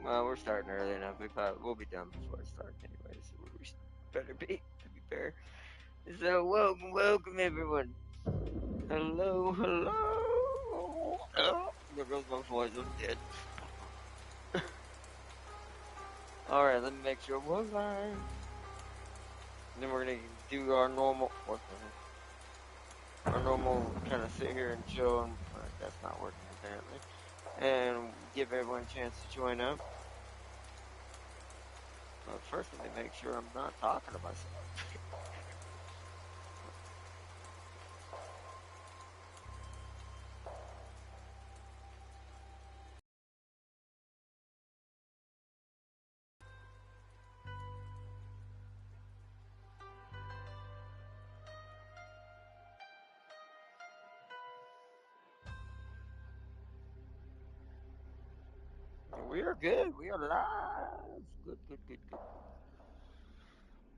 Well, we're starting early enough. We'll be done before it starts anyway, so we better be, to be fair. So, welcome everyone. Hello, hello. Oh, there goes my voice. I'm dead. Alright, let me make sure we're live. Then we're gonna do our normal, kind of sit here and chill, and that's not working apparently. And give everyone a chance to join up. But first, let me make sure I'm not talking to myself. We are good. We are live. Good, good, good, good.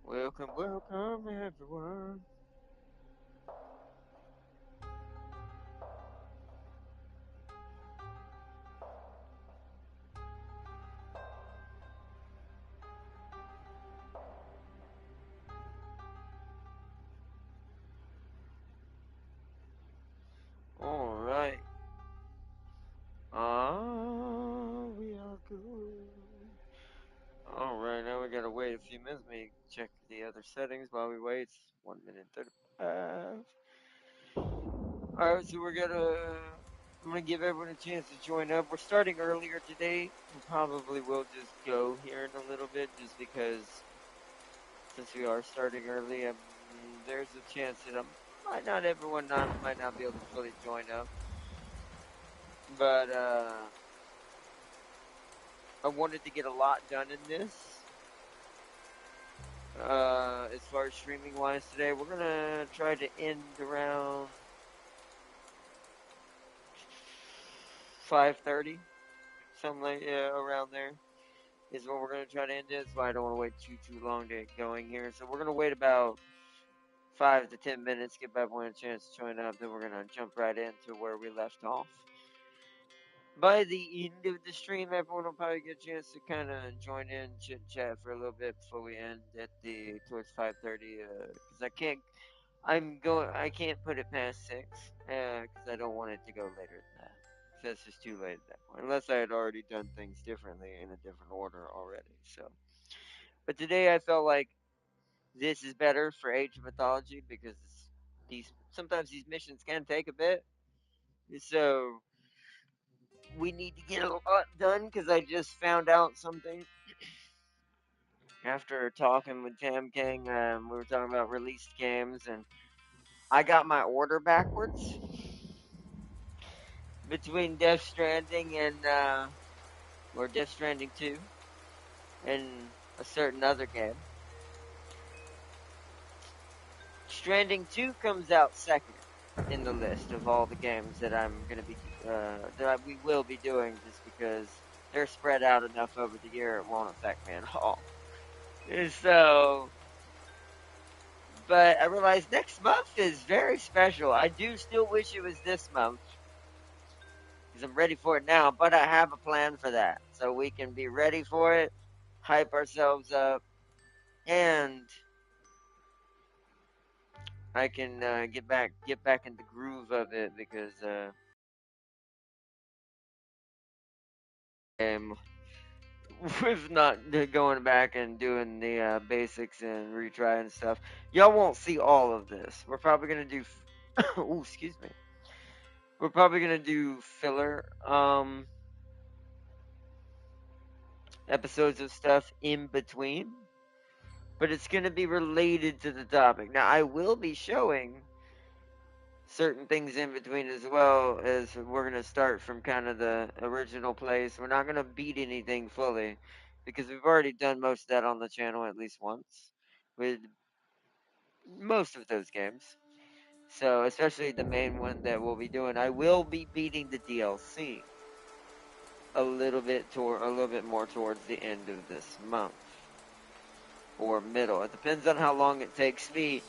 Welcome, welcome, everyone. All right. We are good. All right, now we gotta wait a few minutes. Let me check the other settings while we wait. It's 1 minute 35. All right, so I'm gonna give everyone a chance to join up. We're starting earlier today. We probably will just go here in a little bit, just because since we are starting early, there's a chance that everyone might not be able to fully join up. But I wanted to get a lot done in this. As far as streaming wise today, we're gonna try to end around 5:30, something like around there is what we're gonna try to end it. That's why I don't want to wait too long to get going here. So we're gonna wait about 5 to 10 minutes, give everyone a chance to join up. Then we're gonna jump right into where we left off. By the end of the stream, everyone will probably get a chance to kind of join in, chit chat for a little bit before we end at towards 5:30. Because I can't put it past 6. Because I don't want it to go later than that. That's just too late at that point, unless I had already done things differently in a different order already. So, but today I felt like this is better for Age of Mythology because sometimes these missions can take a bit. So we need to get a lot done because I just found out something after talking with Tam King. We were talking about released games, and I got my order backwards between Death Stranding or Death Stranding 2 and a certain other game. Stranding 2 comes out second in the list of all the games that I'm gonna be we will be doing, just because they're spread out enough over the year it won't affect me at all. So, but I realized next month is very special. I do still wish it was this month because I'm ready for it now, but I have a plan for that, so we can be ready for it, hype ourselves up, and I can get back in the groove of it, because I'm with not going back and doing the basics and retry and stuff. Y'all won't see all of this. We're probably gonna do. Oh, excuse me. We're probably gonna do filler episodes of stuff in between, but it's gonna be related to the topic. Now, I will be showing certain things in between, as well as we're gonna start from kind of the original place. We're not gonna beat anything fully, because we've already done most of that on the channel at least once with most of those games. So, especially the main one that we'll be doing, I will be beating the DLC a little bit more towards the end of this month or middle. It depends on how long it takes me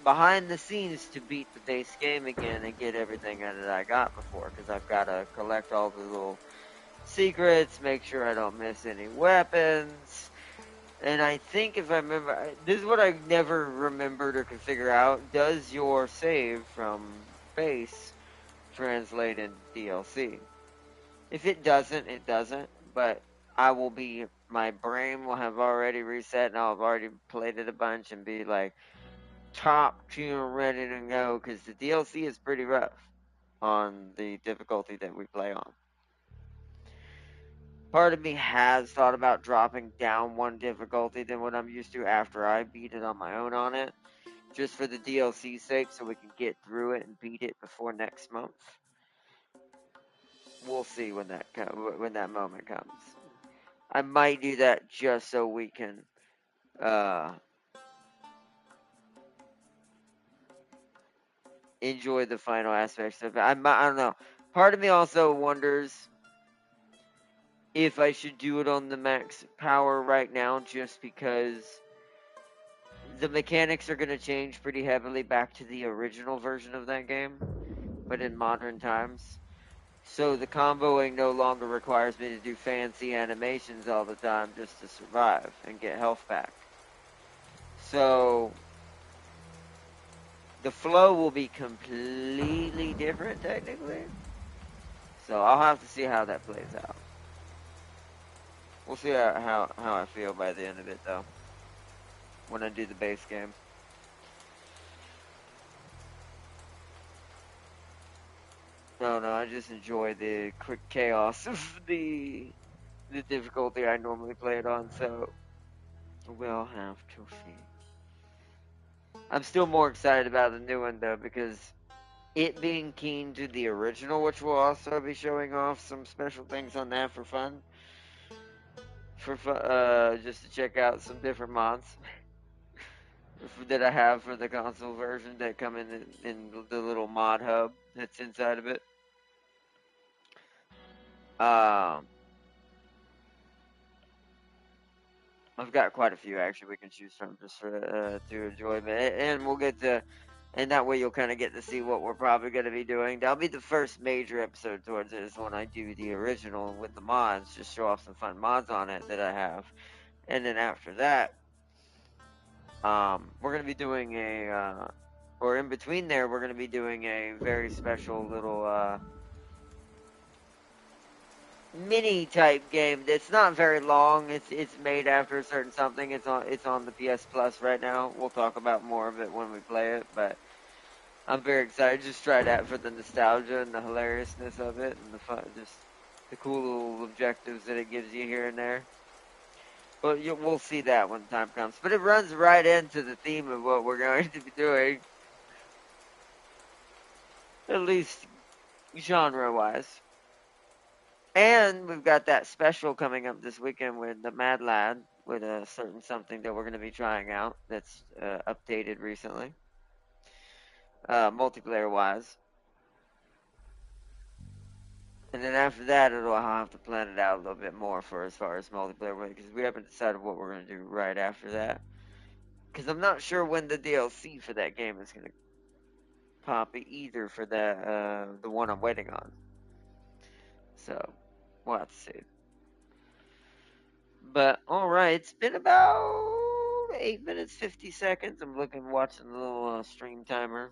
behind the scenes to beat the base game again and get everything that I got before, because I've got to collect all the little secrets, make sure I don't miss any weapons. And I think if I remember, this is what I never remembered or could figure out. Does your save from base translate into DLC? If it doesn't, it doesn't. But my brain will have already reset and I'll have already played it a bunch and be like top tier ready to go because the DLC is pretty rough on the difficulty that we play on. Part of me has thought about dropping down one difficulty than what I'm used to after I beat it on my own on it, just for the DLC's sake, so we can get through it and beat it before next month. We'll see when that moment comes. I might do that just so we can enjoy the final aspects of it. I don't know. Part of me also wonders if I should do it on the max power right now, just because the mechanics are going to change pretty heavily back to the original version of that game, but in modern times. So the comboing no longer requires me to do fancy animations all the time just to survive and get health back. So the flow will be completely different technically. So I'll have to see how that plays out. We'll see how I feel by the end of it though, when I do the base game. No, I just enjoy the quick chaos of the difficulty I normally play it on, so we'll have to see. I'm still more excited about the new one though, because it being keen to the original, which will also be showing off some special things on that for fun. Just to check out some different mods that I have for the console version that come in the little mod hub that's inside of it. I've got quite a few actually we can choose from just for to enjoy, and we'll get to, and that way you'll kind of get to see what we're probably going to be doing. That'll be the first major episode towards it, is when I do the original with the mods, just show off some fun mods on it that I have, and then after that, we're going to be doing or in between there, we're going to be doing a very special little mini type game that's not very long. It's made after a certain something. It's on the PS Plus right now. We'll talk about more of it when we play it, but I'm very excited. Just try that for the nostalgia and the hilariousness of it, and the fun, just the cool little objectives that it gives you here and there. But we'll see that when time comes. But it runs right into the theme of what we're going to be doing, at least genre-wise. And we've got that special coming up this weekend with the Mad Lad, with a certain something that we're going to be trying out that's updated recently, multiplayer-wise. And then after that, I'll have to plan it out a little bit more for as far as multiplayer, because we haven't decided what we're going to do right after that. Because I'm not sure when the DLC for that game is going to pop either for the one I'm waiting on. So, we'll have to see. But, alright, it's been about 8 minutes, 50 seconds. I'm watching the little stream timer.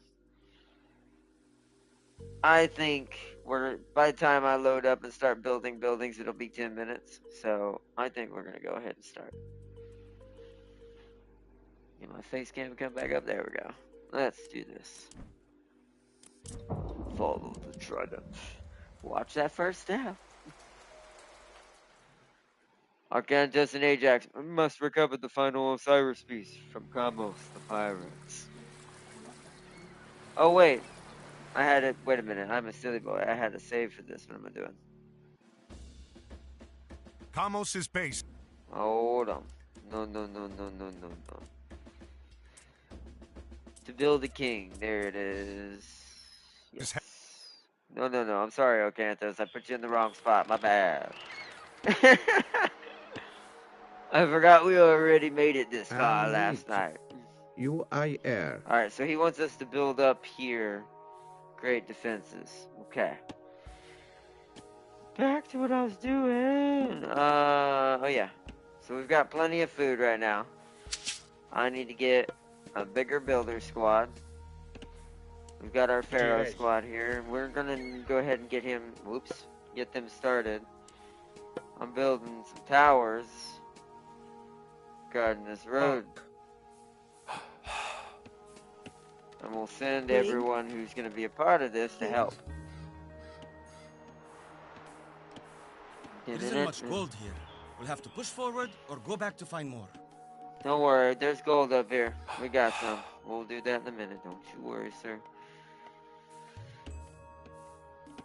I think by the time I load up and start building buildings, it'll be 10 minutes. So, I think we're going to go ahead and start. Get my face cam come back up. There we go. Let's do this. Follow the trident. Watch that first step. Arcantus and Ajax must recover the final Osiris piece from Kamos the pirates. Oh wait, wait a minute, I'm a silly boy. I had a save for this. What am I doing? Kamos' base. Hold on. No. To build a king. There it is. Yes. No. I'm sorry, Ocanthos. I put you in the wrong spot. My bad. I forgot we already made it this far last night. UIR. Alright, so he wants us to build up here. Great defenses. Okay. Back to what I was doing. Oh yeah. So we've got plenty of food right now. I need to get a bigger builder squad. We've got our Pharaoh Yes. squad here. We're gonna go ahead and get them started. I'm building some towers. Guarding this road. And we'll send Ring. everyone who's gonna be a part of this to help. There isn't much gold here. We'll have to push forward or go back to find more. Don't worry, there's gold up here. We got some. We'll do that in a minute. Don't you worry, sir.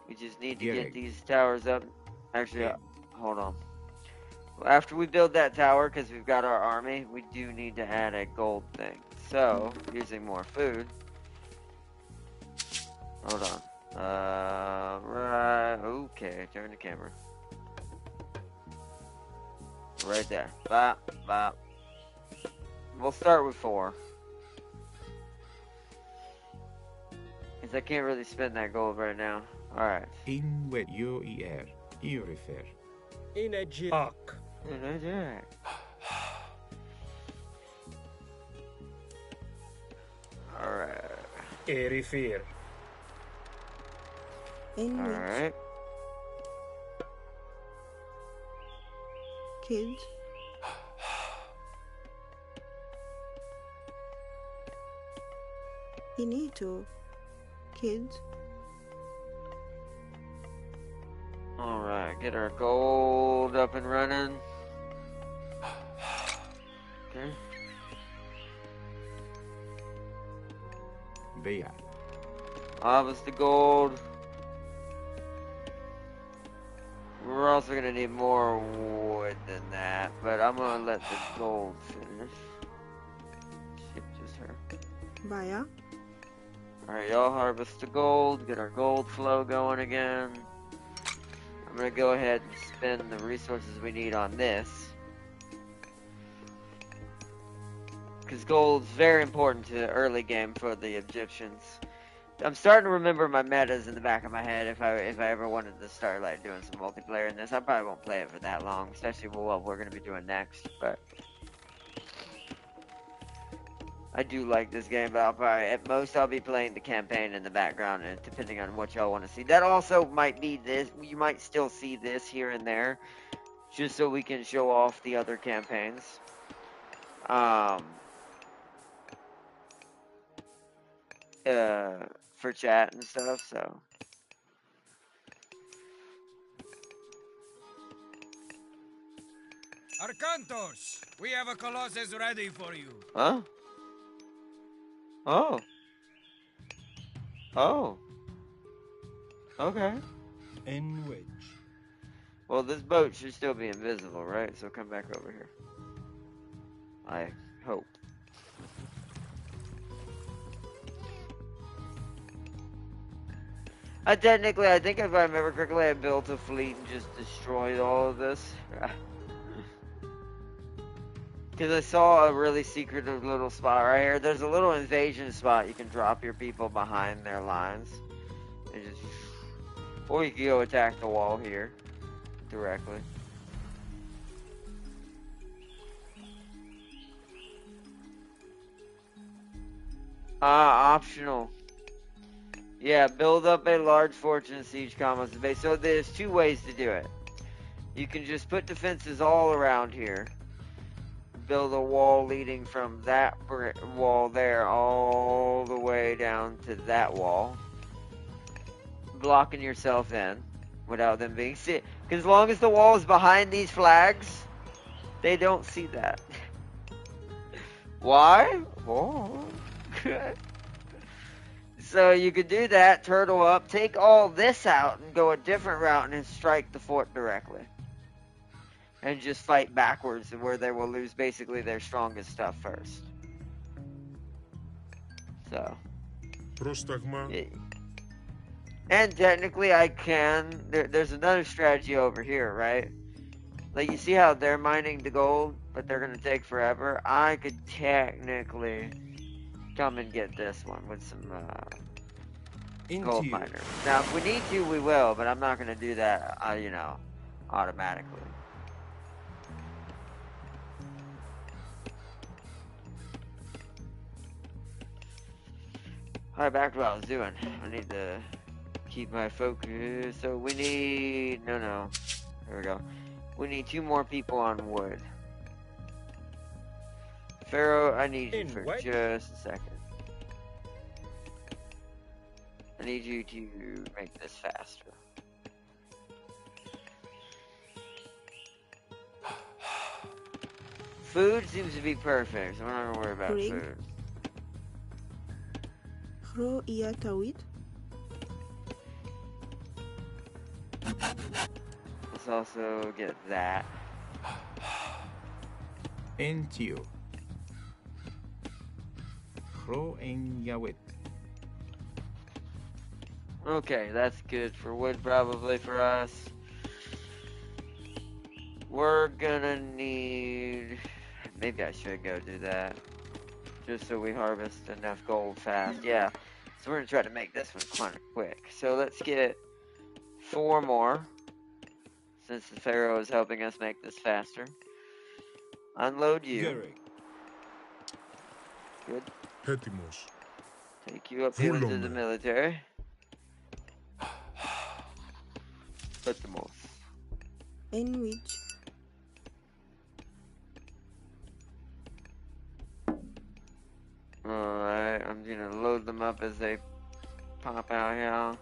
We just need to get these towers up. Actually, hold on. After we build that tower, because we've got our army, we do need to add a gold thing. So, using more food. Hold on. Right. Okay, turn the camera. Right there. Bop, bop. We'll start with 4. Because I can't really spend that gold right now. Alright. In with you you refer. In a jock. Alright. Erifir. In which Alright. kids Inito kids. Alright, get our gold up and running. Okay. Bea. Harvest the gold. We're also gonna need more wood than that, but I'm gonna let the gold finish. Ship just her. Baya. Alright, y'all harvest the gold, get our gold flow going again. I'm gonna go ahead and spend the resources we need on this. Because gold's very important to the early game for the Egyptians. I'm starting to remember my metas in the back of my head if I ever wanted to start like doing some multiplayer in this. I probably won't play it for that long, especially with what we're gonna be doing next, but I do like this game, but at most I'll be playing the campaign in the background, and depending on what y'all want to see. That also might be this. You might still see this here and there, just so we can show off the other campaigns. For chat and stuff, so. Arcantos, we have a Colossus ready for you. Huh? Oh. Oh. Okay. In which? Well, this boat should still be invisible, right? So come back over here. I hope. I think if I remember correctly, I built a fleet and just destroyed all of this. Because I saw a really secretive little spot right here. There's a little invasion spot. You can drop your people behind their lines. And just, or you can go attack the wall here directly. Optional. Yeah, build up a large fortress siege combos base. So there's 2 ways to do it. You can just put defenses all around here. Build a wall leading from that wall there all the way down to that wall. Blocking yourself in without them being seen. Because as long as the wall is behind these flags, they don't see that. Why? Oh. So you could do that, turtle up, take all this out, and go a different route and strike the fort directly. And just fight backwards, where they will lose basically their strongest stuff first. So. And technically I can, there's another strategy over here, right? Like you see how they're mining the gold, but they're going to take forever? I could technically come and get this one with some gold Into. miners. Now, if we need to, we will, but I'm not going to do that, you know, automatically. Alright, back to what I was doing. I need to keep my focus. So we need... No. There we go. We need 2 more people on wood. Pharaoh, I need you for just a second. I need you to make this faster. Food seems to be perfect, so we're not gonna worry about Rig. food. Ro iya tawid. Let's also get that. Entio. Hro en Yawit. Okay, that's good for wood probably for us. We're gonna need... Maybe I should go do that. Just so we harvest enough gold fast. Yeah. So we're gonna try to make this one kind of quick. So let's get 4 more. Since the Pharaoh is helping us make this faster. Unload you. Gary. Good. Έτοιμος. Take you up here into the Βούλομαι. military. Έτοιμος. In which. Alright, I'm gonna load them up as they pop out here.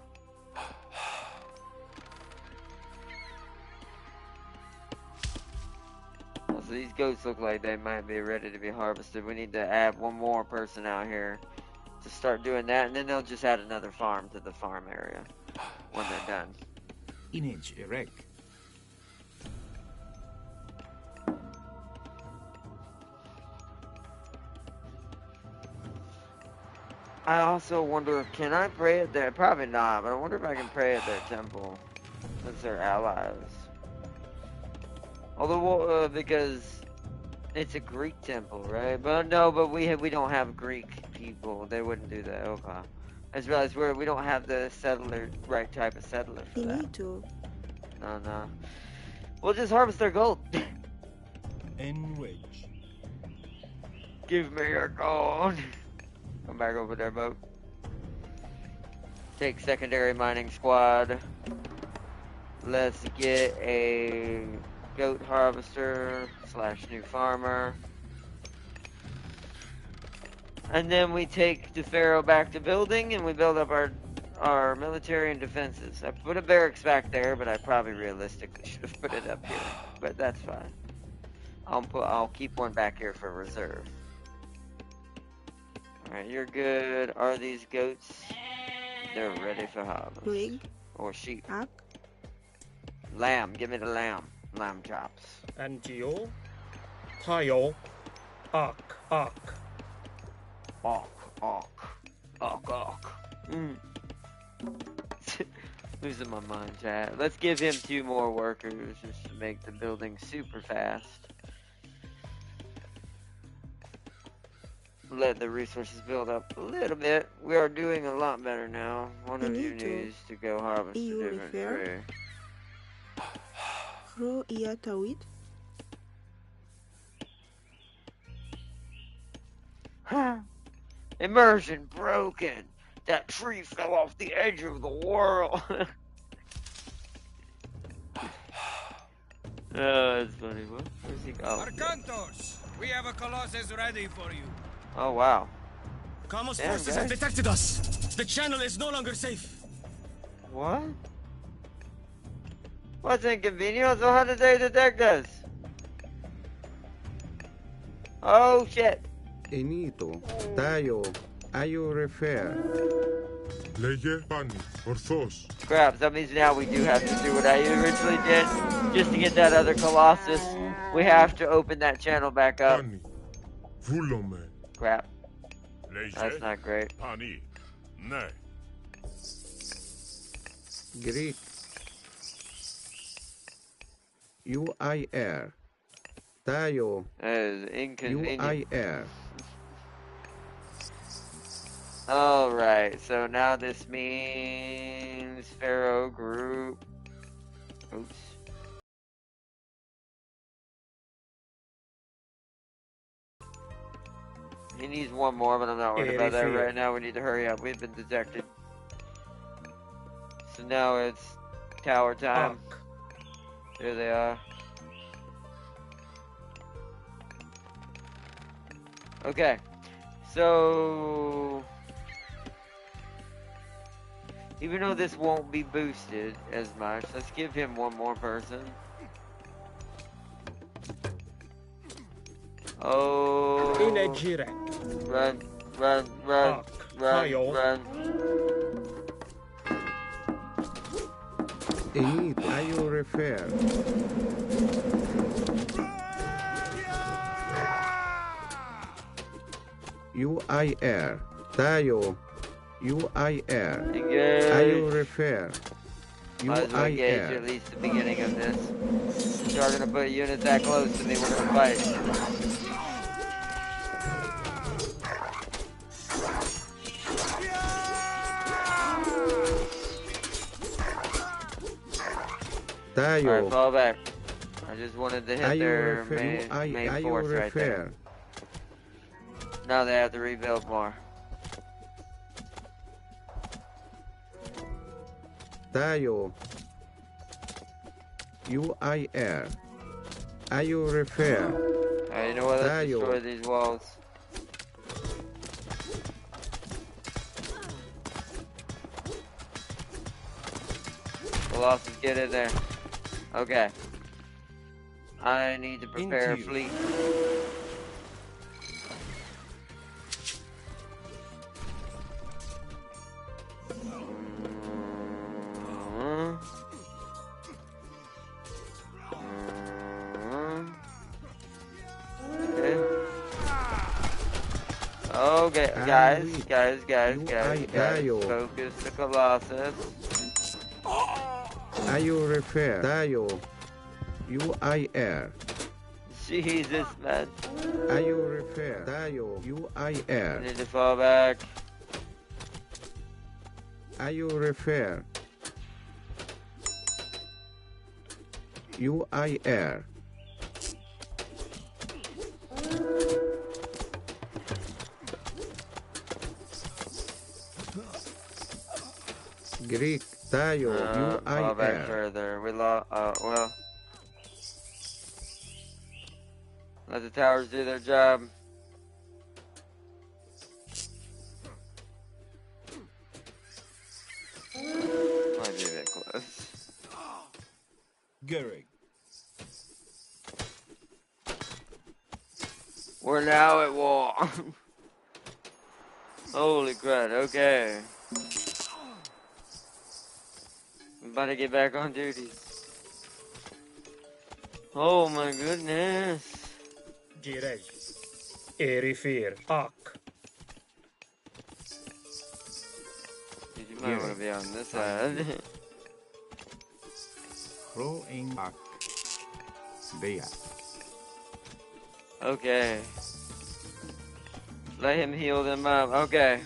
So these goats look like they might be ready to be harvested. We need to add 1 more person out here to start doing that, and then they'll just add another farm to the farm area when they're done. Inage erect. I also wonder, can I pray at their... Probably not, but I wonder if I can pray at their temple, since they're allies. Although, because it's a Greek temple, right? But no, but we don't have Greek people. They wouldn't do that. Okay. I just realized we don't have the settler, right type of settler for that. Finito. No. We'll just harvest their gold. In which. Give me your gold. Come back over there, boat. Take secondary mining squad. Let's get a goat harvester / new farmer. And then we take the Pharaoh back to building and we build up our military and defenses. I put a barracks back there, but I probably realistically should have put it up here. But that's fine. I'll keep one back here for reserve. Alright, you're good. Are these goats? They're ready for harvest. Rig. Or sheep. Ak. Lamb. Give me the lamb. Lamb chops. Antio. Tayo. Ak. Awk. Losing my mind, chat. Let's give him 2 more workers just to make the building super fast. Let the resources build up a little bit. We are doing a lot better now. One of you needs to go harvest a EU different refer. tree. Ro iya tawid. Immersion broken. That tree fell off the edge of the world. Oh, that's funny. Where's he going? Arcantos, we have a Colossus ready for you. Oh, wow. Kamos Damn, forces have guys. detected us. The channel is no longer safe. What? What's inconvenient? So how did they detect us? Oh, shit. Enito. Tayo. Ayo refer. Λέγε πάνι. Ορθώς. Crap, that means now we do have to do what I originally did. Just to get that other Colossus, we have to open that channel back up. Πάνι. Βούλομαι. Crap, Λέγε that's not great. πάνι. Ναι. Greek. UIR. Tayo. That is inconvenient. UIR. Alright, so now this means Pharaoh group. Oops. He needs one more, but I'm not worried about that right now. We need to hurry up. We've been detected. So now it's tower time. Here they are. Okay. So even though this won't be boosted as much, let's give him one more person. Oh. Run, run, run, run, run. Init, ayo refer. UIR, tayo. UIR, Engage. ayo refer. Might as well engage at UIR, least the beginning of this. If y'all gonna put units that close to me, we're gonna fight. tayo. Alright, fall back. I just wanted to hit Ayo their refer. main Ayo force right there. refer. Now they have to rebuild more. Tayo. UIR. Ayo refer. Alright, you know what? Let's Tayo. destroy these walls. Colossus, get in there. Okay. I need to prepare a Into. fleet. Okay, guys, focus the Colossus. Ayo refer. Tayo. UIR. Jesus, man. Ayo refer. Tayo. I UIR. need to fall back. Ayo refer. UIR. Greek, tayo, Fall back UIR. further. We lost. Well. Let the towers do their job. Might be a bit close. Gehrig. We're now at war. Holy crap, okay. I'm about to get back on duty. Oh my goodness. Girej. Erifir. Ak. You might want to be on this side. Ro en ak. Bea. Okay. Let him heal them up. Okay.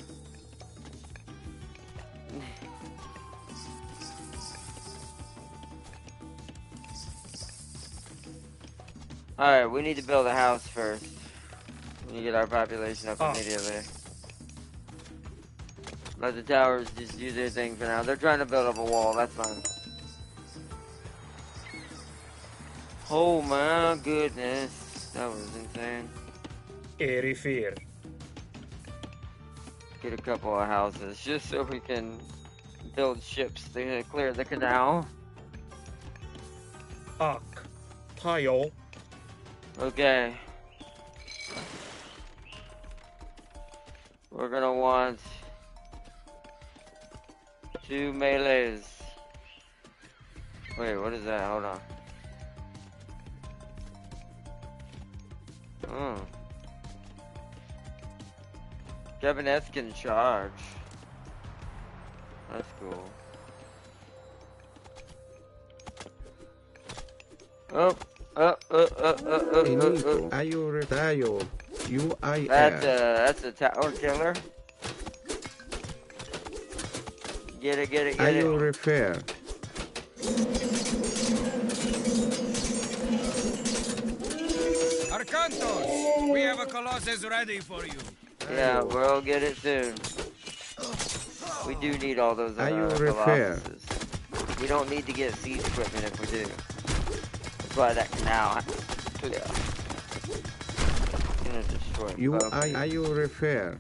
Alright, we need to build a house first. We need to get our population up immediately. Let the towers just do their thing for now. They're trying to build up a wall, that's fine. Oh my goodness. That was insane. Erifir. Get a couple of houses just so we can build ships to clear the canal. Ak. Tayo. Okay. We're gonna want 2 melees. Wait, what is that? Hold on. Oh. Cabinets can charge. That's cool. Inito, ayo re tayo. UIR. That's a tower killer. Get it, get it, Are get you it. repair? Arcantos, we have a Colossus ready for you. Yeah, Tayo, we'll get it soon. We do need all those are you repair? Colossuses. We don't need to get siege equipment if we do. That's why that canal has to clear. It's gonna destroy You both. are you repair?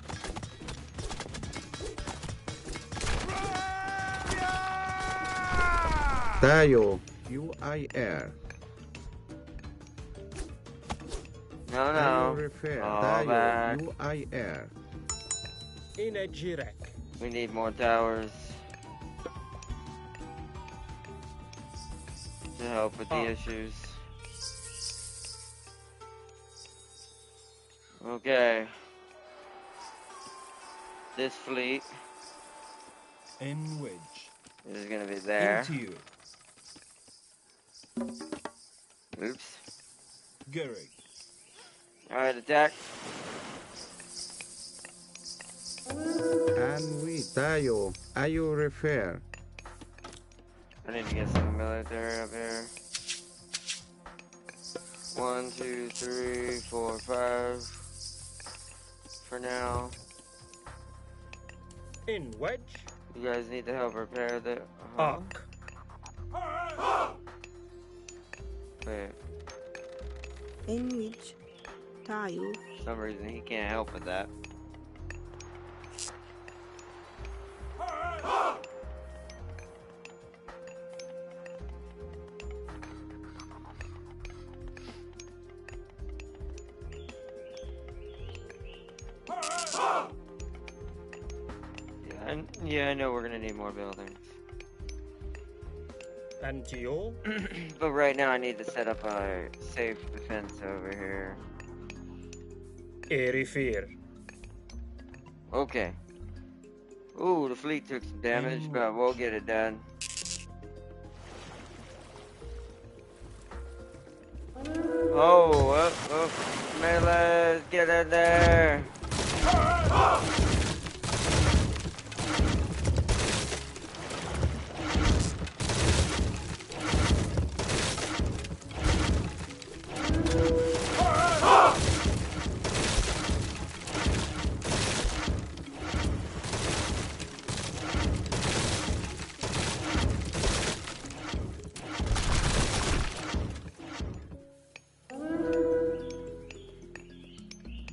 Tayo, you I air. No, Are no. you repair? All Tayo, back. you I air. Inejirek. We need more towers to help with the issues. Okay. This fleet In which? is gonna be there. Into you. Oops. Gehrig. Alright, attack. And we Tayo, are you repair? I need to get some military up here. 1, 2, 3, 4, 5. For now. In wedge. You guys need to help repair the... Arc. Wait, In which tayo for some reason he can't help with that. Yeah, I know we're gonna need more buildings. Antio. But right now I need to set up a safe defense over here. Erifir. Okay. Ooh, the fleet took some damage, but we'll get it done. Oh, melee, get in there!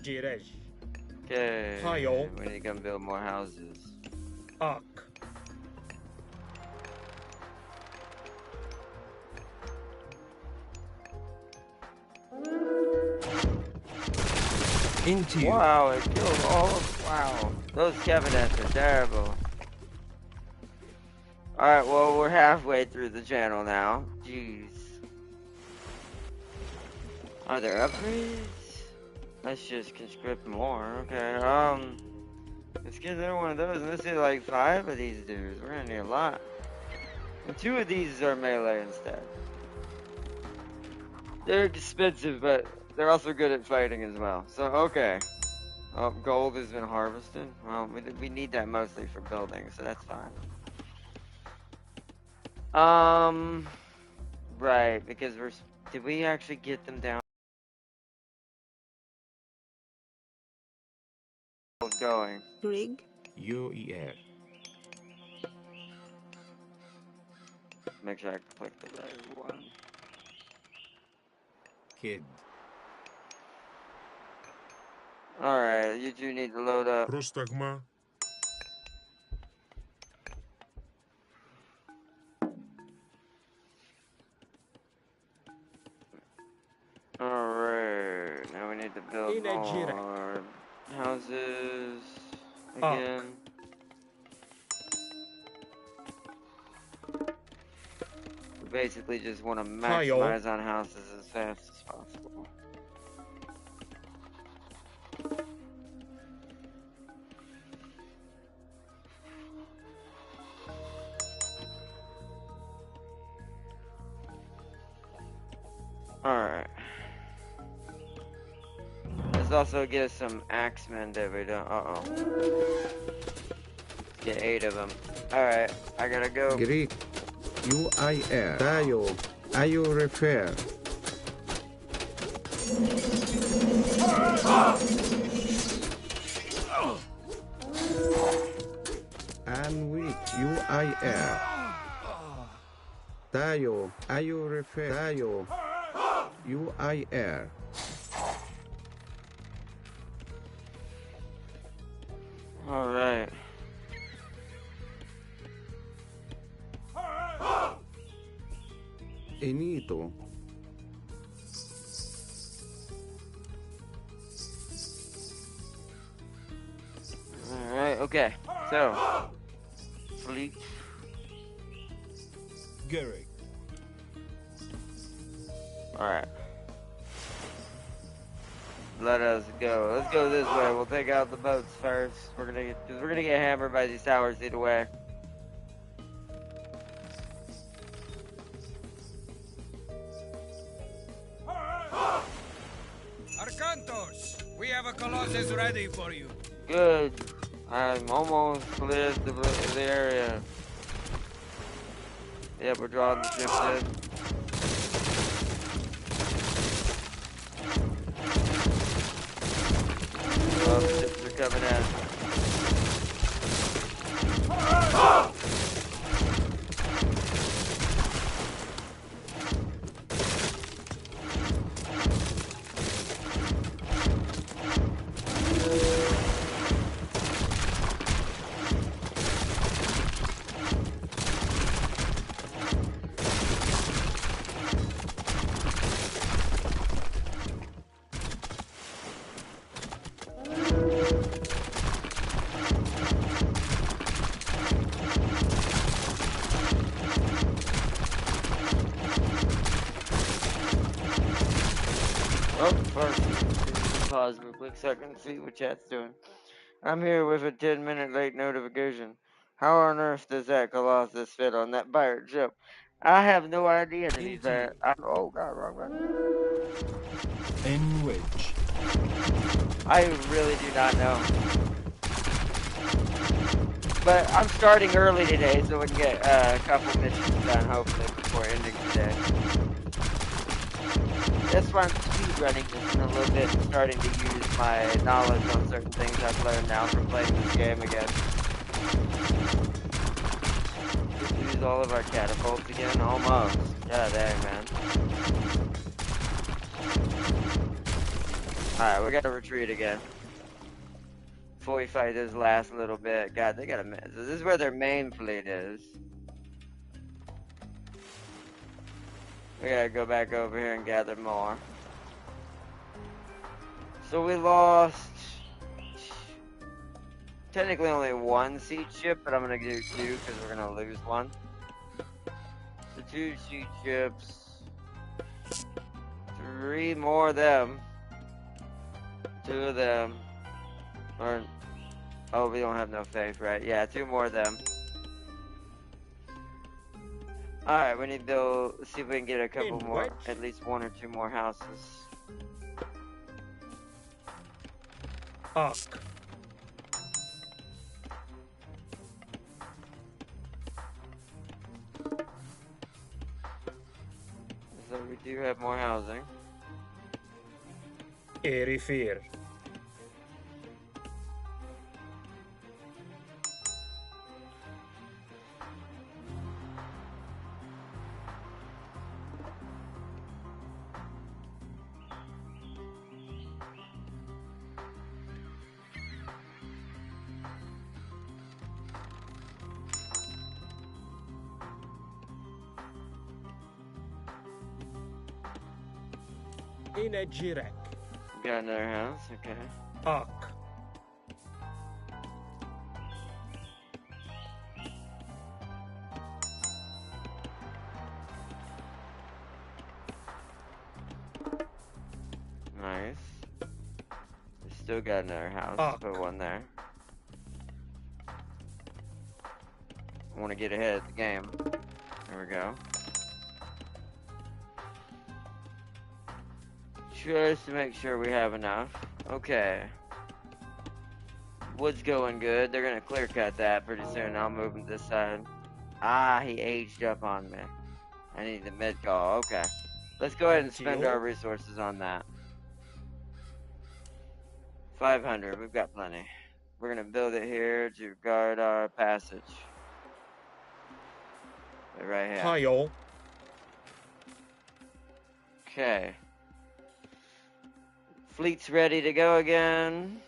Jirej. Okay, Hi-yo. we need to come build more houses. Arc. Into you. Wow, it killed all. Wow, those cabinets are terrible. Alright, well, we're halfway through the channel now. Jeez. Are there upgrades? Let's just conscript more. Okay, let's get another one of those. And let's do like 5 of these dudes. We're gonna need a lot. And 2 of these are melee instead. They're expensive, but they're also good at fighting as well. So, okay. Oh, gold has been harvested. Well, we need that mostly for building, so that's fine. Right, because did we actually get them down? Going. Grig, UER. Make sure I click the right one. Kid. Alright, you two need to load up. Πρόσταγμα. Alright, now we need to build Inejire. more houses Arc. again. We basically just want to Hi-yo. maximize on houses as fast as possible. Alright. Let's also get some axemen that we don't. Uh-oh. Get 8 of them. Alright, I gotta go. Greek. UIR. Tayo. Ayo refer. Anwit. UIR. Tayo. Ayo refer. Tayo. UIR. Alright. Enito. Alright, okay. So, fleet. Garrick. Alright. Let us go. Let's go this way. We'll take out the boats first. We're gonna get hammered by these towers either way. Arcantos, we have a Colossus ready for you. Good. I'm almost cleared the area. Yeah, we're drawing the ships in. Oh, the ships are coming in. Oh, first, pause for a quick second to see what chat's doing. I'm here with a 10-minute late notification. How on earth does that Colossus fit on that pirate ship? I have no idea, to be fair. Oh, God, wrong button. In which? I really do not know. But I'm starting early today, so we can get a couple missions done, hopefully, before ending today. That's why I'm speedrunning this in a little bit and starting to use my knowledge on certain things I've learned now from playing this game again. Just use all of our catapults again? Almost. God dang, man. Alright, we gotta retreat again. Before we fight this last little bit. God, they got a mess. This is where their main fleet is. We gotta go back over here and gather more. So we lost technically only one siege ship, but I'm gonna do two because we're gonna lose one. So 2 siege ships, 3 more of them, 2 of them, or oh, we don't have no faith, right? Yeah, 2 more of them. Alright, we need to build, see if we can get a couple more, at least 1 or 2 more houses. Ask. So we do have more housing. Erifir. In a Jirek. Got another house, okay. Ak. Nice. We still got another house. Fuck. Put one there. I want to get ahead of the game. There we go. Just to make sure we have enough. Okay. Wood's going good. They're gonna clear cut that pretty soon. I'll move him this side. Ah, he aged up on me. I need the mid call. Okay. Let's go ahead and spend our resources on that. 500. We've got plenty. We're gonna build it here to guard our passage. Right here. Tile. Okay. Fleet's ready to go again.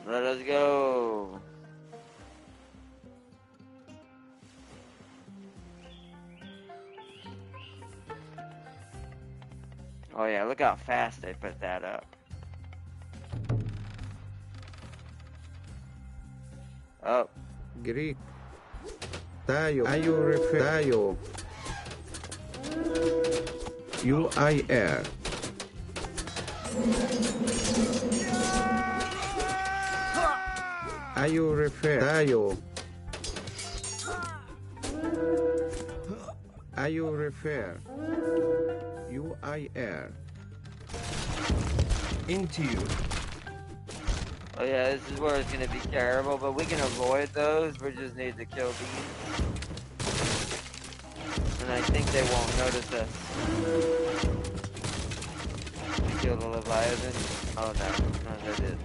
Let us go. Oh yeah, look how fast they put that up. Oh. Greek. Tayo. Tayo refer. Tayo. UIR. Tayo refer. Tayo. Tayo refer. UIR. Into you. Oh yeah, this is where it's gonna be terrible, but we can avoid those. We just need to kill these. And I think they won't notice us. We kill the Leviathan. Oh no, they did.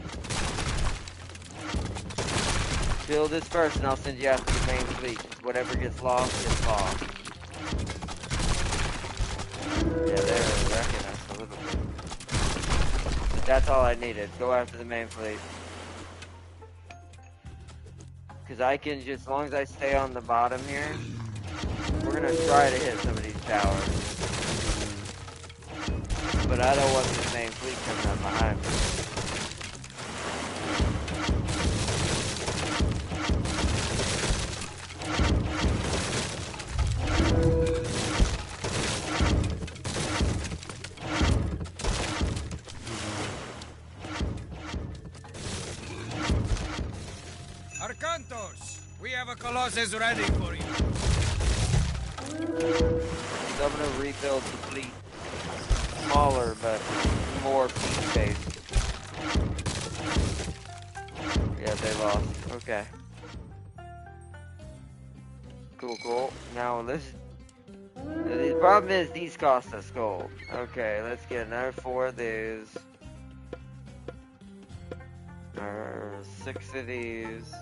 Kill this first and I'll send you after the main fleet. Whatever gets lost, gets lost. Yeah, they're wrecking us a little bit. But that's all I needed. Go after the main fleet. Because I can just, as long as I stay on the bottom here, we're going to try to hit some of these towers. But I don't want the main fleet coming up behind me. Arcantos, we have a Colossus ready for you. So I'm going to rebuild the fleet. Smaller, but more fleet space. Yeah, they lost. Okay. Cool, cool. Now, let's... The problem is, these cost us gold. Okay, let's get another 4 of these. 6 of these.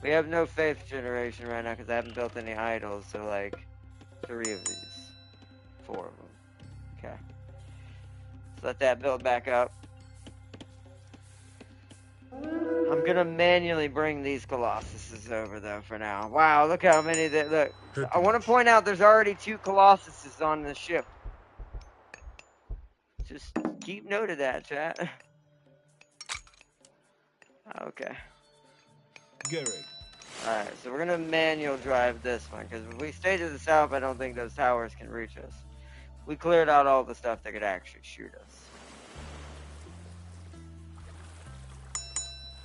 We have no faith generation right now because I haven't built any idols, so like 3 of these. 4 of them. Okay. So let that build back up. I'm gonna manually bring these Colossuses over though for now. Wow, look how many that look. I want to point out there's already 2 Colossuses on the ship. Just keep note of that, chat. Okay. Garrett. Alright, so we're gonna manual drive this one, because if we stay to the south, I don't think those towers can reach us. We cleared out all the stuff that could actually shoot us.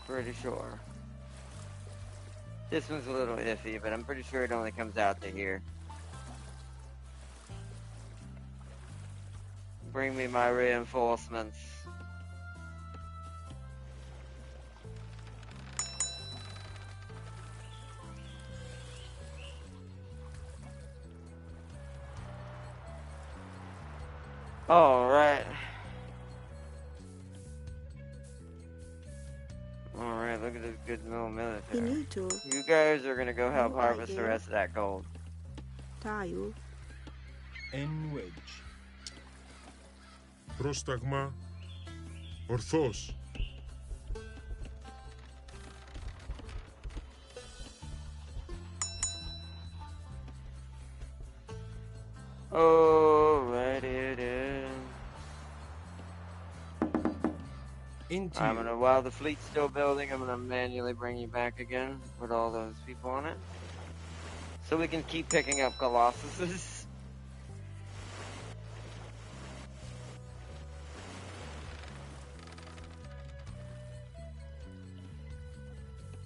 Pretty sure. This one's a little iffy, but I'm pretty sure it only comes out to here. Bring me my reinforcements. Alright. Alright, look at this good little military. Venuto. You guys are gonna go help harvest the rest of that gold. Tayo. N wedge. Πρόσταγμα. Ορθώς. Alrighty then. Into I'm gonna, while the fleet's still building, I'm gonna manually bring you back again with all those people on it. So we can keep picking up Colossuses.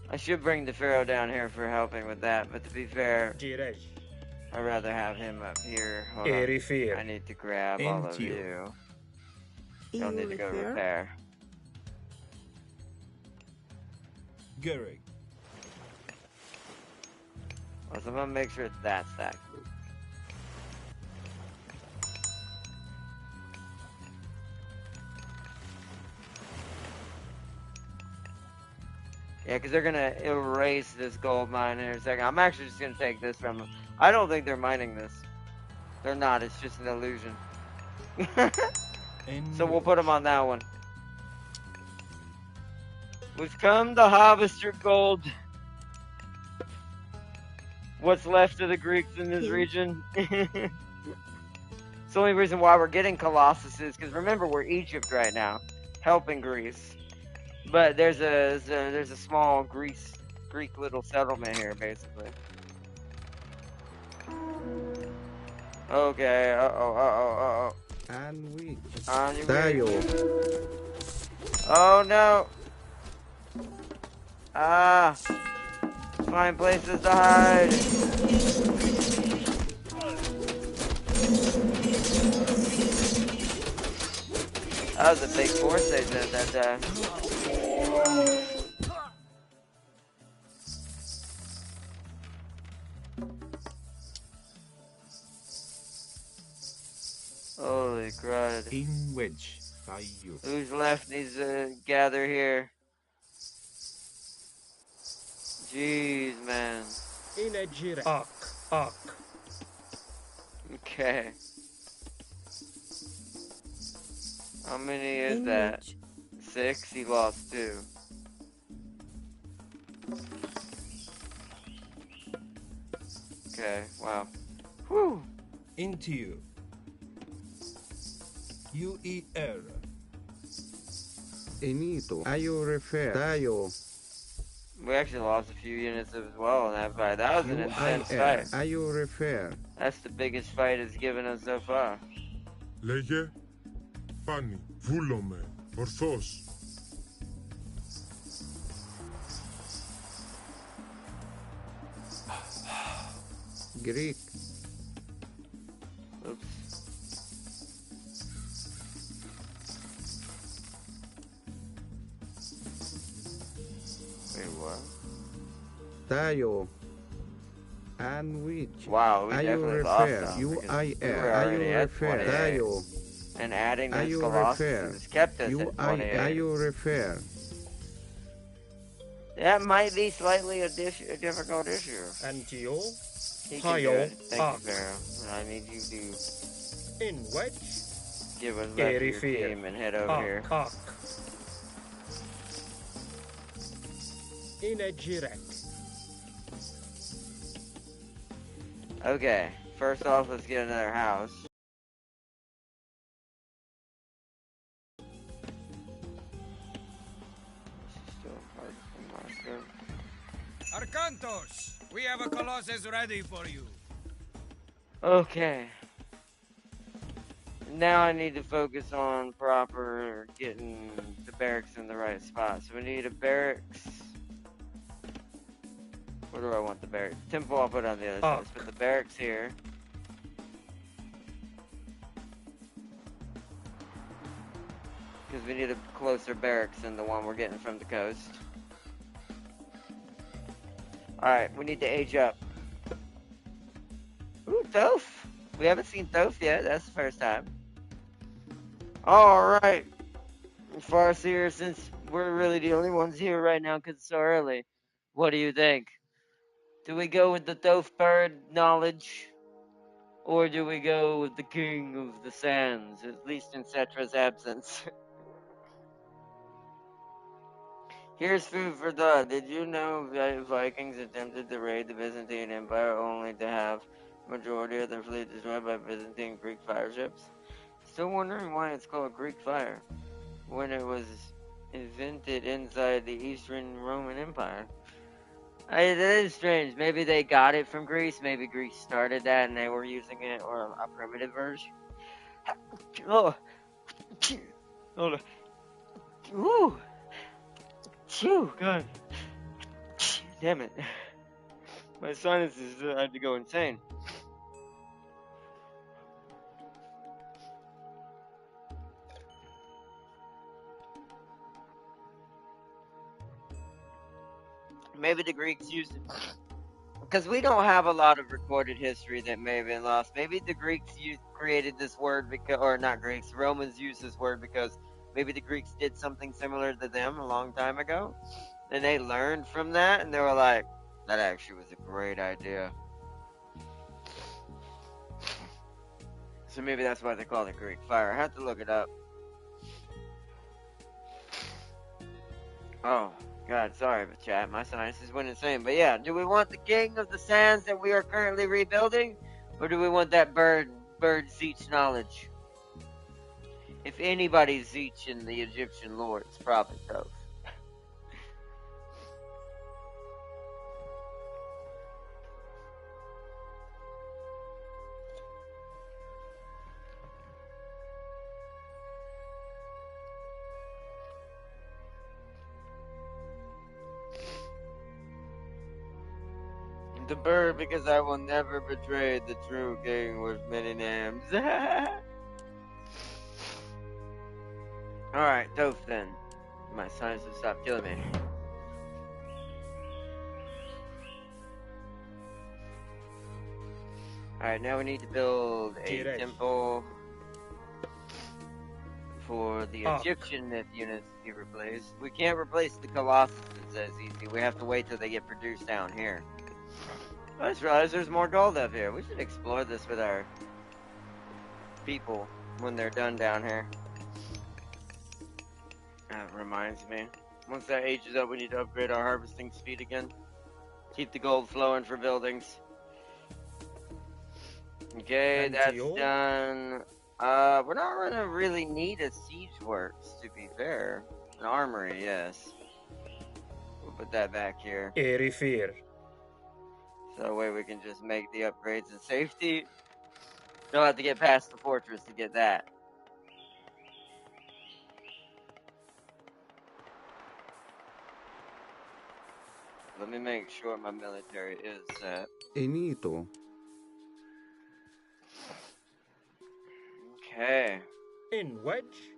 I should bring the Pharaoh down here for helping with that, but to be fair, Girej. I'd rather have him up here. Hold on. Refer. I need to grab all of Into. you. EU Y'all need to go refer. repair. Garrick. Well, so I'm gonna make sure that's that group. Yeah, because they're gonna erase this gold mine in a second. I'm actually just gonna take this from them. I don't think they're mining this. They're not. It's just an illusion. So we'll put them on that one. We've come to harvest your gold. What's left of the Greeks in this region. It's the only reason why we're getting Colossus is because remember we're Egypt right now, helping Greece. But there's a small Greek little settlement here basically. Okay. Uh oh. And which? On your Tayo. Oh no. Ah. Find places to hide. That was a big force they sent that time. Holy crud. In which? Tayo. Who's left needs to gather here. Jeez, man. In a giraffe. Ak. Okay. How many is In that? which? 6? He lost 2. Okay, wow. Whew. Into you. UER. Inito. Tayo refer. Tayo. We actually lost a few units as well in that fight. That was an intense fight. Tayo refer. That's the biggest fight it's given us so far. Λέγε, Φάνη, βούλομαι, ορθώς. Greek. Oops. Wait, what? Tayo. And which? Wow, we Tayo definitely lost refer. some. You because I we were R. already Tayo at refer. 28. Tayo. And adding this Tayo Colossus refer. has kept us You at I 28. Tayo refer. That might be slightly a difficult issue. And you? He can do it. Thank you, Pharaoh. I need you to In which? give us back to your Refer. team and head over here. Ak. In a giraffe. Okay, first off, let's get another house. Arcantos, we have a Colossus ready for you. Okay. Now I need to focus on proper getting the barracks in the right spot. So we need a barracks. Where do I want the barracks? Temple I'll put on the other side. Let's put the barracks here. Because we need a closer barracks than the one we're getting from the coast. Alright, we need to age up. Ooh, Thoth. We haven't seen Thoth yet. That's the first time. Alright. Farseer, since we're really the only ones here right now because it's so early, what do you think? Do we go with the Thoth bird knowledge? Or do we go with the king of the sands, at least in Cetra's absence? Here's food for thought. Did you know that Vikings attempted to raid the Byzantine Empire only to have majority of their fleet destroyed by Byzantine Greek fire ships? Still wondering why it's called Greek fire when it was invented inside the Eastern Roman Empire. That is strange. Maybe they got it from Greece. Maybe Greece started that and they were using it, or a primitive version. Oh, hold on. Ooh. Phew, God. Damn it. My sinuses had to go insane. Maybe the Greeks used it. Because we don't have a lot of recorded history that may have been lost. Maybe the Greeks created this word because, or not Greeks, Romans used this word because maybe the Greeks did something similar to them a long time ago. And they learned from that and they were like, that actually was a great idea. So maybe that's why they call it Greek fire. I have to look it up. Oh, God, sorry, but chat, my sinuses went insane. But yeah, do we want the king of the sands that we are currently rebuilding? Or do we want that bird Zeech knowledge? If anybody's Zeech in the Egyptian lore, it's probably Thoth. The bird, because I will never betray the true king with many names. Alright, Thoth then. My sinuses stop killing me. Alright, now we need to build a temple for the Egyptian myth units to be replaced. We can't replace the Colossuses as easy. We have to wait till they get produced down here. I just realized there's more gold up here. We should explore this with our people when they're done down here. That reminds me. Once that ages up, we need to upgrade our harvesting speed again. Keep the gold flowing for buildings. Okay, that's done. We're not gonna really need a siege works, to be fair. An armory, yes. We'll put that back here. So that way we can just make the upgrades in safety. Don't have to get past the fortress to get that. Let me make sure my military is set. Enito. Okay. In wedge?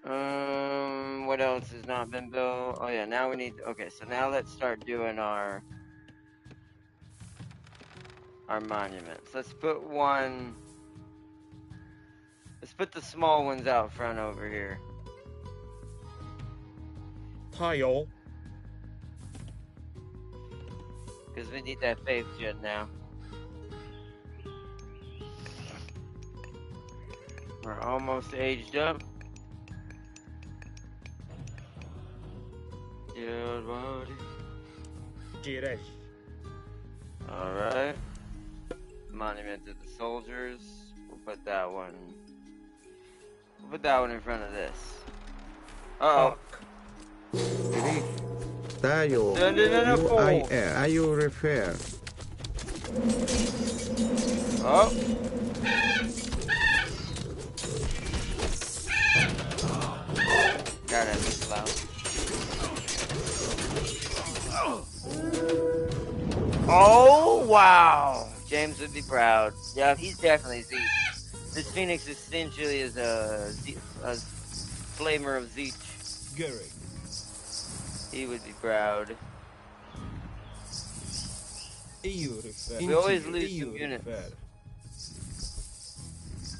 What else has not been built? Oh yeah, now we need, okay, so now let's start doing our monuments. Let's put the small ones out front over here. Tile. Because we need that faith gen now. We're almost aged up. Good body. Direct. Alright. Monument to the soldiers. We'll put that one. We'll put that one in front of this. Uh-oh. Greek. Tayo. No. Are you refer? Oh. God, that's loud. Oh, wow. James would be proud. Yeah, he's definitely Zeech. This Phoenix essentially is a flamer of Zeech. Garrick. He would be proud. We always lose some units.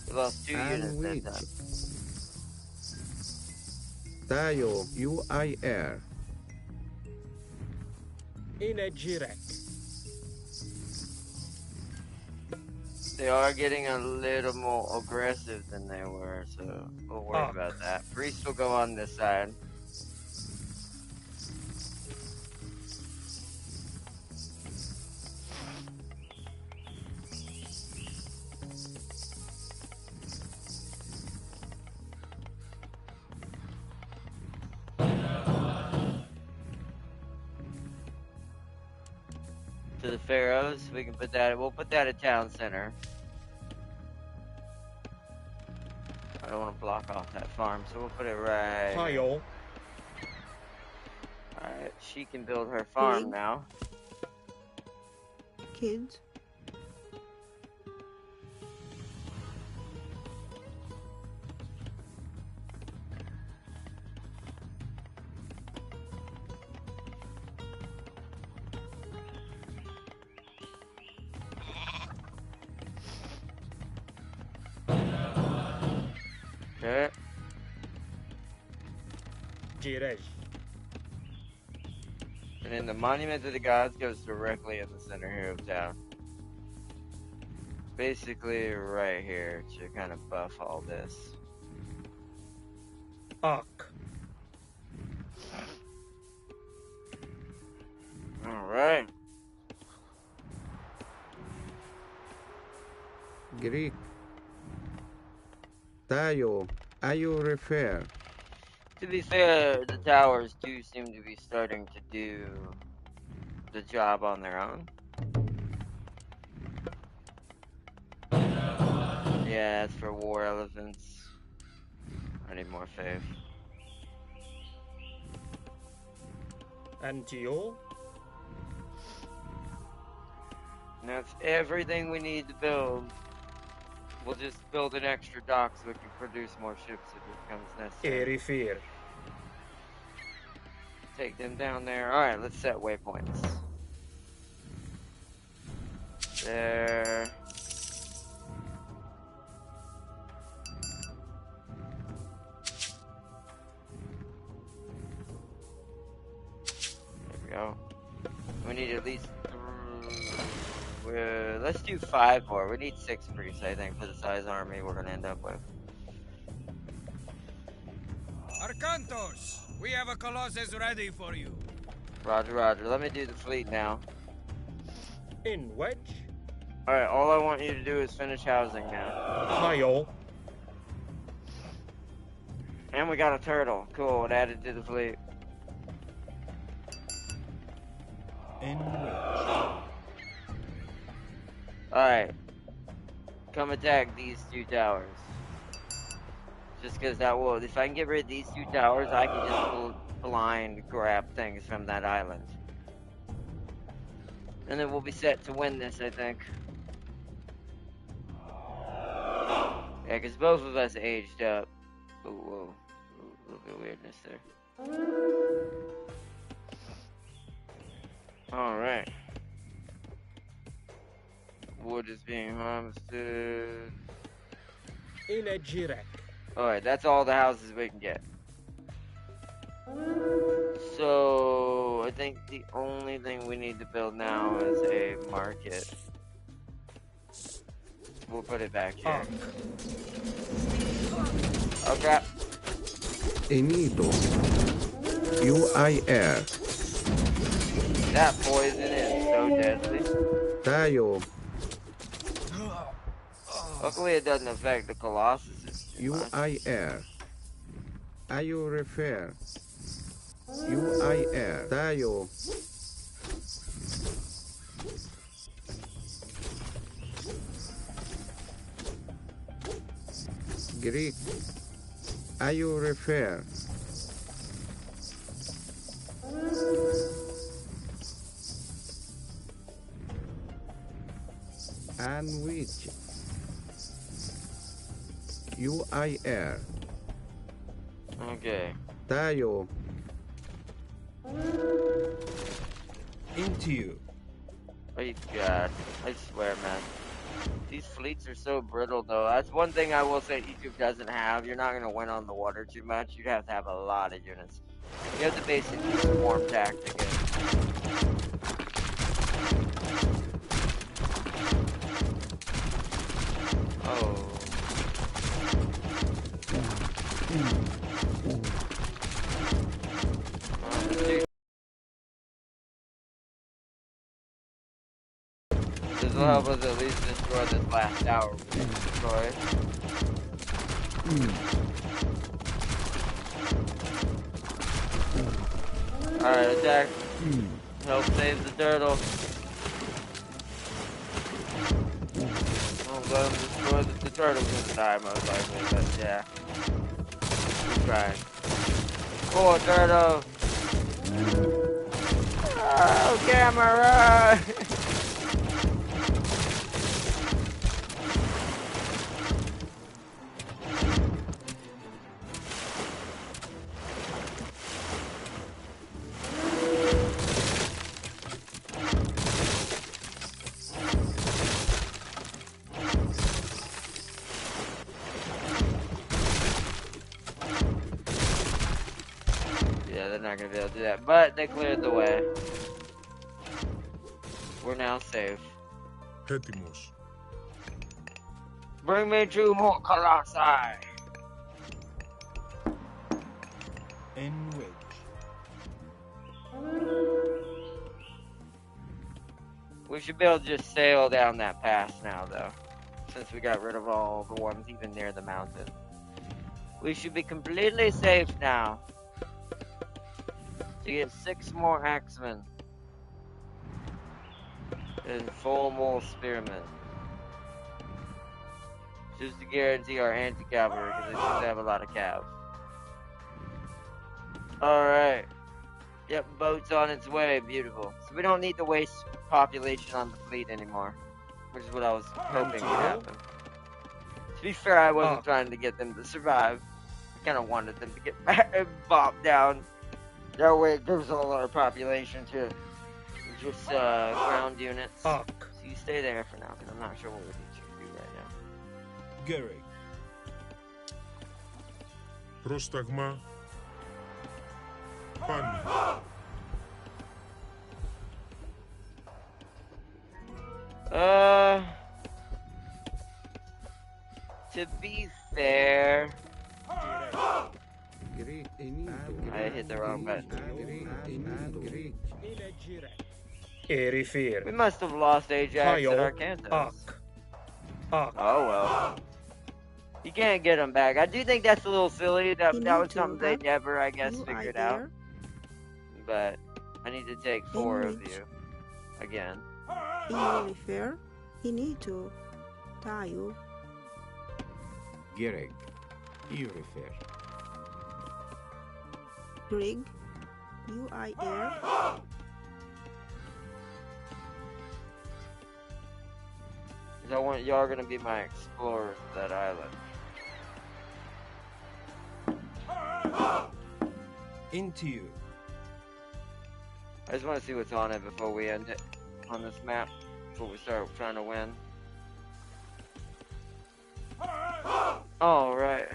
We lost 2 units that time. Tayo. UIR. In a Jirek. They are getting a little more aggressive than they were, so we'll worry about that. Priest will go on this side. To the Pharaohs, we can put that, we'll put that at town center. I don't want to block off that farm, so we'll put it right. Tile. Alright, she can build her farm Pig. now. Kids. Okay. Jiraj. And then the Monument to the Gods goes directly in the center here of town. Basically right here to kind of buff all this. Ak. Alright. Greek. Tayo. Ayo refer. To be fair, the towers do seem to be starting to do the job on their own. Yeah, it's for war elephants. I need more faith. Antio. And that's everything we need to build. We'll just build an extra dock so we can produce more ships if it becomes necessary. Erifir. Take them down there. Alright, let's set waypoints. There. There we go. We need at least let's do 5 more. We need 6 priests, I think, for the size army we're gonna end up with. Arcantos, we have a Colossus ready for you. Roger, roger. Let me do the fleet now. In wedge. Alright, all I want you to do is finish housing now. Hayo. And we got a turtle. Cool, it added to the fleet. In which? Alright. Come attack these 2 towers. Just because that will, if I can get rid of these 2 towers, I can just blind grab things from that island. And then we'll be set to win this, I think. Yeah, because both of us aged up. Ooh, whoa. Ooh, a little bit of weirdness there. Alright. Wood is being harvested. In a Jirek. Alright, that's all the houses we can get. So, I think the only thing we need to build now is a market. We'll put it back here. Oh crap. Enido. UIR. That poison is so deadly. Tayo. Luckily it doesn't affect the Colossus. UIR. Ayo refer. UIR. Tayo. Greek. Ayo refer. And which? UIR. Okay. Tayo. Into you. Oh god. I swear, man. These fleets are so brittle, though. That's one thing I will say YouTube doesn't have. You're not going to win on the water too much. You'd have to have a lot of units. You have to basically swarm tactic it. Oh. This will help us at least destroy this last tower we need to destroy. Alright, attack. Help save the turtle. Don't let him destroy the turtle's gonna die most likely, but yeah. Keep trying. Poor turtle! Oh, camera! they're not gonna be able to do that. But they cleared the way. We're now safe. Έτοιμος. Bring me 2 more colossi. In which? We should be able to just sail down that pass now, though. Since we got rid of all the ones even near the mountain. We should be completely safe now. To get 6 more axemen. And 4 more spearmen. Just to guarantee our anti-cavalry, because they seem to have a lot of cav. Alright. Yep, boat's on its way. Beautiful. So we don't need to waste population on the fleet anymore. Which is what I was hoping would happen. To be fair, I wasn't trying to get them to survive. I kind of wanted them to get bopped down. That way it gives all our population to just ground units. So you stay there for now, because I'm not sure what we need you to do right now. Gary. Πρόσταγμα. Φάνη. To be fair, Greek. I hit the wrong button. We must have lost Ajax at Arkantos. Oh well. You can't get him back. I do think that's a little silly. That was something they never, I guess, figured out. But I need to take 4 of you again. You refer? He need to. Tayo. Greg. You refer. Grig. UIR. I want y'all gonna be my explorers of that island. Into you. I just want to see what's on it before we end it on this map. Before we start trying to win. Alright.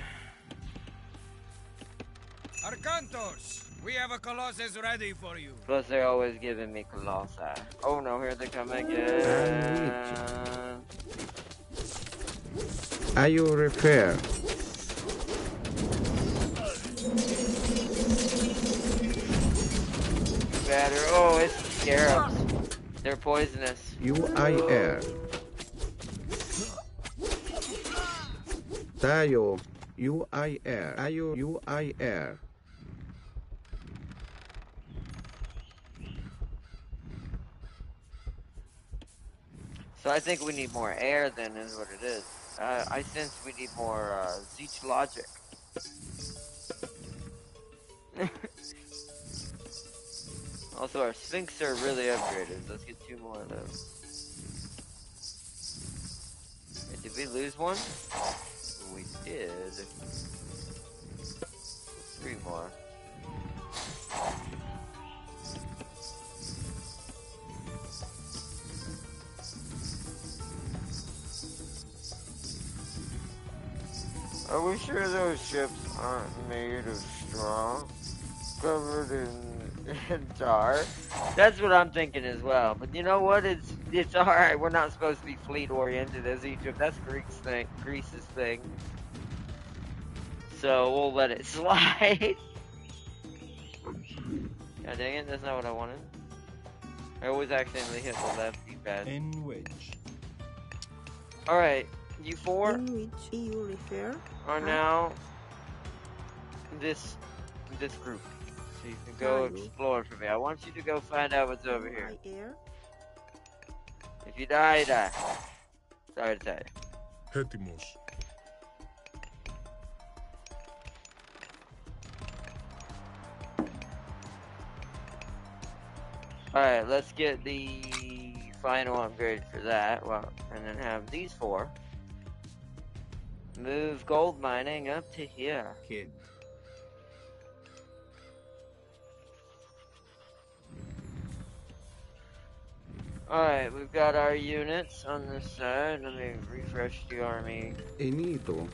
Arkantos, we have a colossus ready for you. Plus they're always giving me colossi. Oh no, here they come again. Are you repair? Better. Oh, it's the scarabs. They're poisonous. UIR. Tayo. UIR. Tayo. UIR. So I think we need more air then is what it is. I sense we need more Zeech logic. Also our Sphinx are really upgraded. Let's get 2 more of those. Hey, did we lose one? We did. 3 more. Are we sure those ships aren't made of straw? Covered in tar? That's what I'm thinking as well. But you know what? It's alright. We're not supposed to be fleet oriented as Egypt. That's Greece's thing. So we'll let it slide. God dang it, that's not what I wanted. I always accidentally hit the left D-pad. In which? Alright, you 4 In which you refer? are now this group. So you can go explore for me. I want you to go find out what's over here. UIR. If you die, you die. Sorry to tell you. Έτοιμος. Alright, let's get the final upgrade for that. Well, and then have these 4. Move gold mining up to here. Kid. Alright, we've got our units on this side. Let me refresh the army. Enito.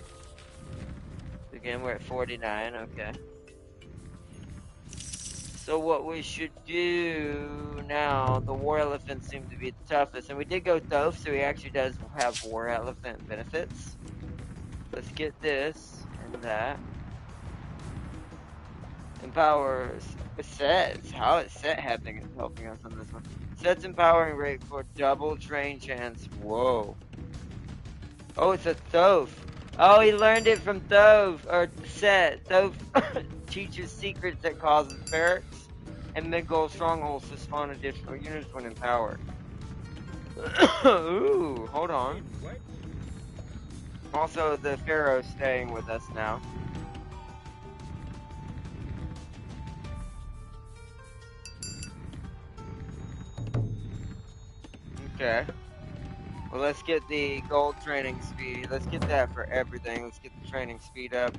Again, we're at 49, okay. So what we should do now, the war elephants seem to be the toughest, and we did go Thoth, so he actually does have war elephant benefits. Let's get this and that. Empowers sets. How is set helping us on this one? Set's empowering rate for double train chance. Whoa. Oh, it's a Thoth. Oh, he learned it from Thoth or Set. Thoth teaches secrets that causes barracks and mid-goal strongholds to spawn additional units when empowered. Ooh, hold on. Also, the Pharaoh's staying with us now. Okay. Well, let's get the gold training speed. Let's get that for everything. Let's get the training speed up.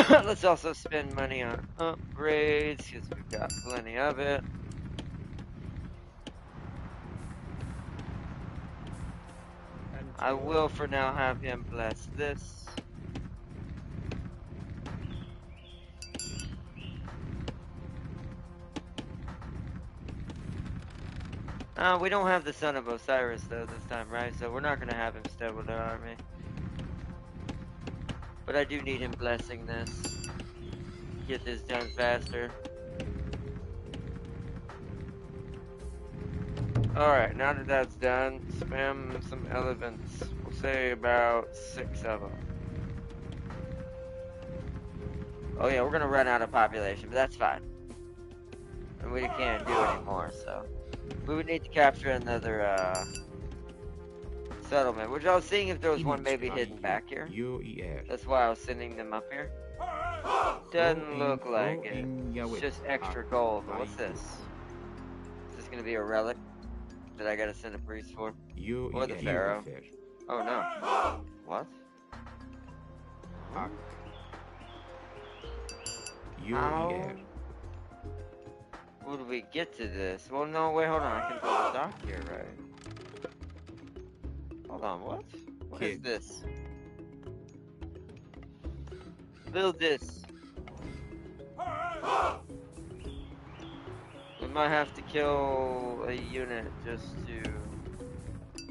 Let's also spend money on upgrades because we've got plenty of it. I will for now have him bless this. We don't have the son of Osiris though this time, right? So we're not gonna have him stay with our army. But I do need him blessing this. Get this done faster. Alright, now that that's done, spam some elephants. We'll say about 6 of them. Oh yeah, we're gonna run out of population, but that's fine. And we can't do anymore, so. We would need to capture another, settlement, which I was seeing if there was one maybe hidden back here. That's why I was sending them up here. Doesn't look like it. It's just extra gold. But what's this? Is this gonna be a relic that I gotta send a priest for? Or the Pharaoh? Oh no. What? How would we get to this? Well, no, wait, hold on. I can build a dock here, right? Hold on, what? What is this? Build this. We might have to kill a unit just to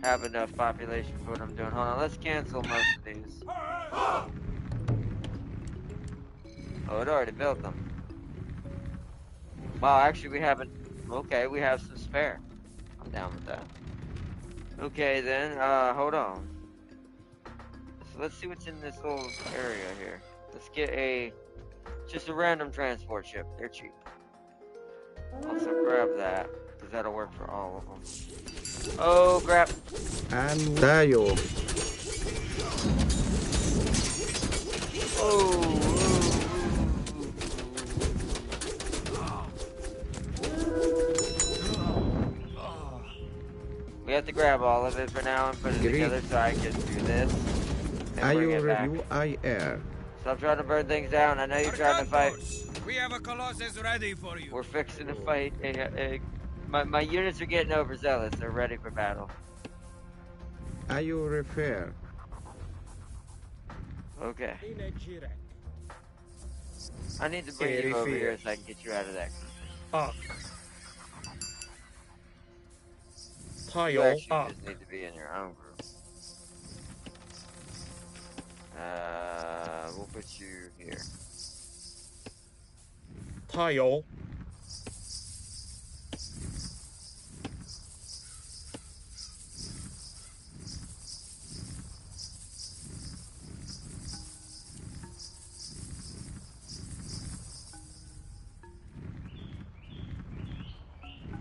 have enough population for what I'm doing. Hold on, let's cancel most of these. Oh, it already built them. Wow, actually we haven't. Okay, we have some spare. I'm down with that. Okay then, hold on. So let's see what's in this little area here. Let's get just a random transport ship. They're cheap. Also grab that, because that'll work for all of them. Oh, crap. And Dayo. Oh. We have to grab all of it for now and put it together so I can do this. And bring it back. Stop trying to burn things down. I know you're trying to fight. We have a Colossus ready for you. We're fixing to fight. My units are getting overzealous. They're ready for battle. Are you refer? Okay. I need to bring you over here so I can get you out of that. You actually just need to be in your own group. We'll put you here. Tile.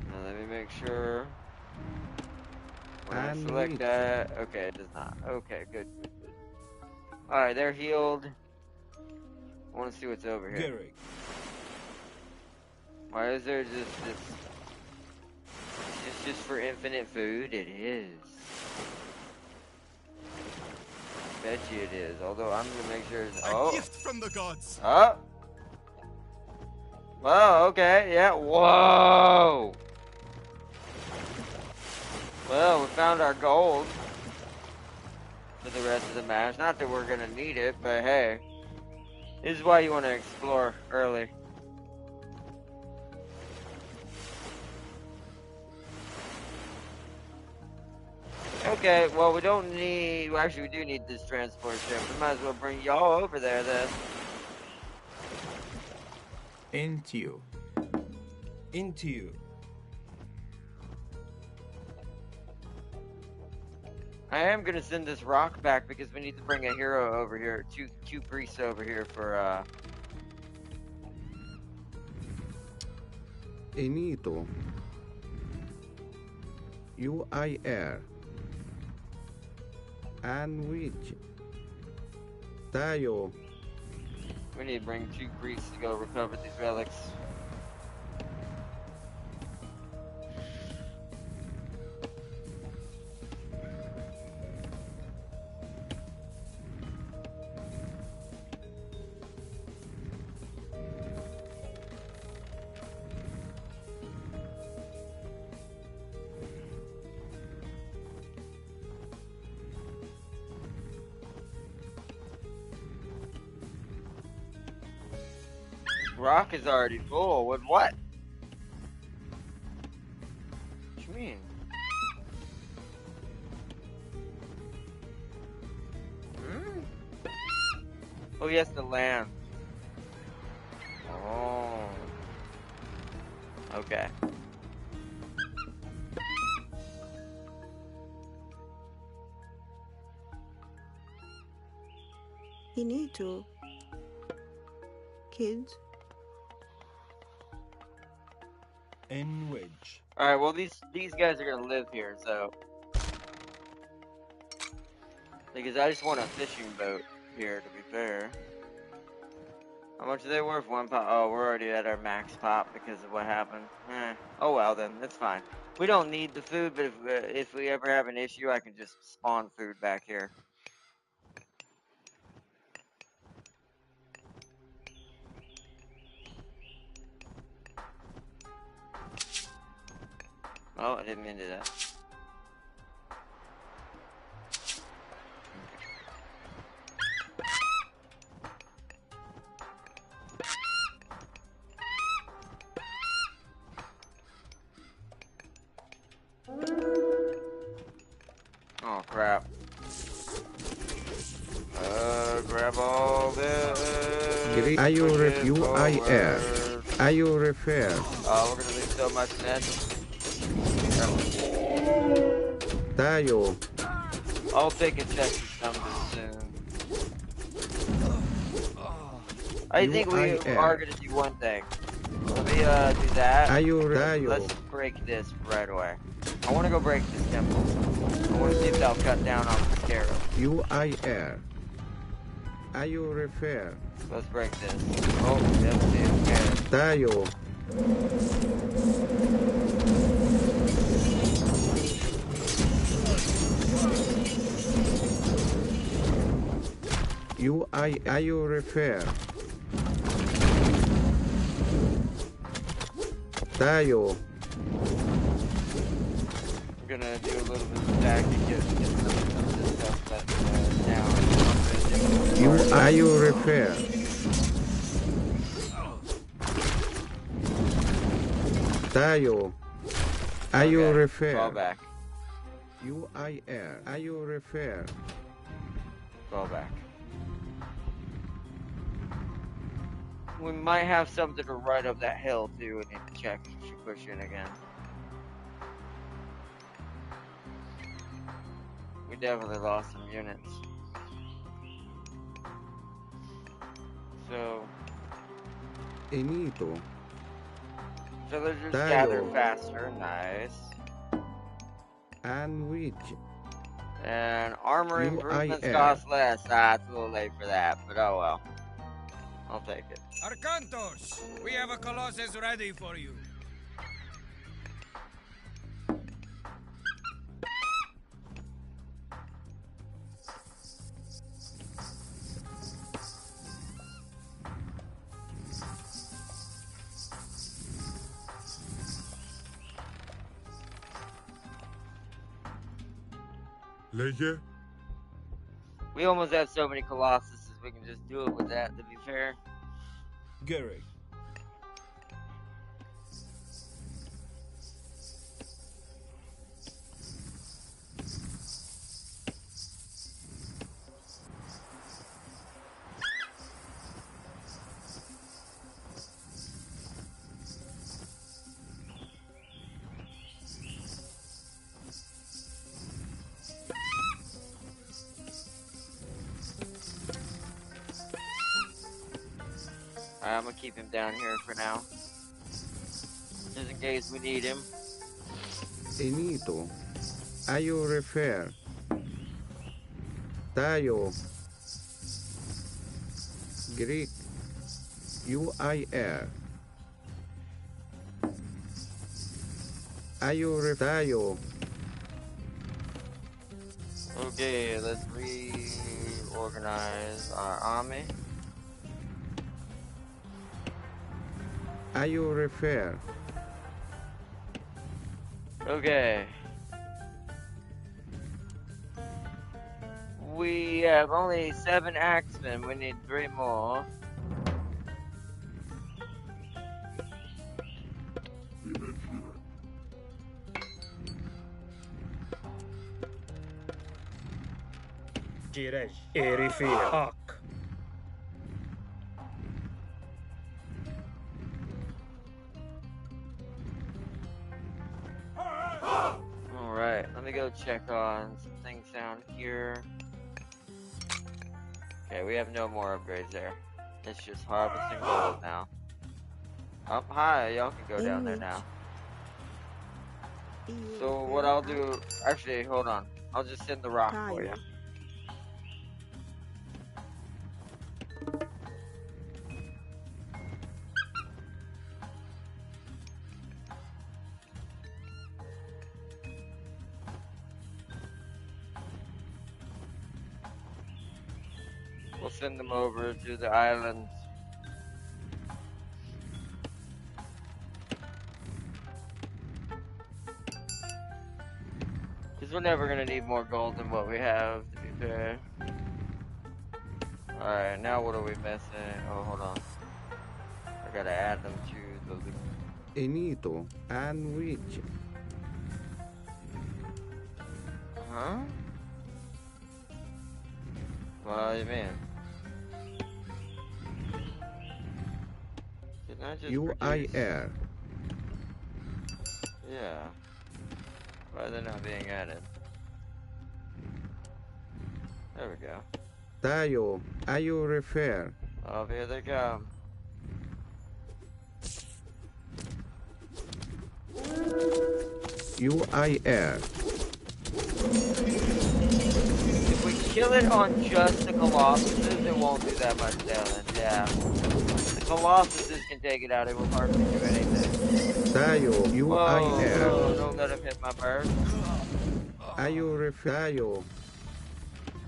Now let me make sure. When I select that, okay, it does not. Okay, good. Alright, they're healed. I want to see what's over here. Why is there just this? It's just for infinite food? It is. Bet you it is. Although I'm gonna make sure it's A gift from the gods. Oh. Whoa, okay, yeah. Whoa. Well, we found our gold for the rest of the match. Not that we're gonna need it, but hey. This is why you want to explore early. Okay, well, we don't need... Well, actually, we do need this transport ship. We might as well bring y'all over there, then. Into you. Into you. I am going to send this rock back because we need to bring a hero over here. Two priests over here for, Enito. UIR. And which? Tayo. We need to bring 2 priests to go recover these relics. Rock is already full. With what? What you mean? Oh, he has to land. Oh. Okay. You need to. Kids. In which? Alright, well these guys are gonna live here, so... Because I just want a fishing boat here, to be fair. How much are they worth? 1 pop? Oh, we're already at our max pop because of what happened. Oh well then, that's fine. We don't need the food, but if we ever have an issue, I can just spawn food back here. Oh, I didn't mean to do that. Oh crap. Grab all this. Are you push it UIR? forward. Are you refer? Oh, we're gonna lose so much then. Tayo. I'll take a check to numbers soon. I think we are gonna do one thing. Let me do that. Are you Let's break this right away. I wanna go break this temple. I wanna see if that'll cut down on the scarab. UIR. Are you refer? Let's break this. Oh, definitely okay. Tayo. Are you refer? Tayo. I'm gonna do a little bit of stack to get some of this stuff down. Are you refer? Tayo. Are you Okay, refer? fall back. UIR. Are you refer? Fall back. We might have something to right up that hill too. We need to check if she push in again. We definitely lost some units. So Enito. villagers Tayo. gather faster. Nice. And which? And armor improvements UIR. cost less. Ah, it's a little late for that, but oh well. I'll take it. Arcantos, we have a Colossus ready for you. Λέγε. We almost have so many Colossuses, we can just do it with that, to be fair. Gary. Alright, I'm gonna keep him down here for now. Just in case we need him. Enito. Ayo refer. Tayo. Greek. UIR. Ayo tayo. Okay, let's reorganize our army. Ayo refer. Okay. We have only 7 axemen. We need 3 more. Jirej. Erifir. Ak. Alright, let me go check on some things down here. Okay, we have no more upgrades there. It's just harvesting gold now. Up high, y'all can go down there now. So what I'll do, actually, hold on. I'll just send the rock for you. We'll send them over to the islands. Because we're never going to need more gold than what we have, to be fair. Alright, now what are we missing? Oh, hold on. I gotta add them to the loop. Enito. And which. Huh? What do you mean? Didn't I just UIR. Yeah. Why are they not being added? There we go. Tayo. Ayo refer. Oh, here they come. UIR. If we kill it on just the Colossuses, it won't do that much damage, yeah. The Colossuses can take it out, it will hardly do anything. Tayo. UIR. Whoa, don't let him hit my bird. Ayo refer. Tayo.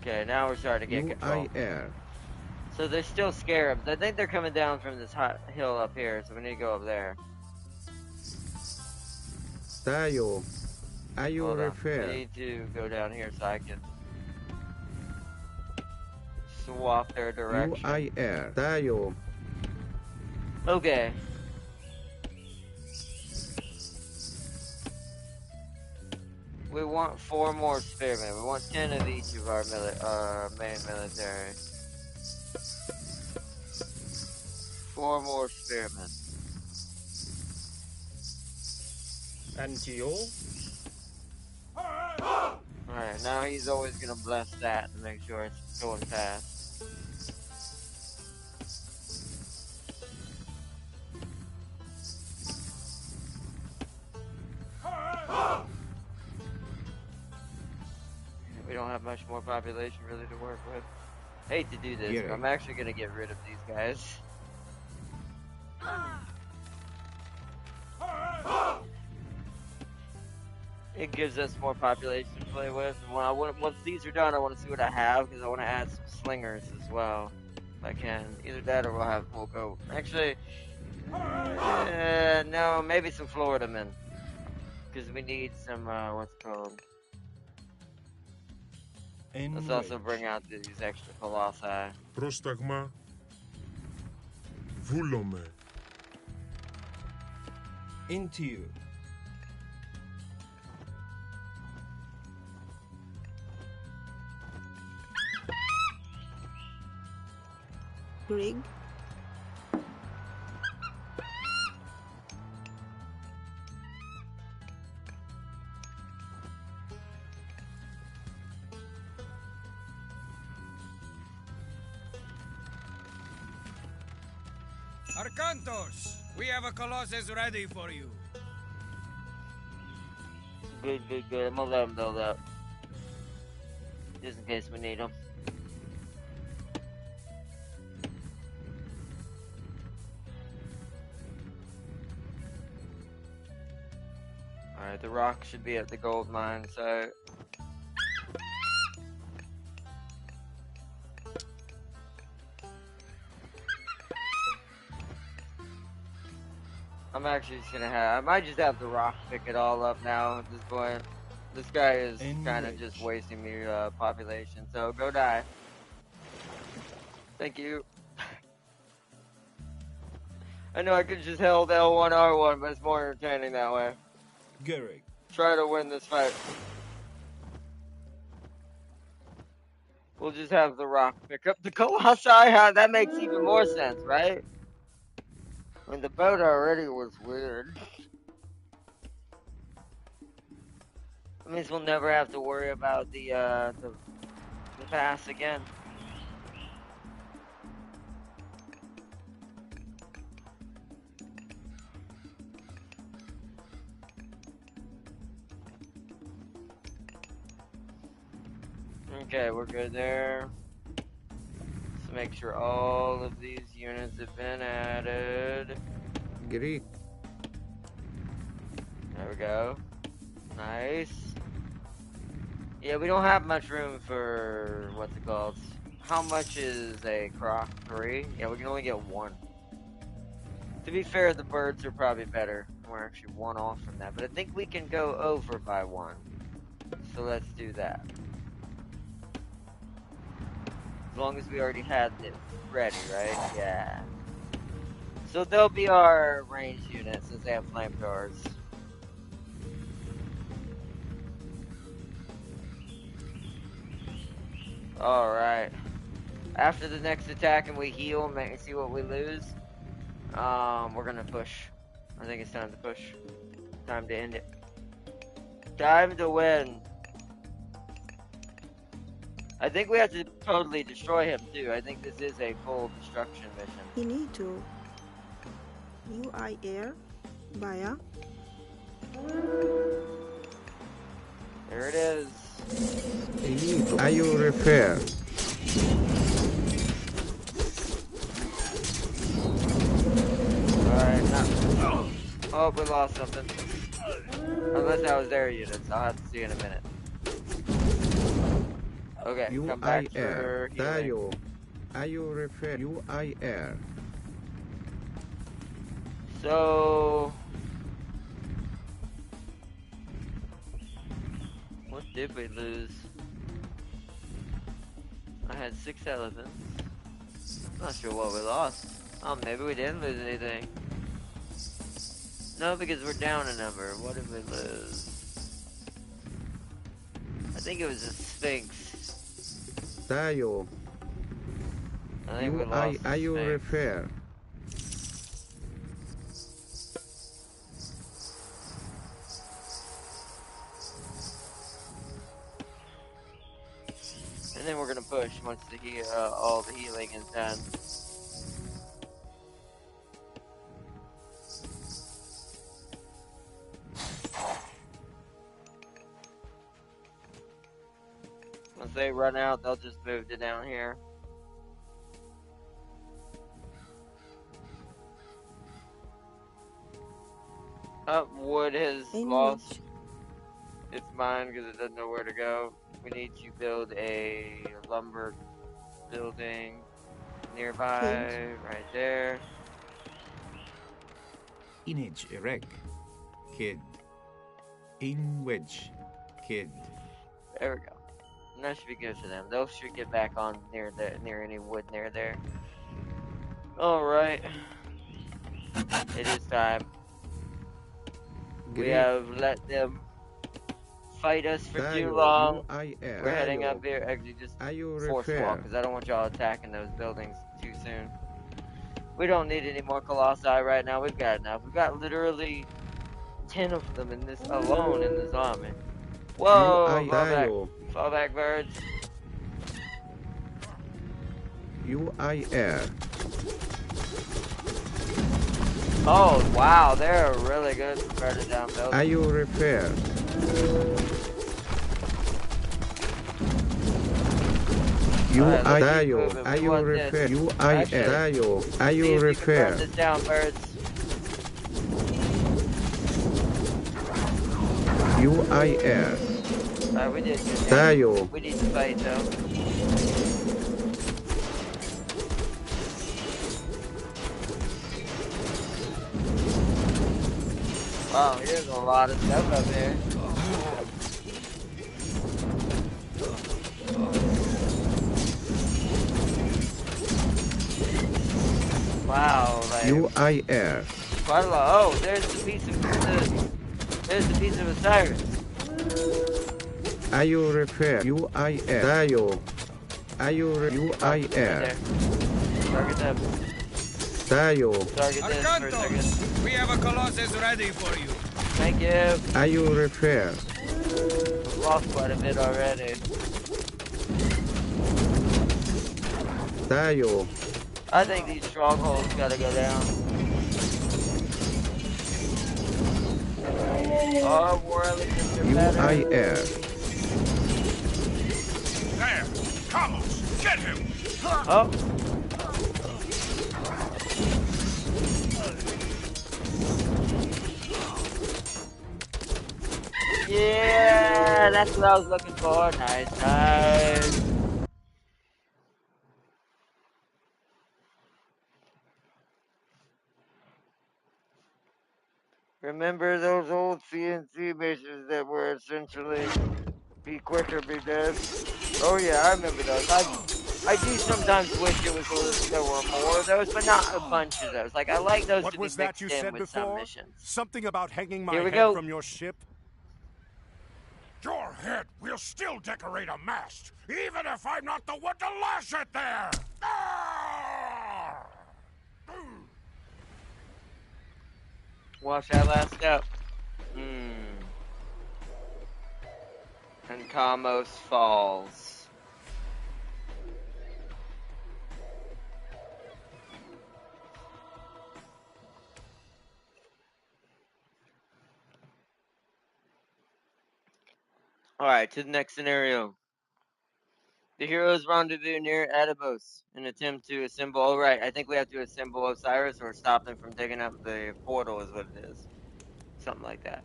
Okay, now we're starting to get control. UIR. So they're still scarabs. I think they're coming down from this hot hill up here, so we need to go up there. Tayo. Ayo Hold on. refer. I need to go down here so I can swap their direction. UIR. Tayo. Okay. We want 4 more spearmen. We want 10 of each of our main military. 4 more spearmen. And you? Alright, now he's always gonna bless that to make sure it's going fast. We don't have much more population really to work with. Hate to do this, Get but it. I'm actually gonna get rid of these guys. It gives us more population to play with. And once these are done, I want to see what I have because I want to add some slingers as well, if I can. Either that or we'll go. Actually, no, maybe some Florida men because we need some what's it called? Let's also bring out these extra colossi. Πρόσταγμα. Βούλομαι. Into you. Grig. Arcantos, we have a Colossus ready for you. Good, good, good. I'm gonna let him build up. Just in case we need him. Alright, the rock should be at the gold mine, so... I'm actually just gonna have... I might just have the rock pick it all up now at this point. This guy is kind of just wasting me population, so go die. Thank you. I know I could just held L1 R1, but it's more entertaining that way. Garrick. Try to win this fight. We'll just have the rock pick up the Colossi. That makes even more sense, right? I mean, the boat already was weird. That means we'll never have to worry about the pass again. Okay, we're good there. Let's make sure all of these units have been added. Greek. There we go. Nice. Yeah, we don't have much room for, what's it called? How much is a croc? 3? Yeah, we can only get 1. To be fair, the birds are probably better. We're actually 1 off from that, but I think we can go over by 1. So let's do that. As long as we already had this ready, right? Yeah. So they'll be our ranged units since they have flamethrowers. Alright. After the next attack and we heal and see what we lose, we're gonna push. I think it's time to push. Time to end it. Time to win. I think we have to totally destroy him too. I think this is a full destruction mission. You need to. UI air. Via. There it is. Are you repair? Alright, now. Oh, we lost something. Unless that was their units. I'll have to see in a minute. Okay, come back for healing. Are you repair? UI air. So... what did we lose? I had 6 elephants. Not sure what we lost. Oh, maybe we didn't lose anything. No, because we're down a number. What did we lose? I think it was a Sphinx. Tayo. I think we lost Are you Sphinx. repair? And then we're gonna push once all the healing is done. Once they run out, they'll just move to down here. Wood has lost its mine because it doesn't know where to go. We need to build a lumber building nearby, right there. Inage erect. Kid. In wedge. Kid. There we go. And that should be good for them. Those should get back on near any wood near there. Alright. It is time. We have let them fight us for too long. We're heading up here. Actually, just force walk because I don't want y'all attacking those buildings too soon. We don't need any more colossi right now. We've got enough. We've got literally 10 of them in this alone in this army. Whoa! Fall back, birds. UI air. Oh, wow, they're really good for burning down buildings. Are you repair? You Alright, let's are keep you. moving. Are We you want repair? this. You I Actually, are you. Are see you if you can repair? burn this down, birds. You I air. Alright, we did good Are damage. you? We need to fight, though. Wow, here's a lot of stuff up here. Wow, like You I air. quite a lot. Oh, there's the piece of Osiris. Are you repair? You I air. Are you? Are you I Right air? there. Target them. Are you? Target this for a second. Arcantos, we have a Colossus ready for you. Thank you. Are you repair? We've lost quite a bit already. Are you? I think these strongholds gotta go down. Our war elephants are You better. I air. There! Carlos! Get him! Oh. Yeah, that's what I was looking for. Nice, nice. Remember those old CNC missions that were essentially be quicker, be dead? Oh yeah, I remember those. I do sometimes wish it was there were more of those, but not a bunch of those. Like I like those What to be was that mixed you in said with some before? missions. Something about hanging my Here we head go. from your ship? Your head will still decorate a mast, even if I'm not the one to lash it there! Ah! Watch that last step. And Kamos falls. Alright, to the next scenario. The heroes rendezvous near Adibos and attempt to assemble. Oh, right. I think we have to assemble Osiris or stop them from taking up the portal, is what it is. Something like that.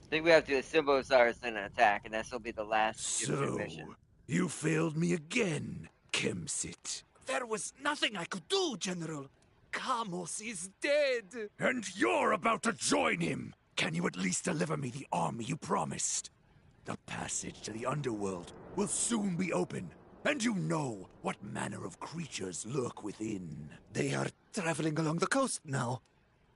I think we have to assemble Osiris and attack, and this will be the last Egyptian mission. You failed me again, Kemsit. There was nothing I could do, General. Kamos is dead. And you're about to join him. Can you at least deliver me the army you promised? The passage to the underworld will soon be open, and you know what manner of creatures lurk within. They are traveling along the coast now.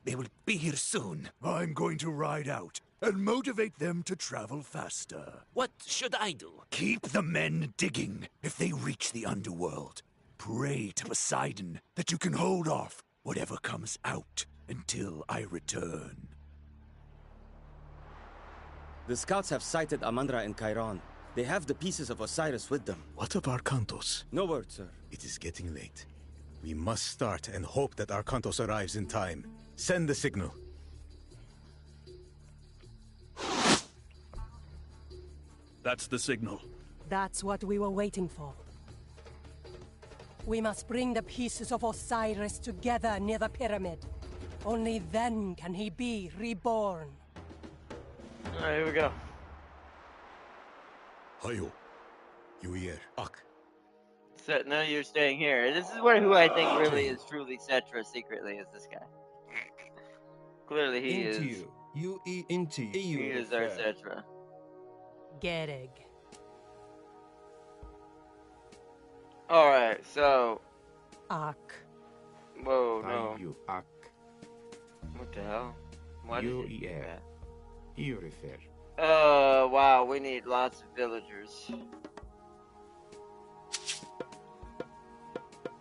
They will be here soon. I'm going to ride out and motivate them to travel faster. What should I do? Keep the men digging if they reach the underworld. Pray to Poseidon that you can hold off whatever comes out until I return. The scouts have sighted Amandra and Chiron. They have the pieces of Osiris with them. What of Arcantos? No word, sir. It is getting late. We must start and hope that Arcantos arrives in time. Send the signal. That's the signal. That's what we were waiting for. We must bring the pieces of Osiris together near the pyramid. Only then can he be reborn. Alright, here we go. Hayo. Yuir. Ak. So now you're staying here. This is who I think really is truly Cetra secretly is this guy. Clearly he Into is. you. Into you. He is our Cetra. Gereg. Alright, so. Ak. Whoa, no. You Ak. What the hell? Why did You it do air. that? You refer. Wow, we need lots of villagers.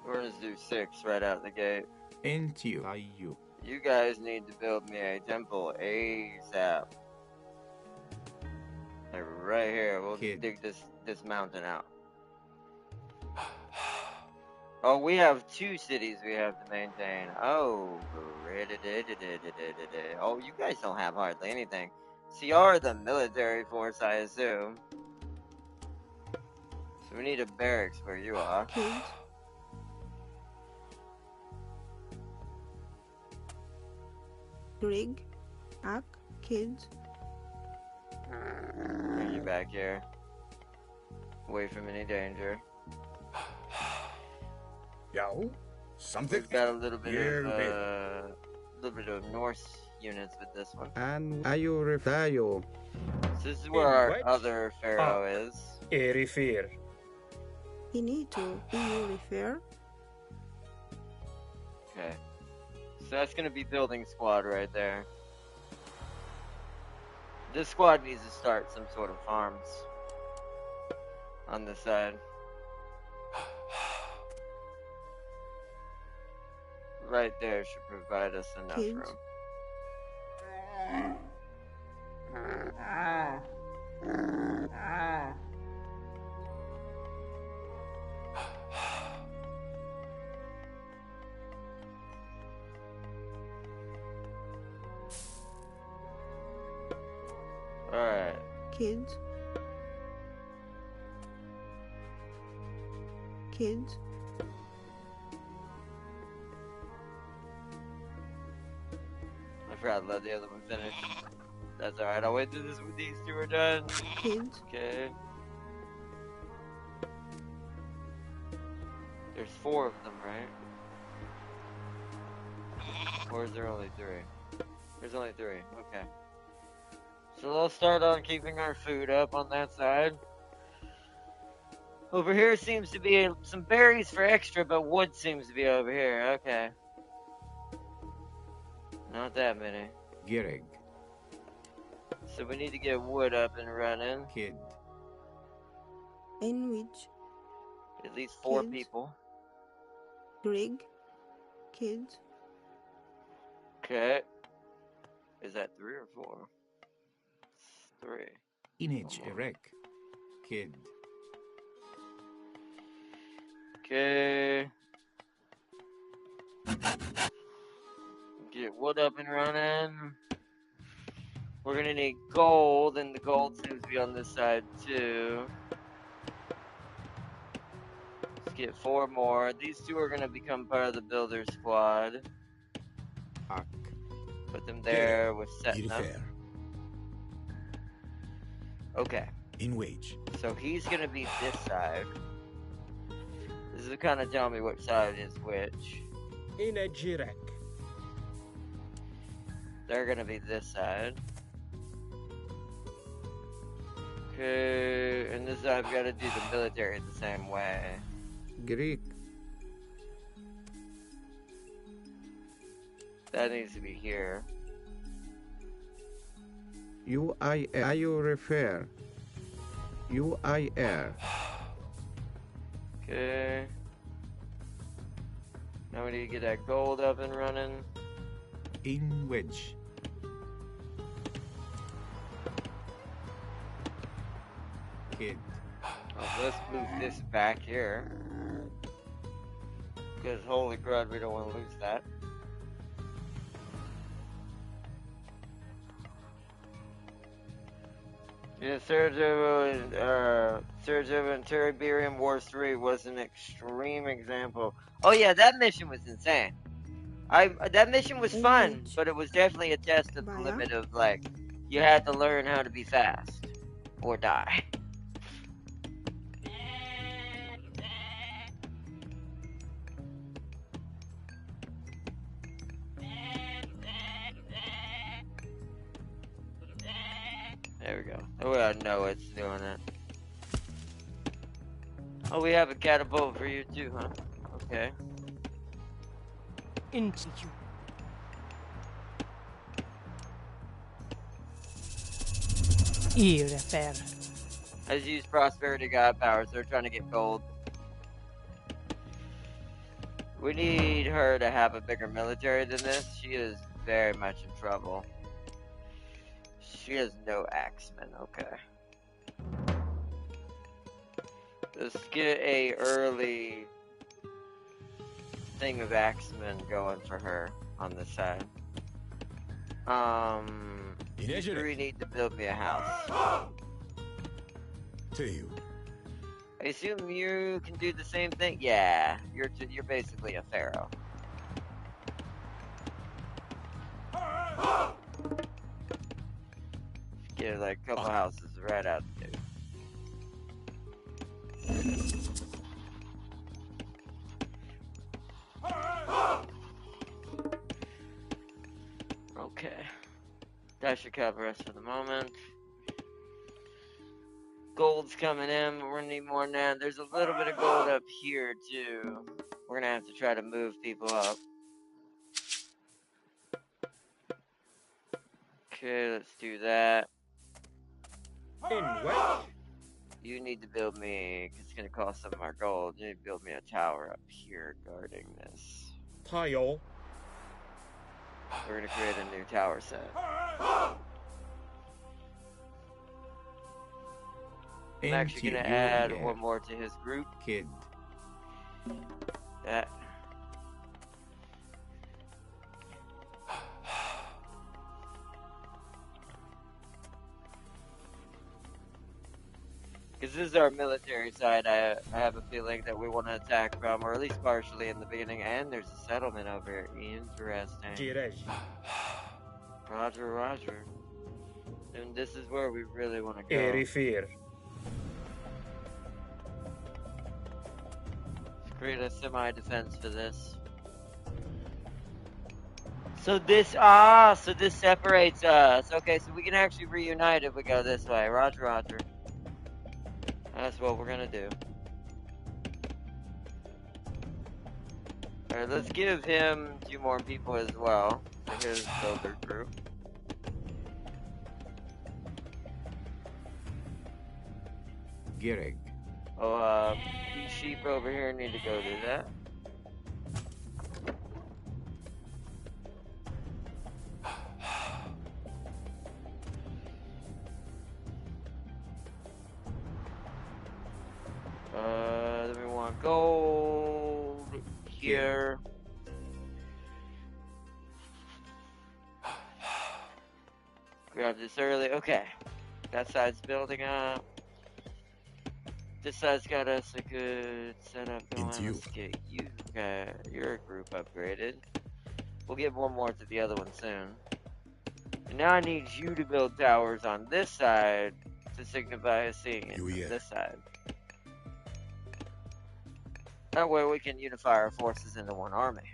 We're gonna do 6 right out the gate. Into you. You guys need to build me a temple ASAP. Like right here, we'll dig this mountain out. Oh, we have 2 cities we have to maintain. Oh, oh, you guys don't have hardly anything. So you are the military force, I assume. So we need a barracks where you are. Kids. Grig. Ak. Kids. Bring you back here. Away from any danger. Yo, something. We've got a little bit of Norse units with this one. And Ayuriftayo. So this is where our other Pharaoh is. Erifir. He need to. EU refer. Okay. So that's gonna be building squad right there. This squad needs to start some sort of farms on this side. Right there should provide us enough Kids. room. Alright. Kids. Kids. I forgot to let the other one finish. That's alright, I'll wait till these 2 are done. Kids. Okay. There's 4 of them, right? Or is there only 3? There's only 3, okay. So let's start on keeping our food up on that side. Over here seems to be some berries for extra, but wood seems to be over here, okay. Not that many. Girig. So we need to get wood up and running. Kid. In which. At least 4 Kids. people. Grig. Kids. Okay. Is that 3 or 4? 3. Inage erek. Kid. Okay. Get wood up and running. We're gonna need gold, and the gold seems to be on this side too. Let's get 4 more. These 2 are gonna become part of the builder squad. Ak. Put them there with setting up. Fair. Okay. In wage. So he's gonna be this side. This is kind of tell me which side is which. In a Jirek. They're gonna be this side. Okay, and this side I've got to do the military the same way. Greek. That needs to be here. Ayurifar. UIR. Okay. Now we need to get that gold up and running. In wedge. Kid. Oh, let's move this back here. Because holy crud, we don't want to lose that. Yeah, Sarajevo and Teriberium Wars 3 was an extreme example. Oh yeah, that mission was insane. That mission was fun, but it was definitely a test of the limit of, like, you had to learn how to be fast. Or die. There we go. Oh, I know it's doing it. Oh, we have a catapult for you too, huh? Okay. Into you. Irrefer. I just use prosperity god powers. They're trying to get gold. We need her to have a bigger military than this. She is very much in trouble. She has no axemen. Okay. Let's get a early thing of axemen going for her on this side. You three need to build me a house. Teu. I assume you can do the same thing? Yeah, you're basically a pharaoh. Get like a couple houses right out there. Okay. That should cover us for the moment. Gold's coming in, but we're gonna need more than that. There's a little bit of gold up here too. We're gonna have to try to move people up. Okay, let's do that. In wedge. You need to build me, 'cause it's gonna cost some of our gold. You need to build me a tower up here guarding this. Tile. We're gonna create a new tower set. I'm actually gonna add one more to his group. Kid. That. Because this is our military side, I have a feeling that we want to attack from, or at least partially in the beginning. And there's a settlement over here. Interesting. Girej. Roger, roger. And this is where we really want to go. Erifir. Let's create a semi-defense for this. So this separates us. Okay, so we can actually reunite if we go this way. Roger, roger. That's what we're gonna do. Alright, let's give him 2 more people as well. So here's the builder group. Gireg. Oh, these sheep over here need to go do that. Then we want gold here. Grab this early. Okay. That side's building up. This side's got us a good setup going. Let's get you your group upgraded. We'll give one more to the other one soon. And now I need you to build towers on this side to signify us seeing it on this side. That way we can unify our forces into one army.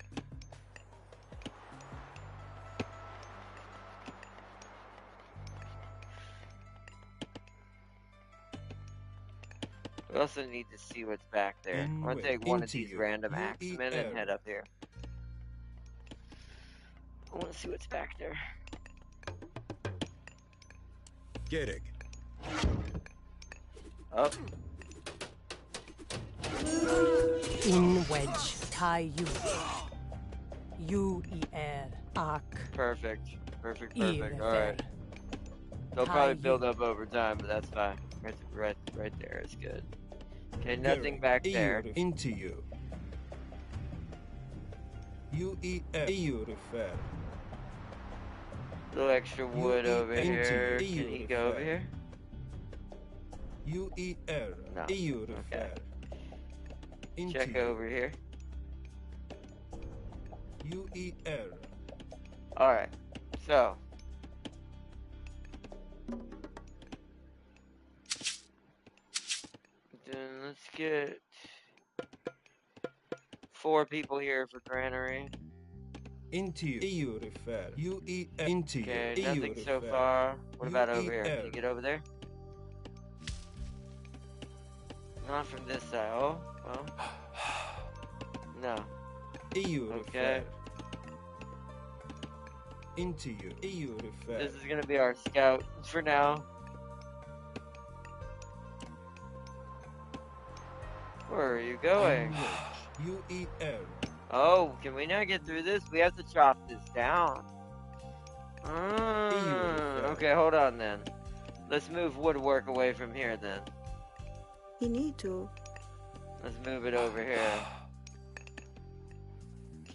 We also need to see what's back there. I'm gonna take one of these random axemen and head up here. I wanna see what's back there. Gereg. Up. In wedge, tie you. You air arc. Perfect. Perfect. Alright. They'll probably build up over time, but that's fine. Right there is good. Okay, nothing back there. Into you. You refer. Little extra wood over here. Can he go over here? No. Okay. Check over here. Alright. So. Then let's get 4 people here for granary. Into you refer. Into you. Okay, nothing so far. What about over here? Can you get over there? Not from this side. Oh, well. No. Okay. Into you refer. This is gonna be our scout for now. Where are you going? Oh, can we not get through this? We have to chop this down. Okay, hold on then. Let's move woodwork away from here then. You need to. Let's move it over here.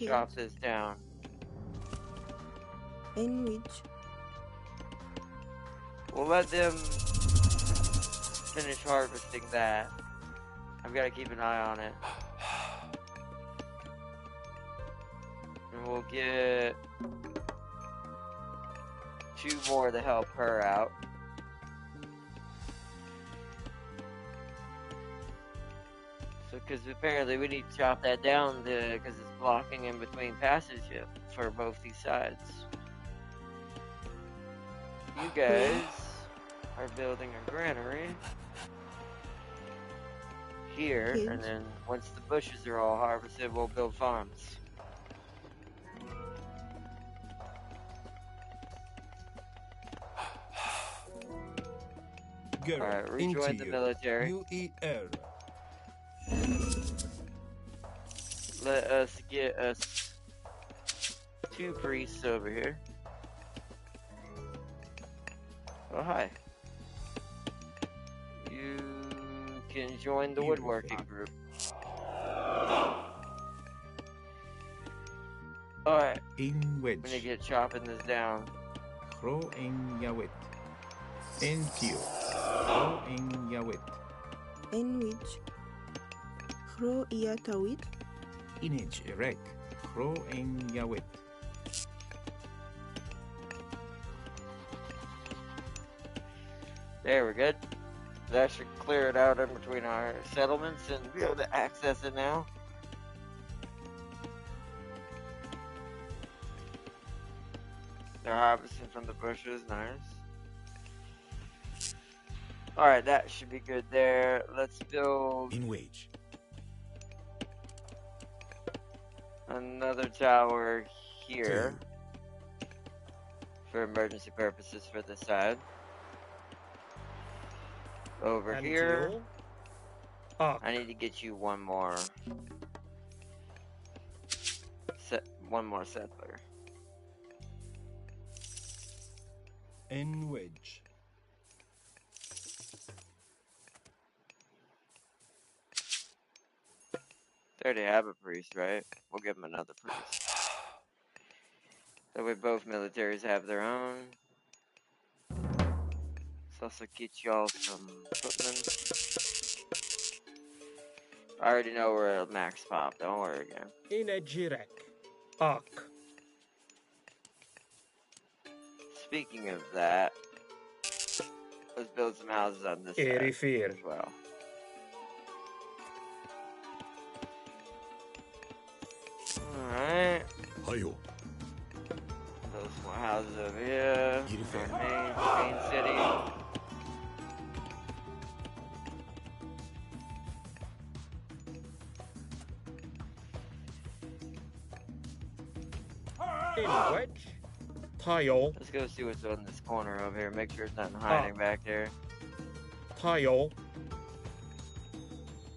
chop this down. In which? We'll let them finish harvesting that. I've got to keep an eye on it. And we'll get 2 more to help her out. So, because apparently we need to chop that down because it's blocking in between passage for both these sides. You guys are building a granary here, and then once the bushes are all harvested, we'll build farms. Alright, rejoin the military. UER. Let us get us 2 priests over here. Oh, hi. You can join the woodworking group. Alright. In wedge. I'm gonna get chopping this down. Kro in yawit. Entio. Kro in yawit. In which? Kro iatawit? Inage erek. Kro in yawit. There, we're good. That should clear it out in between our settlements and be able to access it now. They're harvesting from the bushes, nice. Alright, that should be good there. Let's build in wage. Another tower here for emergency purposes for this side. Over And here, I need to get you one more settler. In wedge. They already have a priest, right? We'll give them another priest. That way both militaries have their own. Let's also get y'all some footmen. I already know we're at max pop, don't worry again. Inejirek. Ak. Speaking of that, let's build some houses on this side Erifir. as well. Alright. Hayo. Build some more houses over here. Main city. In wedge. Tile. Let's go see what's on this corner over here. Make sure there's nothing hiding back there. Tile.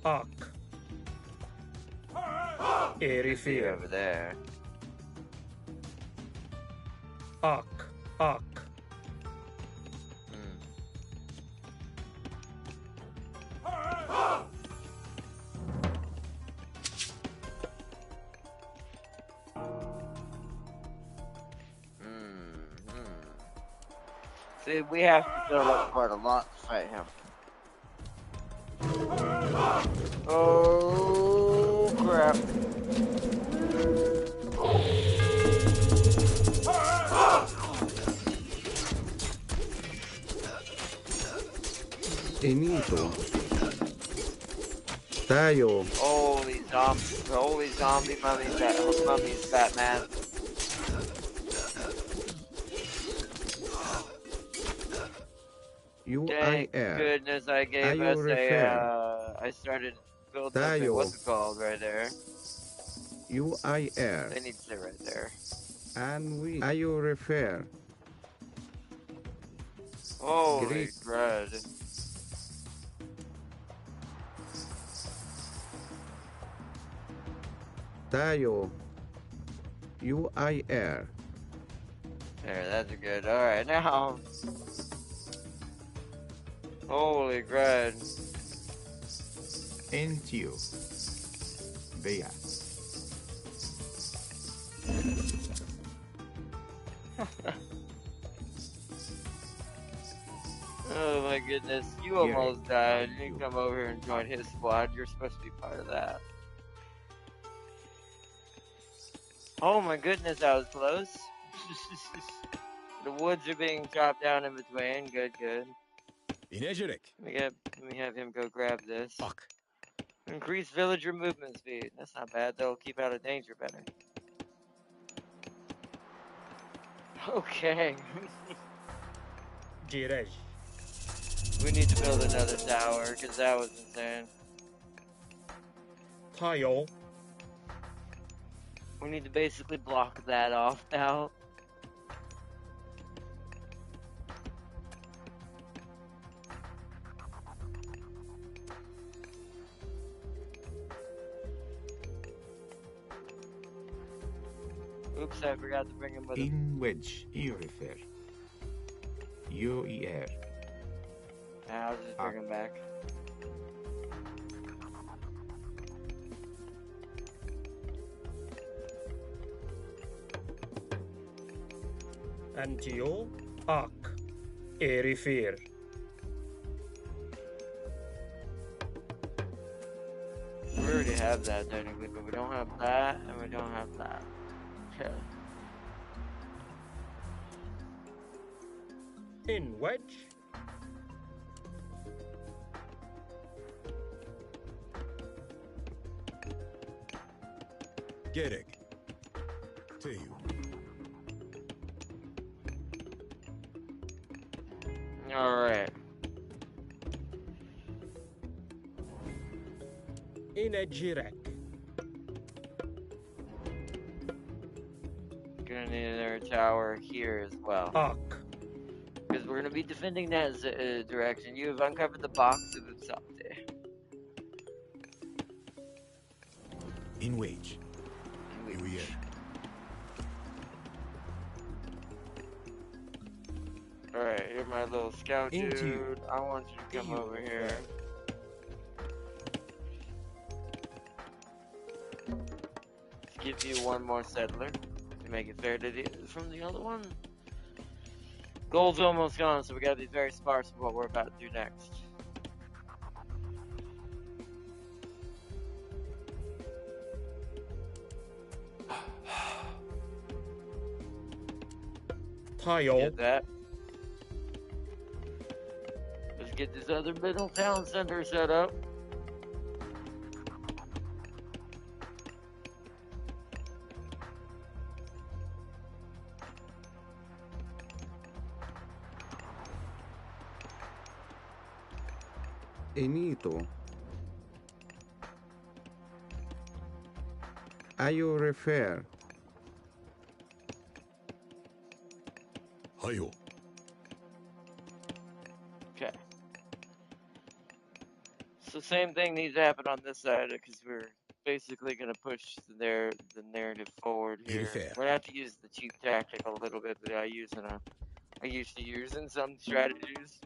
Ak. See Erifir. over there. Ak. Ak. See, we have to build up quite a lot to fight him. Oh, crap. Inito. Tayo. Holy zombie mummies, Batman. Thank goodness I gave us I started building something, what's it called right there? UIR. They need to sit right there. And we. Are you refer? Holy crud. Tayo. UIR. There, that's good. Alright, now. Holy crud. Entio. Bea. goodness, you almost died. You come over here and join his squad. You're supposed to be part of that. Oh my goodness, that was close. The woods are being chopped down in between. Good, good. Let me have him go grab this. Fuck. Increase villager movement speed. That's not bad. They'll keep out of danger better. Okay. Jirej. We need to build another tower because that was insane. Tayo. We need to basically block that off now. Oops, I forgot to bring him with him. In wedge, Irifer. UER. I'll just bring him back. Antio. Ak. Erifir. We already have that technically, but we don't have that, and we don't have that. Okay. In wedge. Gerek. To you. Alright. In a Jirek. Gonna need another tower here as well. Ak. Because we're gonna be defending that direction. You have uncovered the box of Upsate. In wage. UER. Alright, you're my little scout Into dude. you. I want you to come over here. Let's give you one more settler to make it fair to from the other one. Gold's almost gone, so we gotta be very sparse with what we're about to do next. Tayo. Get that. Let's get this other middle town center set up. Enito. I refer. Hayo. Okay. So same thing needs to happen on this side because we're basically going to push the narrative forward here. Fair. We're going to have to use the cheap tactic a little bit that I used to use in some strategies.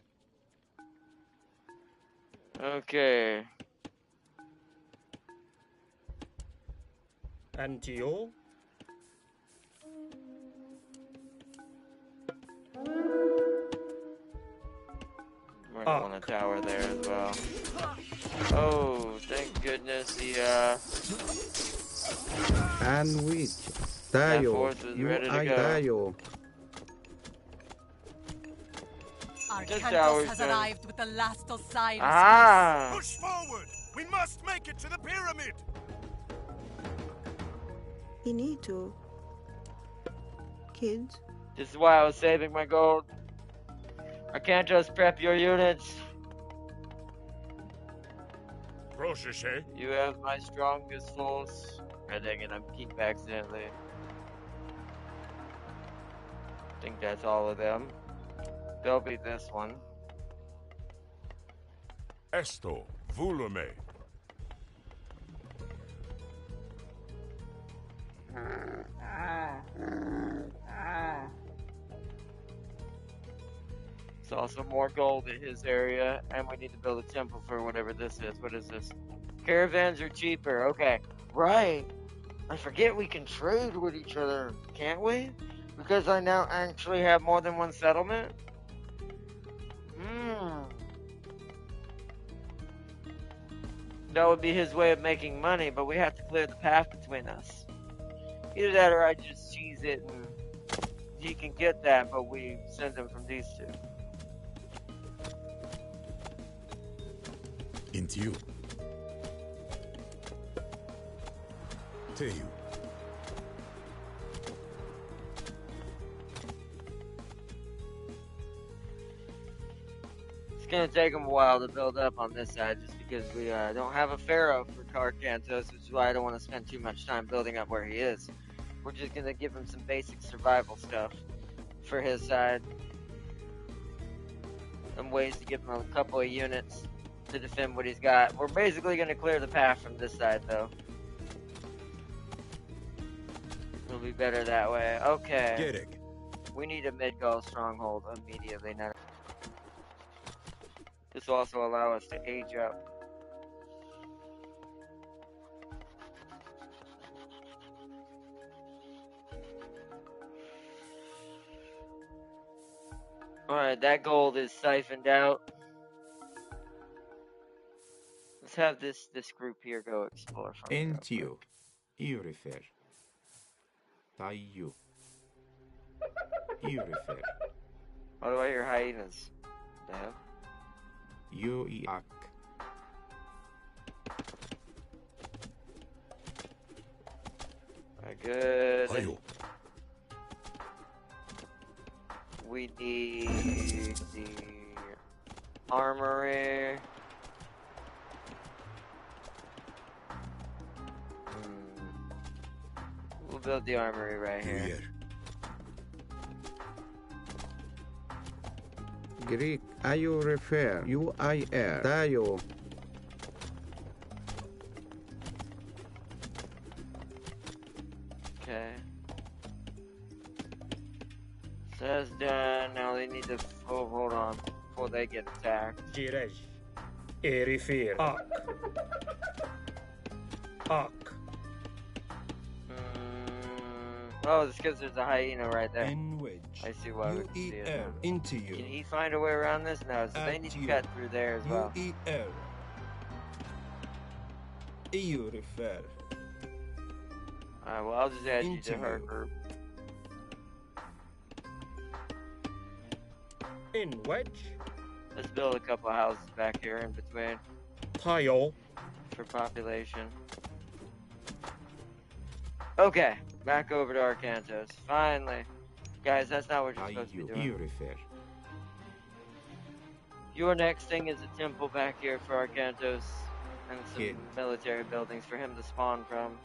Okay. Antio. We're gonna want a tower there as well. Oh, thank goodness the Anwich. that Tayo. force was ready to go. Tayo. Arcantus has arrived with the last Osiris. Ah! Push forward! We must make it to the pyramid! You need to. Kids. This is why I was saving my gold. I can't just prep your units. Proceshe. You have my strongest force. God dang it, I'm keep accidentally. I think that's all of them. They'll be this one. Esto. Volume. Saw some more gold in his area, and we need to build a temple for whatever this is. What is this? Caravans are cheaper. Okay, right. I forget we can trade with each other, can't we? Because I now actually have more than one settlement. That would be his way of making money, but we have to clear the path between us. Either that or I just cheese it and he can get that, but we send him from these two. Into you. To you. It's gonna take him a while to build up on this side just because we don't have a Pharaoh for Carcantos, which is why I don't want to spend too much time building up where he is. We're just gonna give him some basic survival stuff for his side. And ways to give him a couple of units to defend what he's got. We're basically gonna clear the path from this side though. It'll be better that way. Okay. Get it. We need a mid-Gaul stronghold immediately now. This will also allow us to age up. Alright, that gold is siphoned out. Let's have this group here go explore for me. Entio. Iurifer. Taiu. Iurifer. Why do I hear hyenas? The hell? Yoiak. Good. Ayo. We need the armory. We'll build the armory right here. Greek, you refer, UIR, Tayo. Okay. So that's done. Now they need to. Oh, hold on. Before they get attacked. Girej. Erifir. Ak. Ak. Oh, it's because there's a hyena right there. N-wedge. I see why we can see it now. Into you. Can he find a way around this? No, so they need to cut through there as well. UER. EU refer. Alright, well, I'll just add you to her group. In wedge. Let's build a couple of houses back here in between Tile. for population. Okay, back over to Arcantos. Finally. Guys, that's not what you're supposed to be doing. Iurifer. Your next thing is a temple back here for Arcantos and some Kid. military buildings for him to spawn from.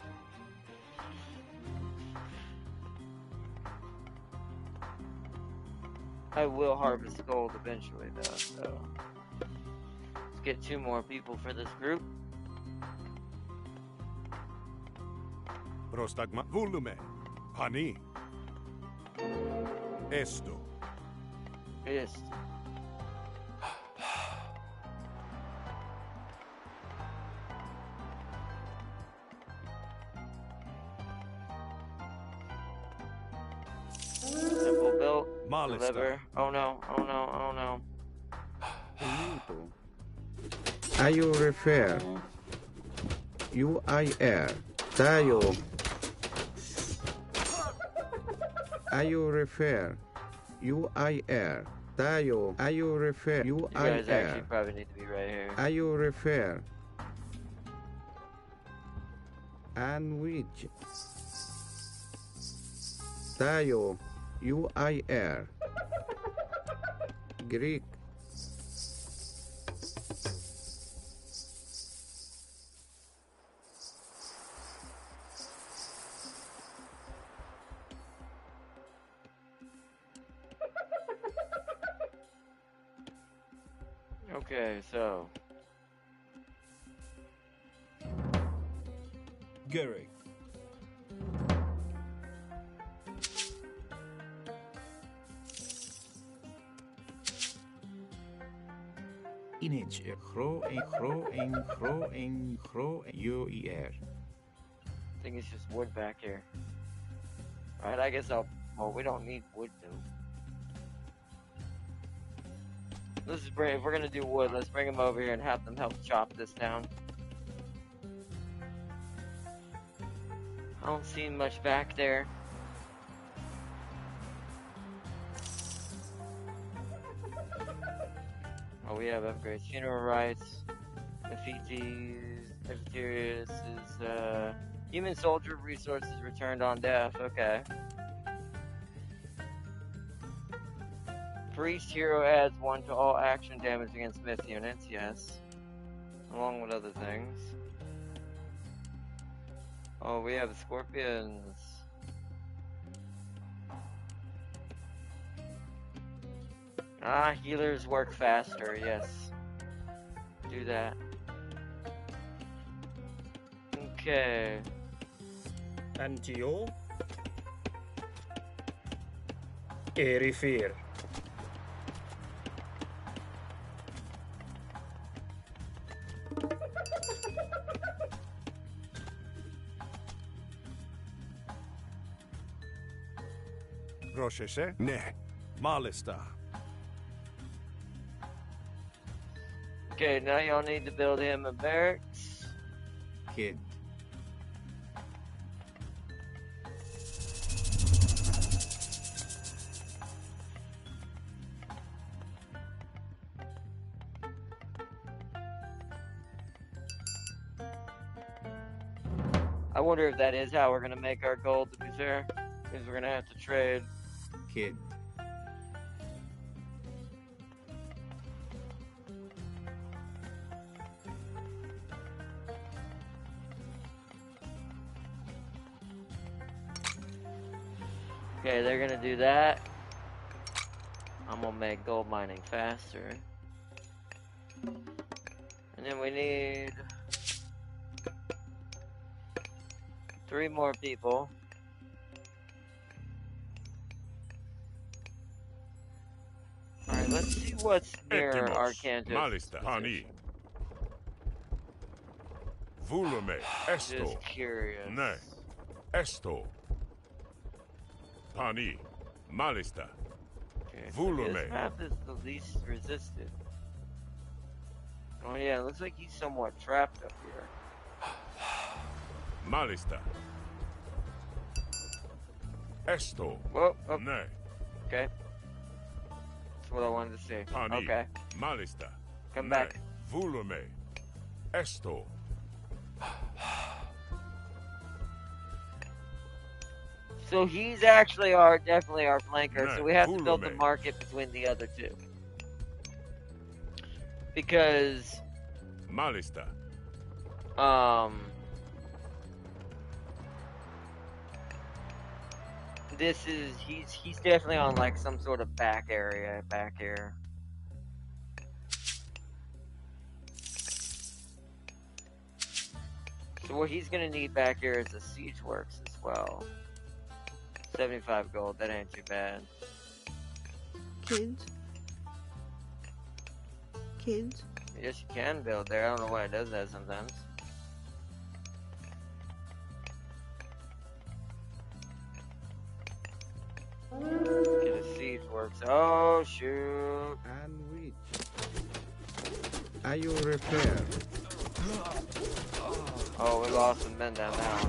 I will harvest gold eventually though, so let's get 2 more people for this group. Prostagma volume. Hani. Esto. Yes. Temple built. Deliver. Oh no, oh no, oh no. You refer, UIR, Tayo. You refer, UIR, Tayo. You refer, You guys actually UIR. probably need to be right here. You refer. And which? Tayo, UIR. Greek. Okay, so Garrick. Inage. UER. I think it's just wood back here. Alright, I guess I'll. Well, we don't need wood though. Let's bring. If we're gonna do wood, let's bring them over here and have them help chop this down. don't see much back there. Oh, we have upgrades. Funeral rites. Epheteris is, human soldier resources returned on death. Okay. Priest hero adds 1 to all action damage against myth units. Yes. Along with other things. Oh, we have scorpions. Ah, healers work faster. Yes. Do that. Okay. Antio. Erifir. Rosheshe? Ne. Malista. Okay, now y'all need to build him a barracks. Kid. I wonder if that is how we're gonna make our gold, to be fair. Because we're gonna have to trade. Kid. Okay, they're gonna do that. I'm gonna make gold mining faster. And then we need 3 more people. Alright, let's see what's near Arcantus. Malista. Pani. Volume. Esto. Just curious. Ne. Esto. Pani. Malista. Okay, so Volume. this map is the least resisted. Oh yeah, it looks like he's somewhat trapped up here. Malista. Esto. Whoa, oh, Ne. okay. That's what I wanted to see. Pani. Okay, Malista. come Ne. back. Volume. Esto. So he's actually definitely our flanker, Ne. so we have to build the Volume. market between the other two. Because, Malista. this is, he's definitely on like some sort of back area, back here. So what he's gonna need back here is a siege works as well. 75 gold, that ain't too bad. Kids. Kids. Yes, you can build there. I don't know why it does that sometimes. Get a siege works. Oh shoot! And which? Are you repair? Oh, we lost some men down now.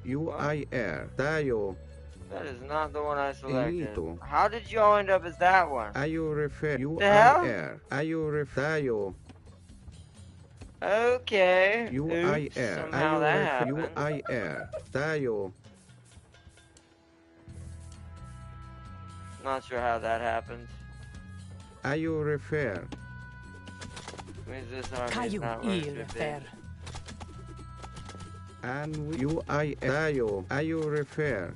UIR. Tayo. That is not the one I selected. Elito. How did y'all end up as that one? Are you repair? hell? UIR. Are you repair? Tayo. Okay. Oops, UIR. somehow that happened. UIR. Tayo. Not sure how that happened. Are you repair? Means this army is Caillou not where it il should be. faire. And UIR. Tayo. Are you repair?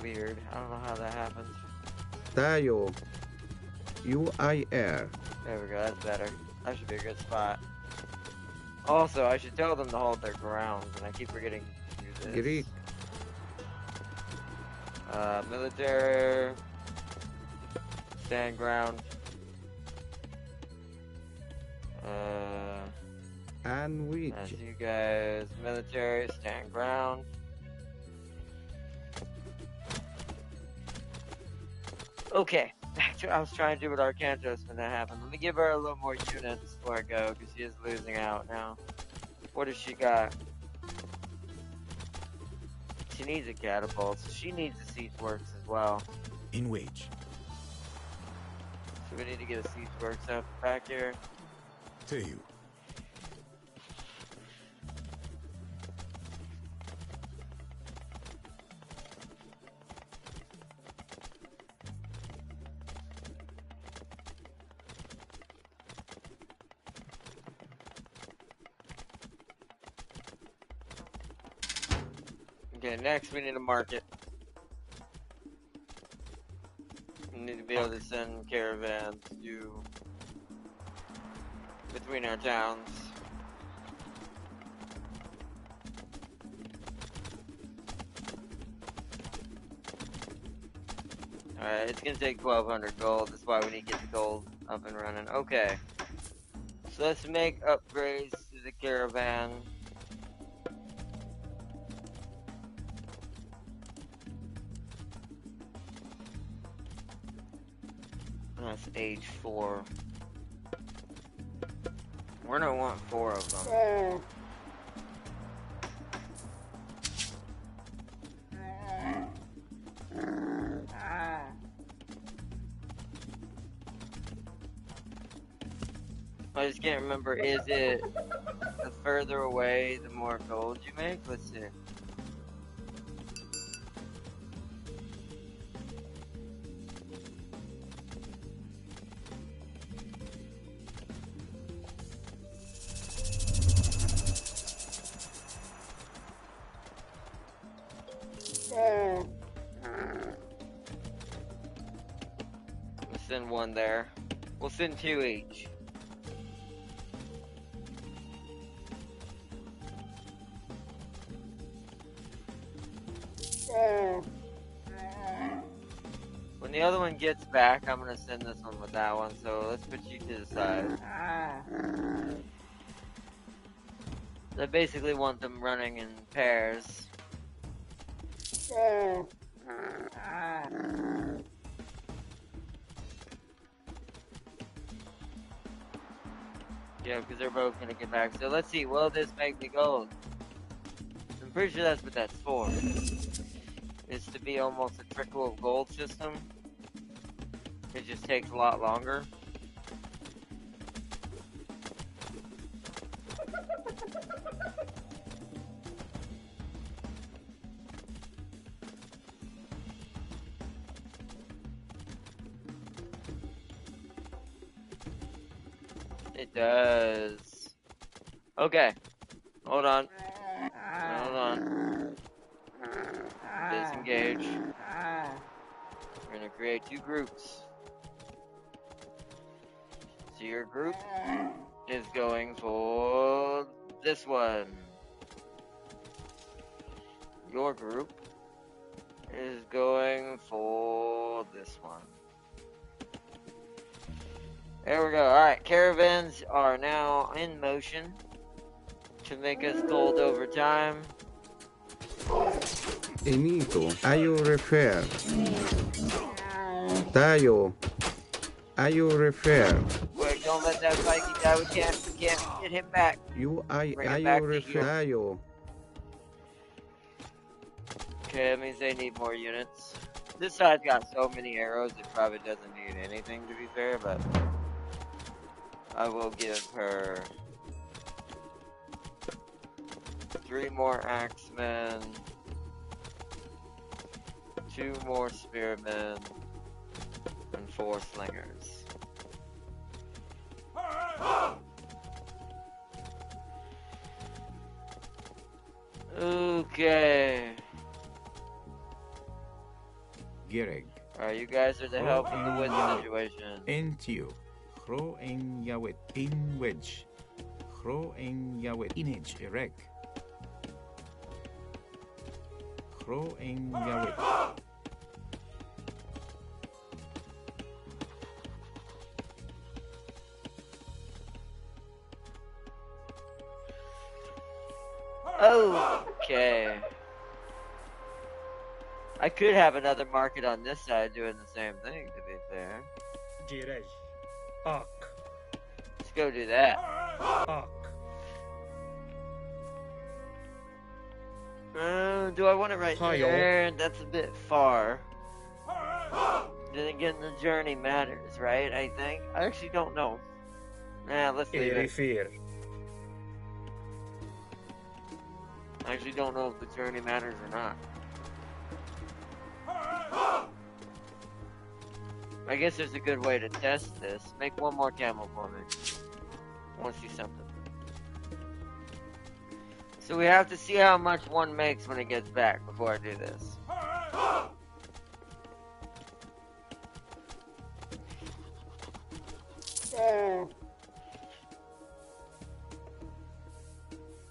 Weird. I don't know how that happened. Tayo. UIR. There we go. That's better. That should be a good spot. Also, I should tell them to hold their ground, and I keep forgetting to do this. Greek. Military. Stand ground. And which? As you guys, military, stand ground. Okay, back I was trying to do with Arcantos when that happened. Let me give her a little more units before I go, because she is losing out now. What does she got? She needs a catapult, so she needs a siege works as well. In wage. So we need to get a siege works up back here. Teu. Okay, next we need a market. We need to be able to send caravans to between our towns. Alright, it's gonna take 1,200 gold. That's why we need to get the gold up and running. Okay. So let's make upgrades to the caravan. That's age 4. We're gonna want 4 of them. I just can't remember, is it the further away the more gold you make? Let's see. We'll send 1 there. We'll send 2 each. When the other one gets back, I'm gonna send this one with that one, so let's put you to the side. I basically want them running in pairs. Yeah, because they're both gonna get back. So let's see, will this make me gold? I'm pretty sure that's what that's for. Is to be almost a trickle of gold system. It just takes a lot longer. It does. Okay. Hold on. Hold on. Disengage. We're gonna create 2 groups. So your group is going for this one. Your group is going for this one. There we go. Alright, caravans are now in motion to make us gold over time. Enito, are you refer? Tayo, are you refer? Wait, don't let that Viking die. We can't get him back. Are you refer? Tayo. Okay, that means they need more units. This side's got so many arrows, it probably doesn't need anything, to be fair, but I will give her 3 more axemen, 2 more spearmen, and 4 slingers. Okay. Gereg. Alright, you guys are the help in the wood situation. Entio. Hro en Yawet. In wedge. Hro en Yawet. Inage erek. Hro en Yawet. Okay. I could have another market on this side doing the same thing, to be fair. Jirej. Ak. Let's go do that. Ak. Do I want it right Hi, there? That's a bit far. Then again, the journey matters, right? I think. I actually don't know. Nah, let's leave it. Erifir. I actually don't know if the journey matters or not. I guess there's a good way to test this. Make one more camel for me. I want to see something. So we have to see how much one makes when it gets back before I do this.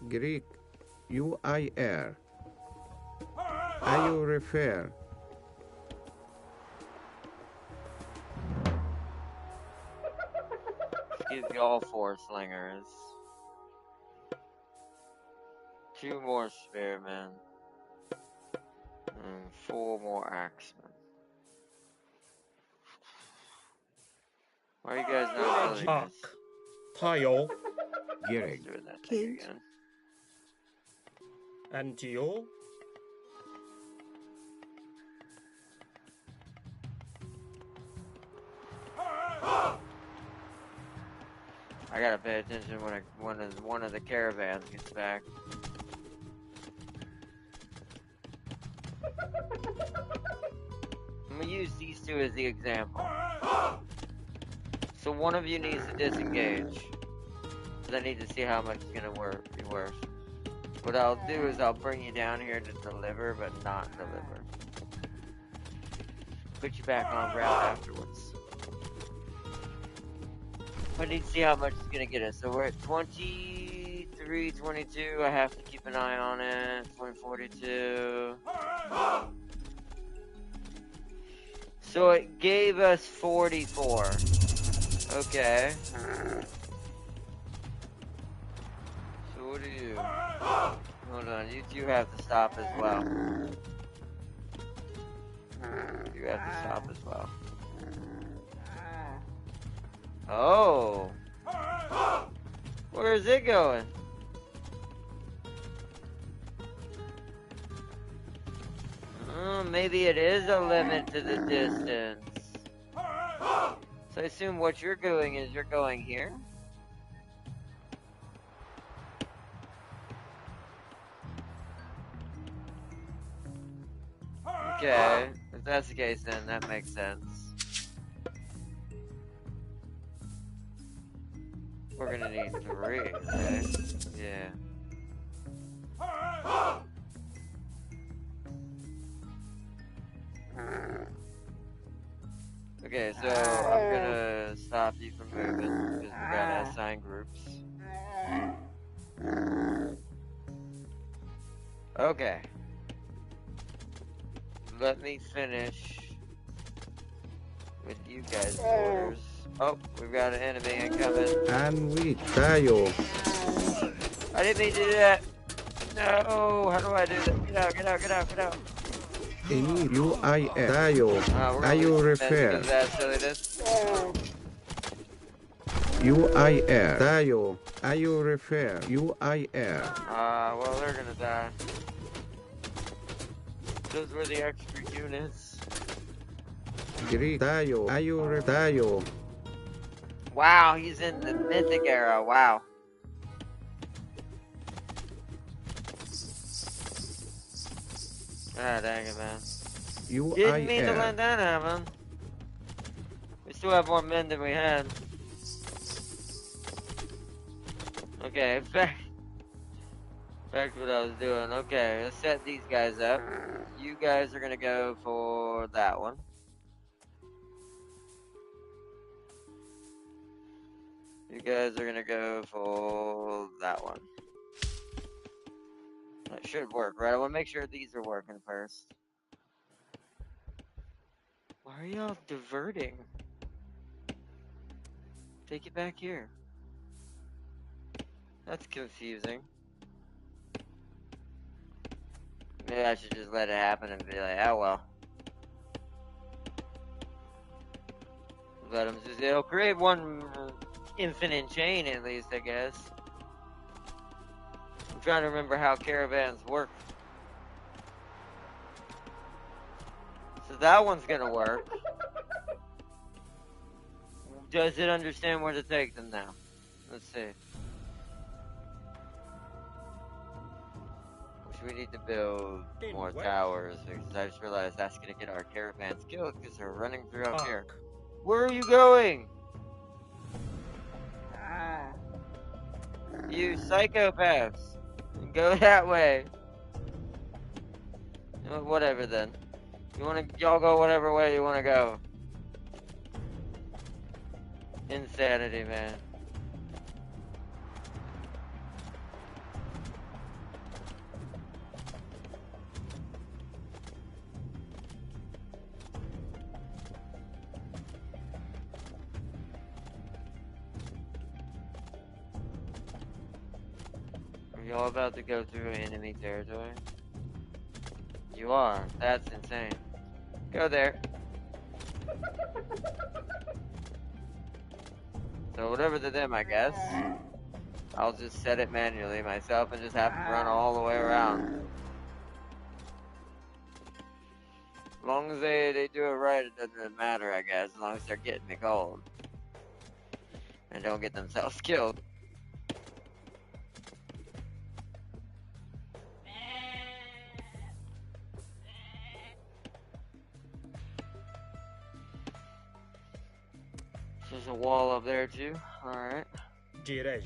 Greek UIR. Are you refer? Give you all 4 slingers. 2 more spearmen. And 4 more axemen. Why are you guys not building Ak. this? Tayo. Gireg. Doing that thing Kings. again. Antio. I gotta pay attention when one of the caravans gets back. I'm gonna use these 2 as the example. So one of you needs to disengage. Because I need to see how much it's gonna be worth. What I'll do is I'll bring you down here to deliver, but not deliver. Put you back on route afterwards. I need to see how much it's gonna get us. So we're at 23, 22. I have to keep an eye on it. 2042. So it gave us 44. Okay. So what do you? Hold on, you 2 have to stop as well. You have to stop as well. Oh. Where is it going? Maybe it is a limit to the distance. So I assume what you're doing is you're going here. Okay, if that's the case, then that makes sense. We're gonna need 3, okay? Yeah. Okay, so I'm gonna stop you from moving because we gotta assign groups. Okay. Let me finish with you guys' orders. Oh, we've got an enemy incoming. And we tayo. I didn't mean to do that. No, how do I do that? Get out, get out, get out, get out. Any UIR. Tayo. We're Are gonna you lose some men refer? because of that silliness. UIR. Tayo. Are you refer? UIR. Well, they're gonna die. Those were the extra units. Greek tayo. Are you tayo? Wow, he's in the mythic era. Wow. Ah, dang it, man. Didn't mean to let UIR. that happen. We still have more men than we had. Okay, back to what I was doing. Okay, let's set these guys up. You guys are gonna go for that one. You guys are gonna go for that one. That should work, right? I wanna make sure these are working first. Why are y'all diverting? Take it back here. That's confusing. Maybe I should just let it happen and be like, oh well. But it'll create one infinite chain at least, I guess. I'm trying to remember how caravans work. So that one's gonna work. Does it understand where to take them now? Let's see. Which we need to build more towers, because I just realized that's gonna get our caravans killed because they're running through up here. Where are you going? You psychopaths. Go that way. Whatever then. Y'all go whatever way you wanna go. Insanity, man. Are y'all about to go through enemy territory? You are. That's insane. Go there. So whatever to them, I guess. I'll just set it manually myself and just have to run all the way around. As long as they do it right, it doesn't matter, I guess. As long as they're getting the gold. And don't get themselves killed. There's a wall up there too. Alright. Direj.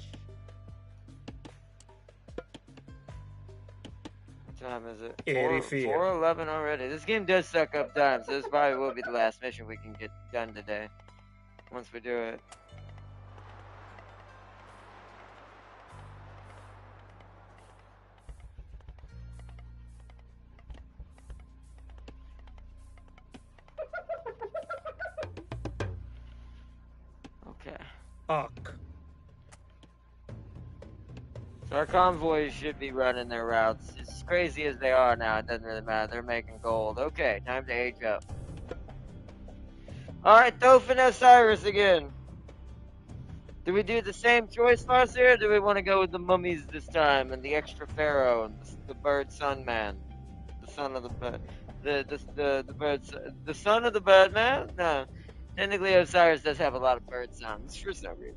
What time is it? 84. 4:11 already. This game does suck up time, so this probably will be the last mission we can get done today. Once we do it. Okay. Ark. So our convoys should be running their routes. As crazy as they are now, it doesn't really matter. They're making gold. Okay, time to age up. Alright, Thoth and Osiris again. Do we do the same choice, Farseer, or do we want to go with the mummies this time and the extra Pharaoh and the bird sun man? The son of the bird. The bird. The son of the bird man? No. Technically, Osiris does have a lot of bird sons for some reason.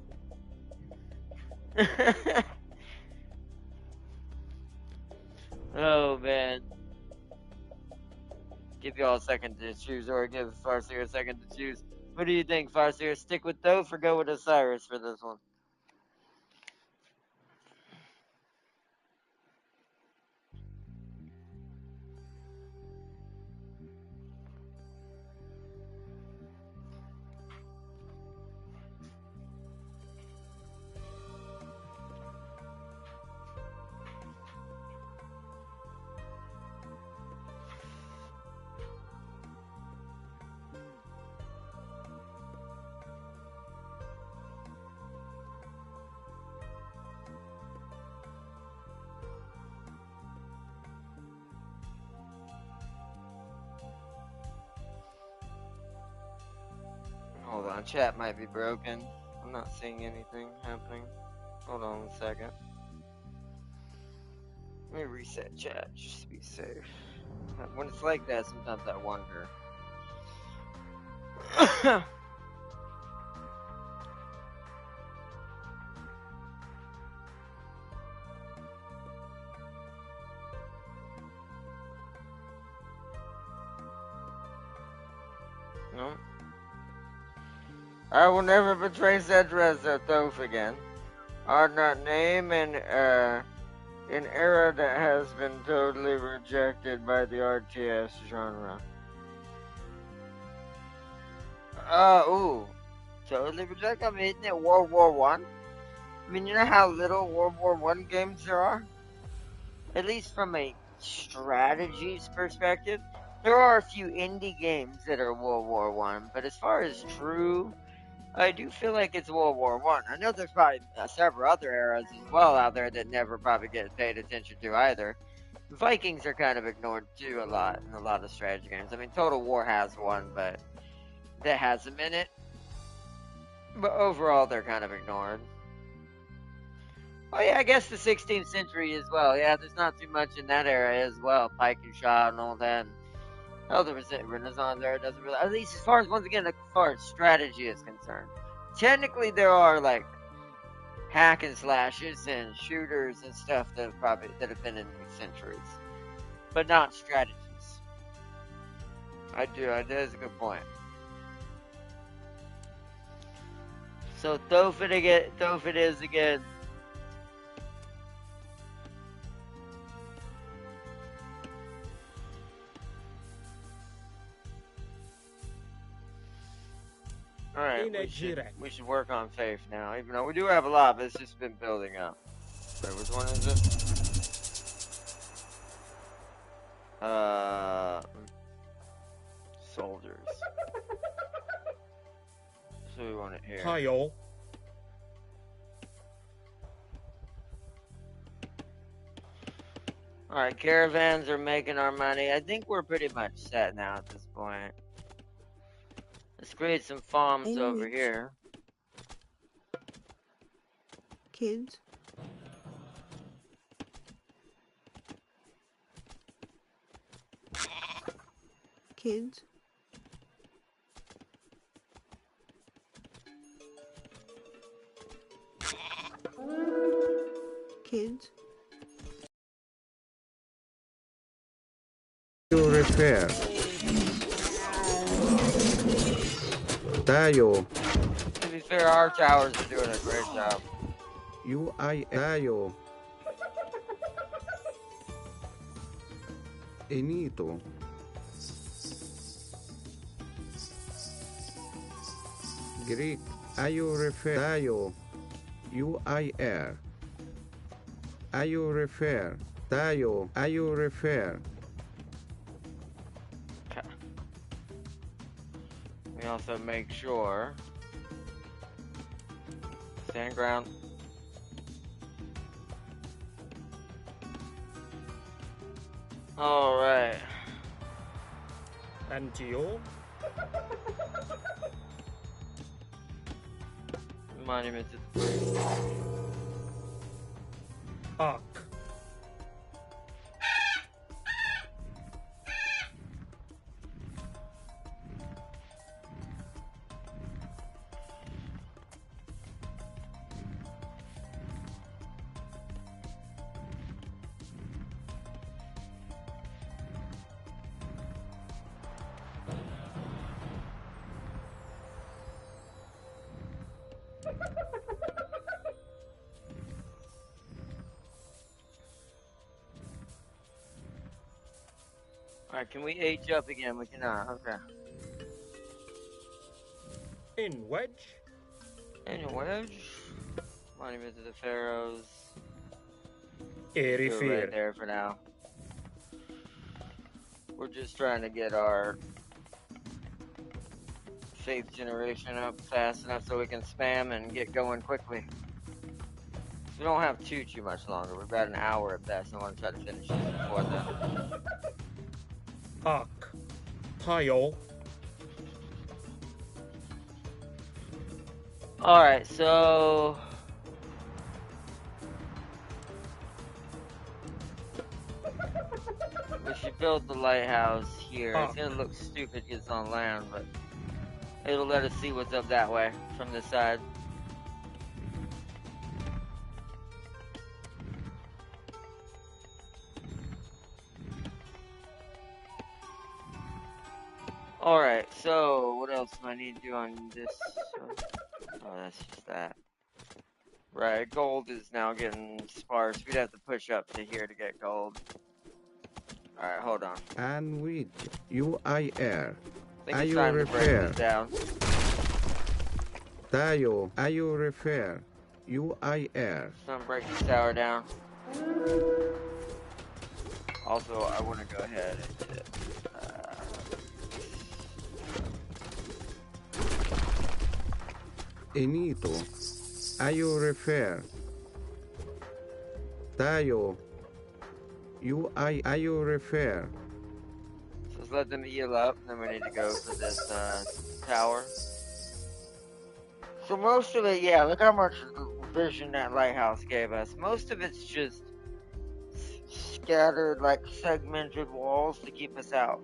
Oh man. Give y'all a second to choose, or give Farseer a second to choose. What do you think, Farseer? Stick with Thoth or go with Osiris for this one? Hold on, chat might be broken. I'm not seeing anything happening. Hold on a second. Let me reset chat just to be safe. When it's like that, sometimes I wonder. No? I will never betray Zedrez or Thoth again. Art not name an era that has been totally rejected by the RTS genre. Ooh. Totally rejected? I mean, isn't it World War One? I mean, you know how little World War One games there are? At least from a strategies perspective. There are a few indie games that are World War One, but as far as true, I do feel like it's World War One. I know there's probably several other eras as well out there that never probably get paid attention to either. Vikings are kind of ignored too a lot in a lot of strategy games. I mean, Total War has one, but that has a minute. But overall, they're kind of ignored. Oh yeah, I guess the 16th century as well. Yeah, there's not too much in that era as well. Pike and shot and all that. And, hell, the Renaissance era doesn't really, at least as far as, once again, as far as strategy is concerned. Technically, there are, like, hack and slashes and shooters and stuff that have been in these centuries. But not strategies. That is a good point. So, Thofit is again. Alright, we should work on faith now, even though we do have a lot, but it's just been building up. Wait, which one is it? Soldiers. So we want it here. Kyle. Alright, caravans are making our money. I think we're pretty much set now at this point. Let's create some farms over here. Kids. Kids. Kids. You repair. Tayo. To be fair, our towers are doing a great job. Tayo. Enito. Greek. Ayo refer. Tayo. UIR. Ayo refer. Tayo. Ayo refer. We also make sure. Stand ground. Alright. Antio. Monument to the Ark. Alright, can we age up again? We cannot. Okay. In wedge. In wedge. Monument to the Pharaohs. Airy Do it fear. right there for now. We're just trying to get our faith generation up fast enough so we can spam and get going quickly. We don't have too much longer. We've got an hour at best. I want to try to finish this before then. Ark. Pile. Alright, so we should build the lighthouse here. It's gonna look stupid because it's on land, but it'll let us see what's up that way from this side. Alright, so what else do I need to do on this? Oh, that's just that. Right, gold is now getting sparse. We'd have to push up to here to get gold. Alright, hold on. And with UIR. I think it's time to break this down. Tayo. Ayo refer. UIR. It's time to break this tower down. Also, I want to go ahead and get Enito. Ayo refer. Tayo. Ayo refer. So let's let them heal up, then we need to go for this tower. So most of it, yeah, look how much vision that lighthouse gave us. Most of it's just scattered, like segmented walls to keep us out.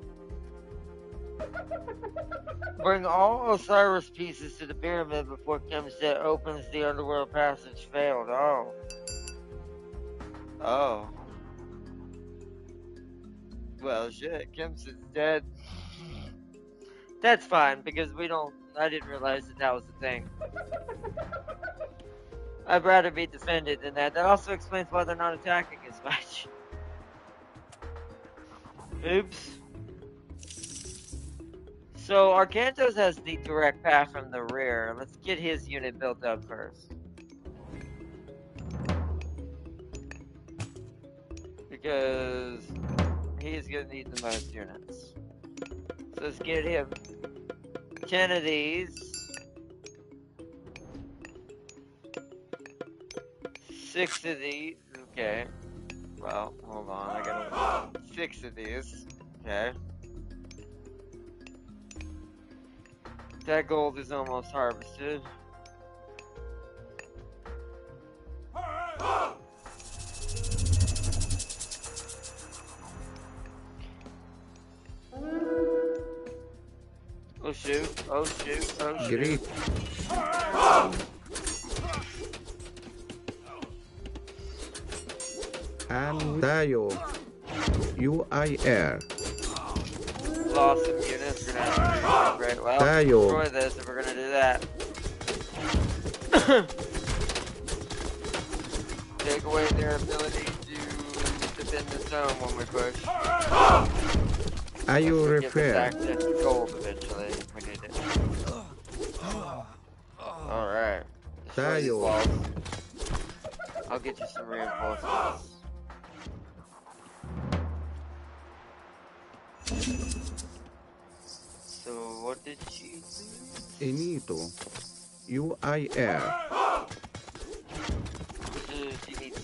Bring all Osiris pieces to the pyramid before Kimset opens the underworld passage failed. Oh. Oh. Well, shit, Kimset's dead. That's fine, because I didn't realize that was the thing. I'd rather be defended than that. That also explains why they're not attacking as much. Oops. So, Arcantos has the direct path from the rear. Let's get his unit built up first. Because he's gonna need the most units. So let's get him 10 of these. 6 of these. Okay. Well, hold on. I gotta 6 of these. Okay. That gold is almost harvested. Oh shoot, oh shoot, oh shoot. Greek. And tayo. UIR. Lost some units, we're gonna have to recuperate. Well, Tayo. destroy this if we're gonna do that. Take away their ability to defend the zone when we push. Are you Get refer? access to gold eventually. We need it. Alright. Destroy these Tayo. walls. I'll get you some reinforcements. So what did she do? Inito. UIR. She needs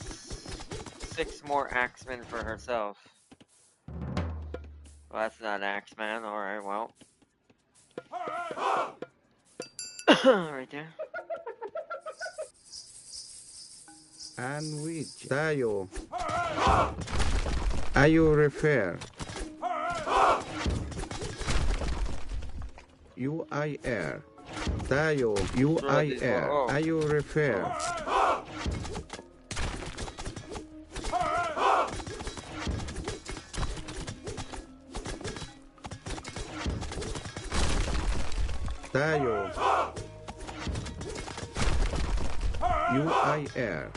6 more axemen for herself. Well, that's not axeman. Alright, well. Right there. And which tayo? Are you refer? UIR. Tayo. UIR. Are you refer? Tayo. UIR.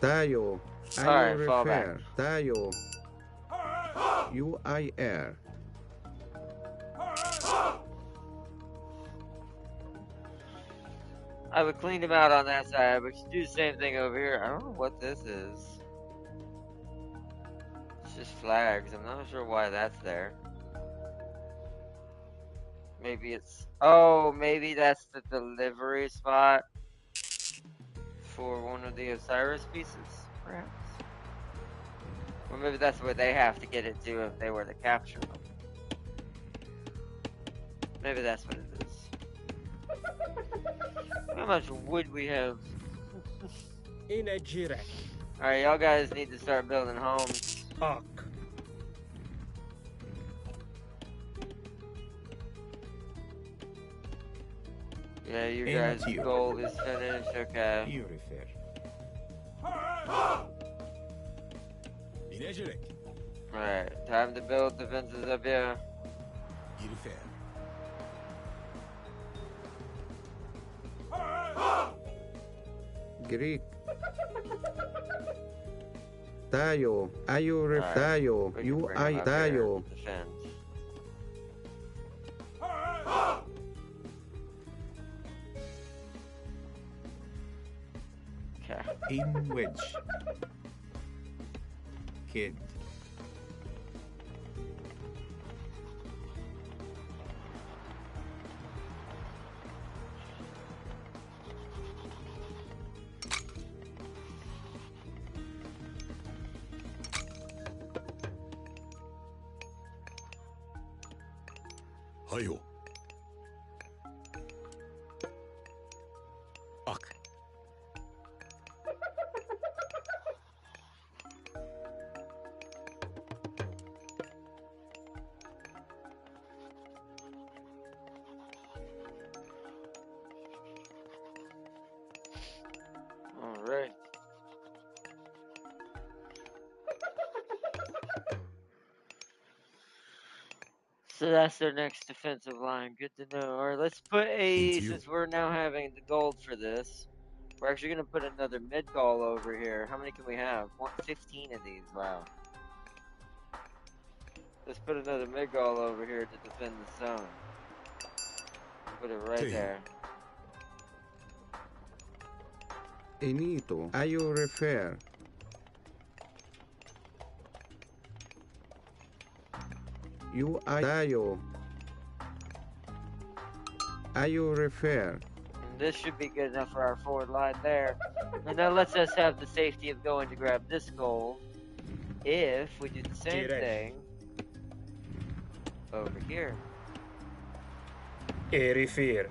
Tayo. Are you fall refer? Tayo. UIR. I would clean them out on that side, but you do the same thing over here. I don't know what this is. It's just flags. I'm not sure why that's there. Maybe it's... Oh, maybe that's the delivery spot for one of the Osiris pieces, perhaps? Or maybe that's where they have to get it to if they were to capture them. Maybe that's what it is. How much wood we have? In a jirek. Alright, y'all guys need to start building homes. Ark. Yeah, you guys' goal is finished, okay. Purifer. Alright, time to build defenses up here. Greek. Tayo. Are you refer? Tayo. UI. Tayo. Defense. Okay. In wedge. Kid. Hayo. Alright. So that's their next defensive line. Good to know. Alright, let's put since we're now having the gold for this, we're actually going to put another mid-gall over here. How many can we have? 15 of these. Wow. Let's put another mid-gall over here to defend the zone. Put it right there. Enito, I refer. You Dayo. I refer. And this should be good enough for our forward line there. And that lets us have the safety of going to grab this goal if we do the same thing over here. Refer.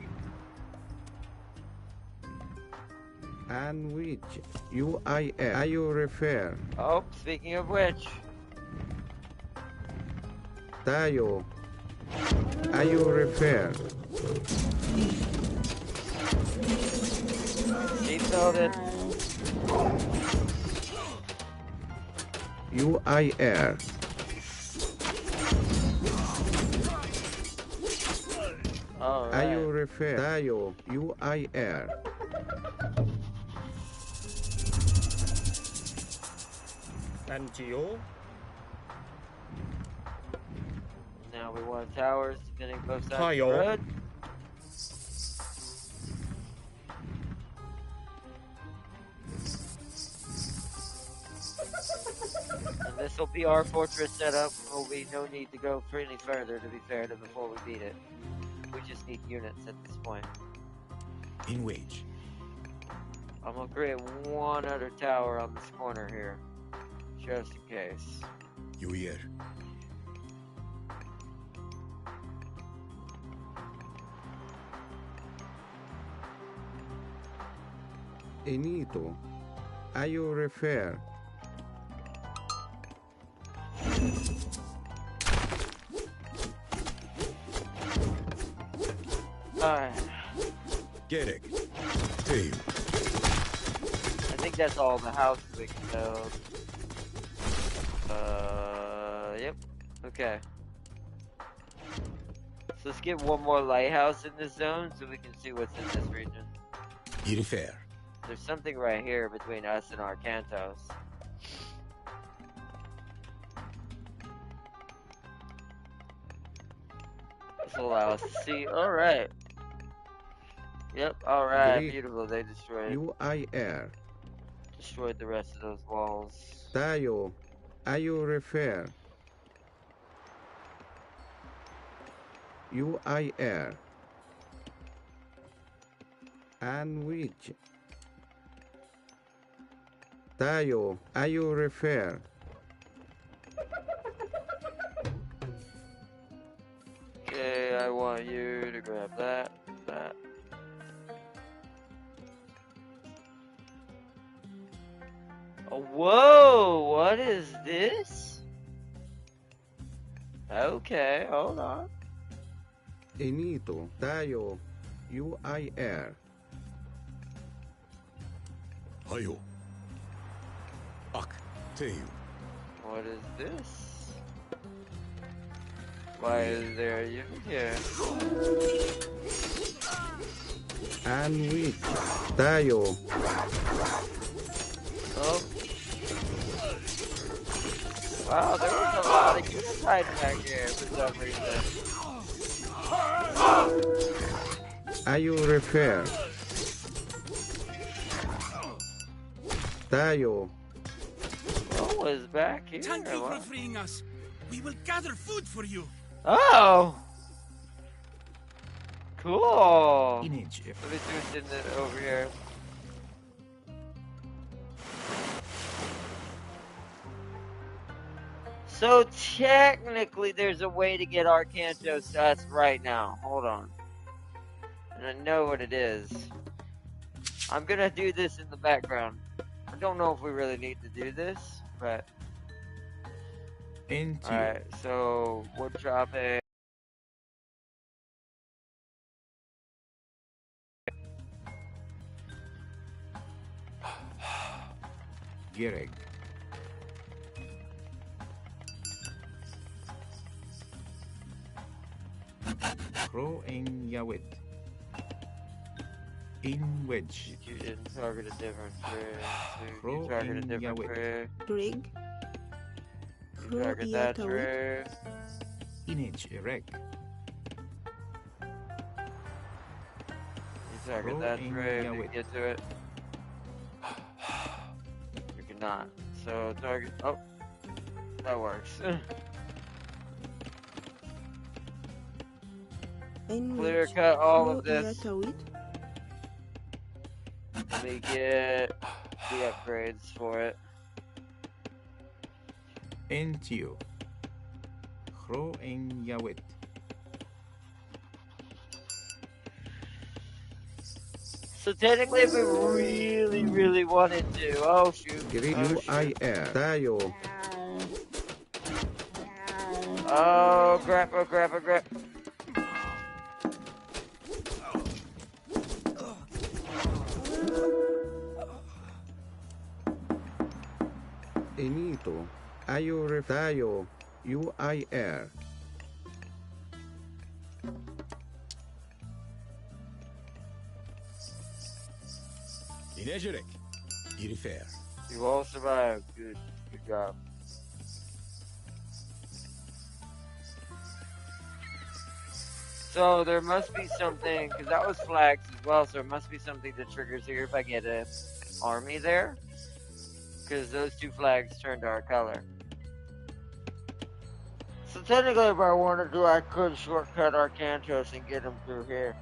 And which I refer. Oh, speaking of which. Tayo. I refer. Keep building. UIR. All right. I refer. Tayo. UIR. And Geo? Now we want towers defending both sides of the Hi-yo. road. And this will be our fortress setup. There will be no need to go for any further, to be fair, before we beat it. We just need units at this point. In wage. I'm gonna create one other tower on this corner here, just in case. You hear? Enito. I refer. Alright. Gerek. Hey. I think that's all the houses we can build. Yep. Okay. So let's get one more lighthouse in this zone so we can see what's in this region. Irifer. There's something right here between us and our cantos. This will allow us to see. Alright. Yep, alright. Beautiful. They UIR. destroyed the rest of those walls. Tayo. I refer. UIR. And which? Tayo. I refer. Okay, I want you to grab that. Oh, whoa! What is this? Okay, hold on. Enito. Tayo. UIR. Hayo. Ak. Teu. What is this? Why is there a unit here? And which? Tayo. Oh. Wow, there was a lot of units hiding back here for some reason. I refer. Tayo. What was back here? Thank you for What? freeing us. We will gather food for you. Oh! Cool! Image. Let me do it over here. So technically there's a way to get Arcantos to us right now. Hold on. And I know what it is. I'm gonna do this in the background. I don't know if we really need to do this, but... Alright, so we'll drop a... Gereg. Hro en Yawit. In Wedge. You didn't target a different prayer. So you Hro target a en different Yawit. prayer. Rig. You target that Yatawit. prayer. Inage Erek. You target Hro that en prayer. Did you Yawit. get to it? You cannot. So target. Oh, that works. Clear cut all of this. Yatawit. Let me get the upgrades for it. Entio. Hro en Yawit. So technically, if we really wanted to, oh shoot, Grill UIR. Tayo. oh crap, oh crap, oh crap. Inito. Ayo tayo. UIR. Inejerek. Irifer. You all survived. Good job. So there must be something, because that was flags as well, so there must be something that triggers here if I get an army there. Because those two flags turned our color. So technically if I wanted to, I could shortcut Arcantos and get him through here.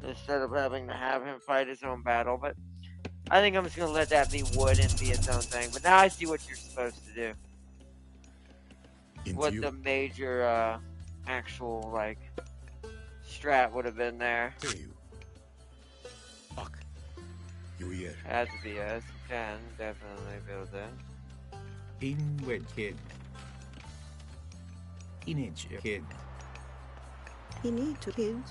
Instead of having to have him fight his own battle, but I think I'm just going to let that be wood and be its own thing. But now I see what you're supposed to do. What the major, actual, like, strat would have been there. Had to be us. Can definitely build that. In Wedge Kid. Inage Kid. Inito Kid.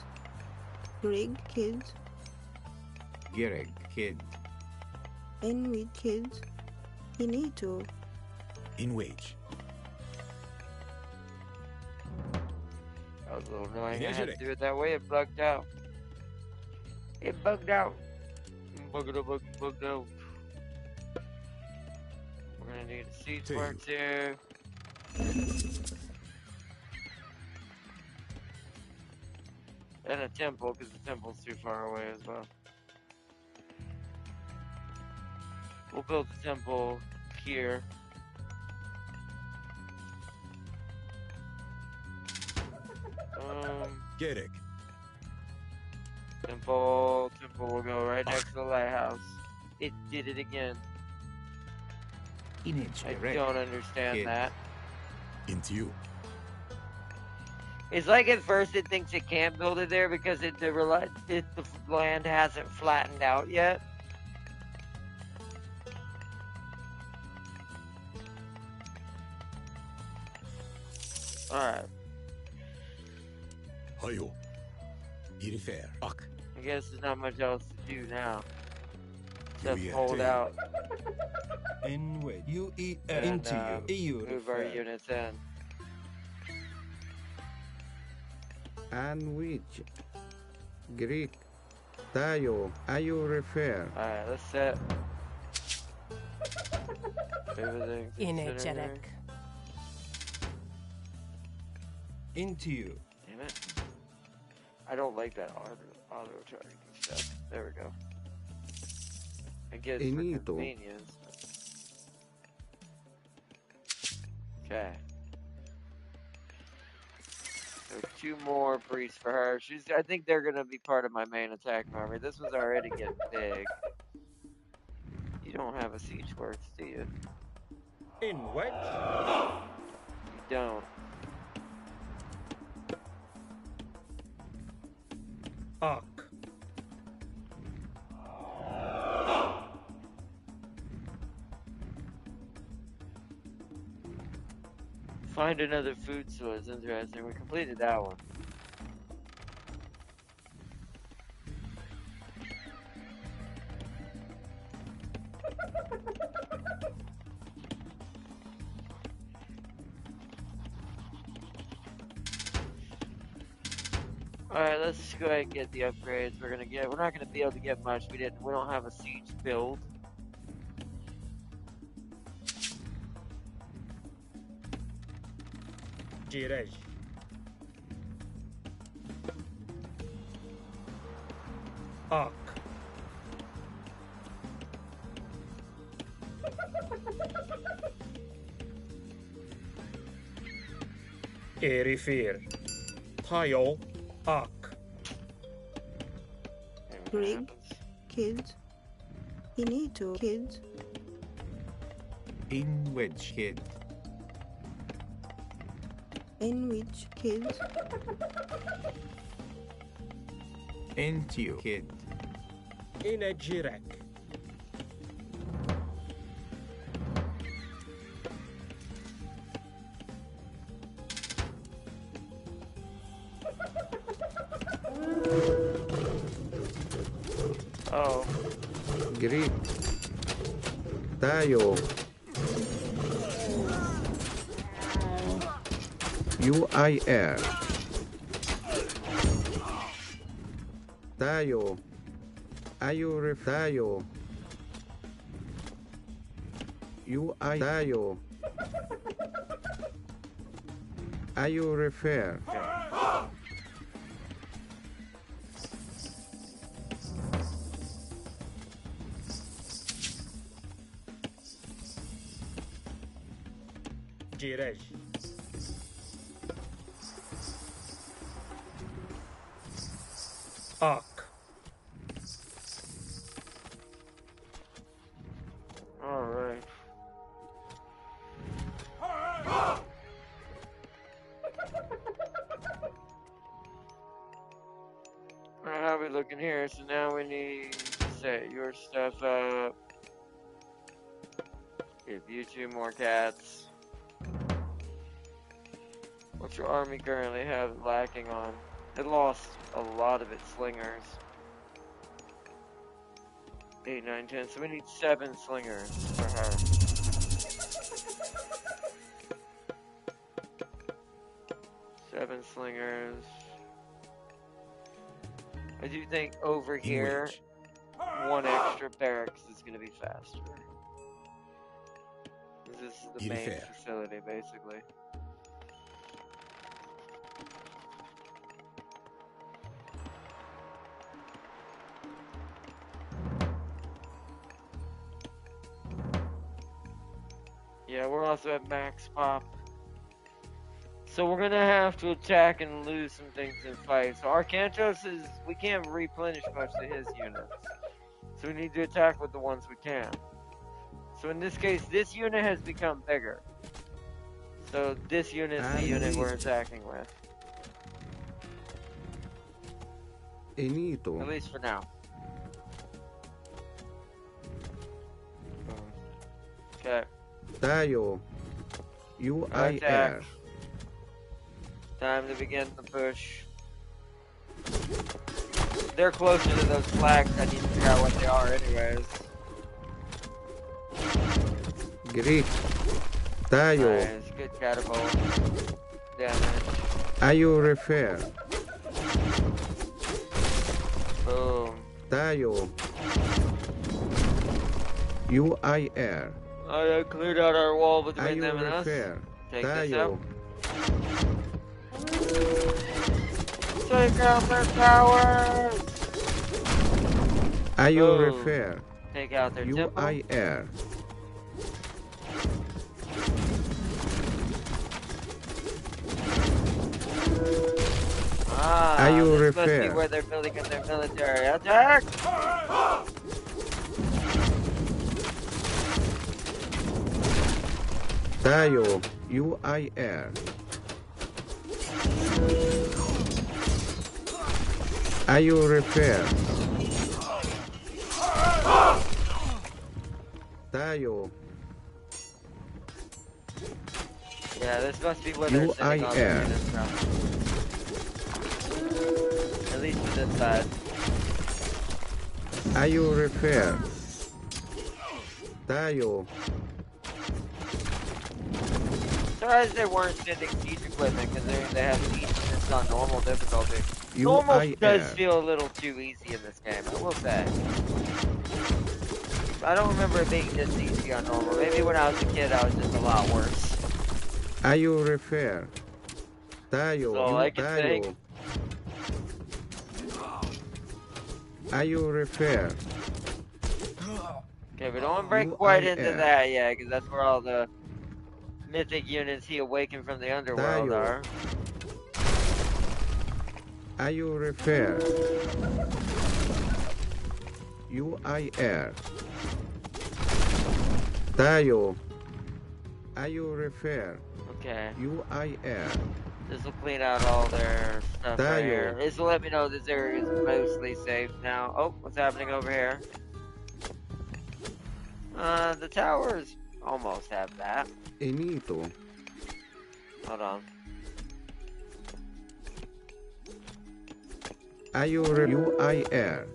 Rig Kid. Gereg Kid. Enwid Kid. Inito. In Wage. That was a little annoying. I had to do it that way. It bugged out. It bugged out. Bugged out. We're gonna need a siege works here. And a temple, because the temple's too far away as well. We'll build the temple here. Gerek. Temple will go right next to the lighthouse. It did it again. Inage I Erek. don't understand that. Into you. It's like at first it thinks it can't build it there because the land hasn't flattened out yet. Alright. Hayo. Irifer. Ak. I guess there's not much else to do now. Except Yeah, hold yeah. out In Wedge. UER. and Into you. move our units in. Anwich. Greek. Tayo. Ayo refer. Alright, let's set everything. Energetic. Into you. Damn it. I don't like that auto targeting stuff. There we go. I guess for Inito. convenience. Okay. So 2 more priests for her. I think they're gonna be part of my main attack army. This was already getting big. You don't have a siege works, do you? In Wedge. You don't. Ark. Find another food source. Interesting. We completed that one. Alright, let's go ahead and get the upgrades we're gonna get. We're not gonna be able to get much. We don't have a siege build. Jirej. Ark. Erifir. Tayo. Ark. Rig. Kids. You need to. Kids. In wedge kid. In which kids. Into kid. In a jirek. Oh. Greek. Tayo. UIR. Tayo. Ayurif tayo. UI tayo. Ayurifer. Jirej. Ark. Alright. Alright, how are we looking here? So now we need to set your stuff up. Give you 2 more cats. What's your army currently have lacking on? It lost a lot of its slingers. 8, 9, 10. So we need 7 slingers for her. Seven slingers. I do think over here, 1 extra barracks is going to be faster. This is the main facility, basically. Yeah, we're also at max pop. So we're gonna have to attack and lose some things in fights. So Arcantos is, we can't replenish much to his units. So we need to attack with the ones we can. So in this case, this unit has become bigger. So this unit is the unit we're attacking with. Enito. At least for now. Okay. Tayo. UIR. Attack. Time to begin the push. They're closer to those flags. I need to figure out what they are anyways. Greek. Tayo. Nice, good catapult. Damage. Ayurifer. Boom. Tayo. UIR. I cleared out our wall between them and us. Ayurifer. Take this Tayo. out. Take out their towers! Ayurifer. Take out their temple. UIR. Ah, this must be where they're building up their military. Attack! Tayo. UIR. Ayurifer. Tayo. Yeah, this must be where they're sitting on their UIR. units now. At least for this side. Ayurifer. Tayo. surprised they weren't sending siege equipment because they have siege units on normal difficulty. Normal does feel a little too easy in this game, I will say. I don't remember it being this easy on normal. Maybe when I was a kid, I was just a lot worse. Are you refer? That's all I can think. Are you refer? Okay, we don't want to break quite into that yet, because that's where all the mythic units he awakened from the underworld are. Are you refer? UIR. Tayo. Are you refer? Okay. UIR. This will clean out all their stuff right here. This will let me know this area is mostly safe now. Oh, what's happening over here? The towers almost have that. Enito. Hold on. Are you UIR?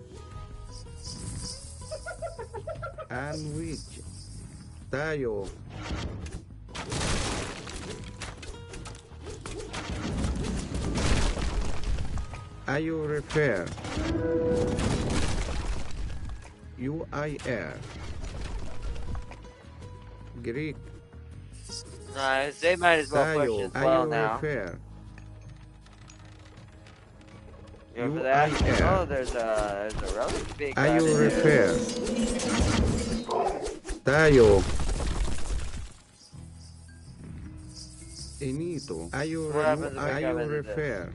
And which? Tayo. Are you refer? UIR. Greek. Nice. They might as well push as well now. Refer? You for that? Oh, there's a really big guy. Are you refer? Tayo. Enito. Are you refer?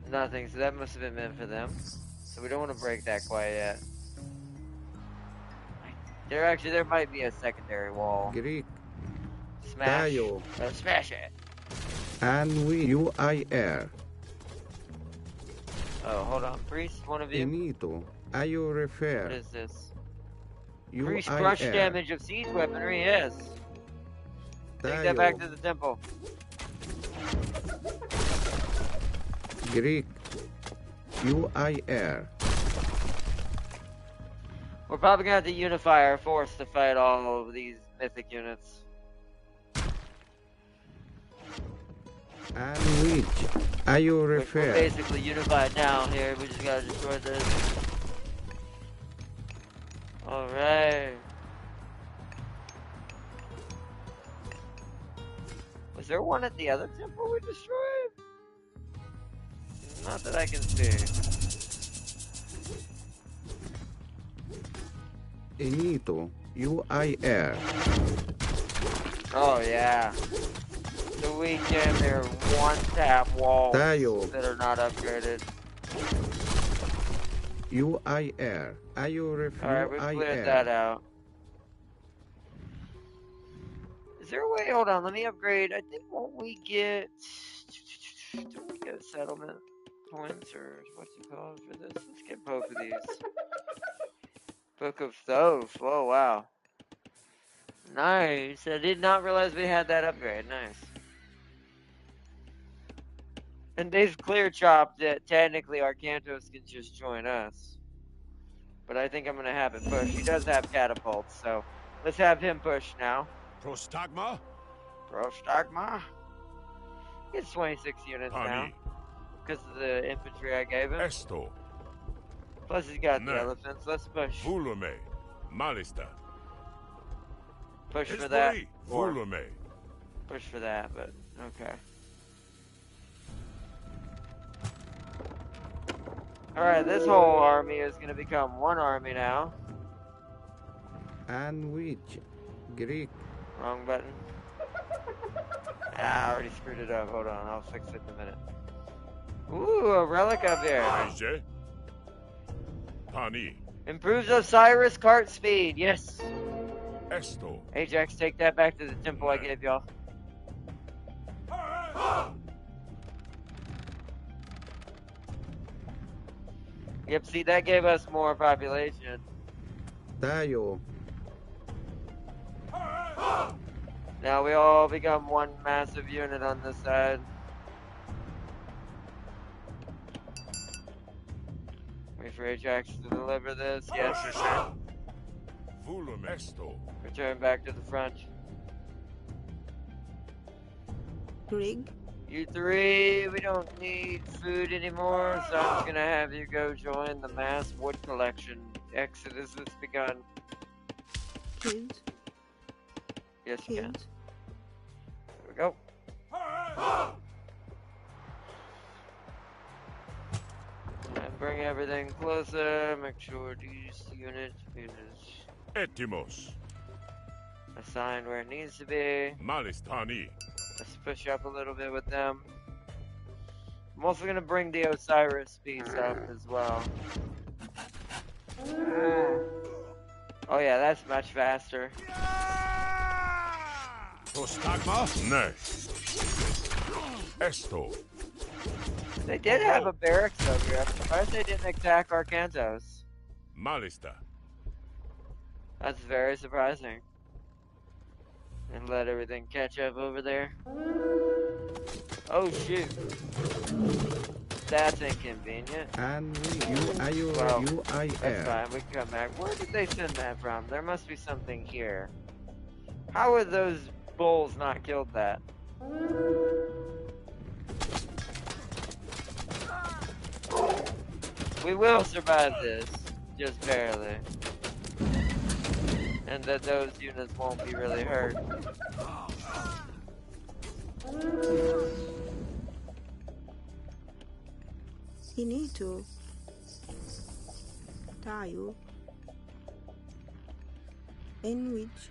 Nothing, so that must have been meant for them. So we don't want to break that quite yet. There might be a secondary wall. Greek. Smash. Smash it. And we UIR. Oh, hold on. Priest, one of you. Enito. Are you refer? What is this? Priest crush damage of siege weaponry, yes. Take that back to the temple. Greek. UIR. We're probably gonna have to unify our force to fight all of these mythic units. And which? Are you refer? We're basically unified now here. We just gotta destroy this. Alright. Was there one at the other temple we destroyed? Not that I can see. Enito. UIR. Oh yeah. The weekend there are one-tap walls that are not upgraded. UIR. Are you refer? Alright, we cleared that out. Is there a way? Hold on, let me upgrade. I think won't we get settlement points or what's it called for this? Let's get both of these. Book of Thoth. Whoa, wow. Nice. I did not realize we had that upgrade. Nice. And they've clear chopped that technically Arcantos can just join us. But I think I'm going to have it push. He does have catapults, so let's have him push now. Prostagma? Prostagma? It's 26 units now. Because of the infantry I gave him. Esto. Plus he's got the elephants. Let's push. Volume. Malista. Push for that. Volume. Push for that, but okay. Alright, this whole army is going to become one army now. And which? Greek. Wrong button. Ah, I already screwed it up. Hold on, I'll fix it in a minute. Ooh, a relic up here. Pani. Improves Osiris cart speed, yes. Esto. Ajax, take that back to the temple I gave y'all. Yep, see, that gave us more population. Tayo. Now we all become one massive unit on this side. Wait for Ajax to deliver this. Yes. Return back to the front. Grig, You three, we don't need food anymore, so I'm just gonna have you go join the mass wood collection. Exodus has begun. kids, Yes, you can. kids. There we go. And bring everything closer. Make sure these unit is Etimos. assigned where it needs to be. Malistani. Let's push up a little bit with them. I'm also gonna bring the Osiris piece up as well. Oh yeah, that's much faster. Prostagma? Ne. Esto. They did have a barracks over here. I'm surprised they didn't attack Arcantos. Malista. That's very surprising. And let everything catch up over there. Oh shoot. That's inconvenient. And we, Well, UIF. that's fine, we can come back. Where did they send that from? There must be something here. How would those bulls not killed that? We will survive this, just barely. And that those units won't be really hurt. He need to. Tayo. In which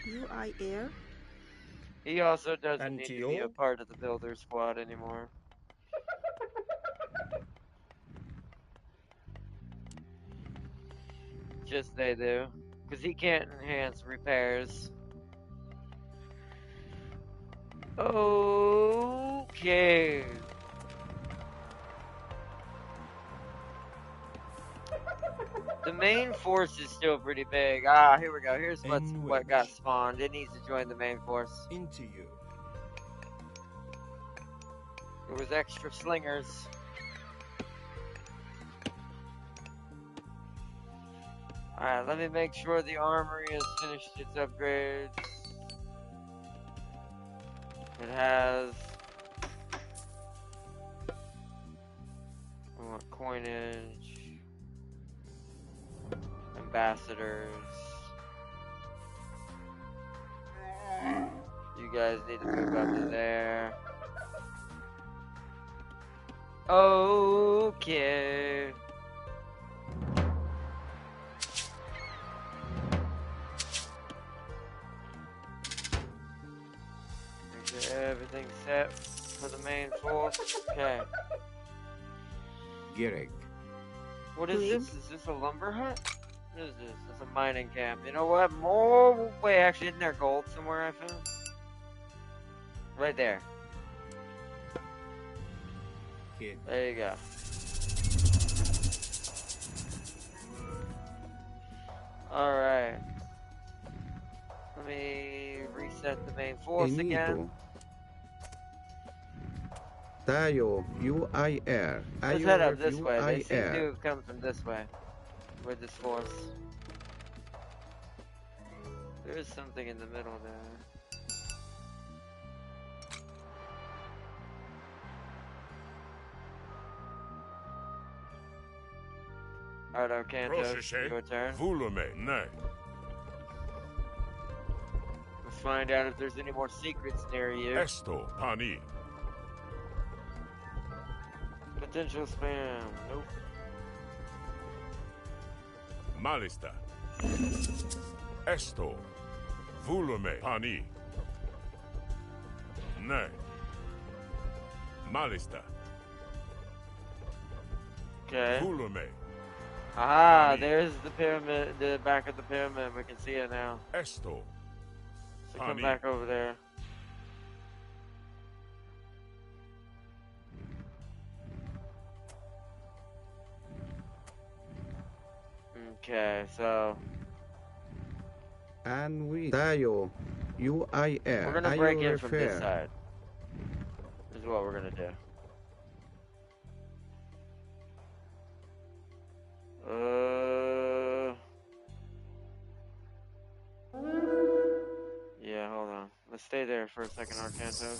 UI air. He also doesn't And need to be a you? part of the builder squad anymore. Just they do. Because he can't enhance repairs. Okay. The main force is still pretty big. Ah, here we go. Here's what got spawned. It needs to join the main force. Into you. It was extra slingers. Alright, let me make sure the armory has finished its upgrades. It has... we want coinage. Ambassadors. You guys need to move up to there. Okay. Make sure everything's set for the main force. Okay. Girek. What is this? Is this a lumber hut? What is this? It's a mining camp. You know what? More. Wait, actually, isn't there gold somewhere I found? Right there. Kid. There you go. Alright. Let me reset the main force again. Tayo, UIR. Let's head up this way. They seem to have come from this way. With this force. There is something in the middle there. Alright, Arcantos, your turn. Let's find out if there's any more secrets near you. Esto, Pani. Potential spam. Nope. Malista. Esto. Volume. Pani. Ne. Malista. Okay. Volume. Ah, there's the pyramid, the back of the pyramid. We can see it now. Esto. So come back over there. Okay, so And we Tayo, UIR. we're gonna break in from this side. This is what we're gonna do. Yeah, hold on. Let's stay there for a second, Arcantos.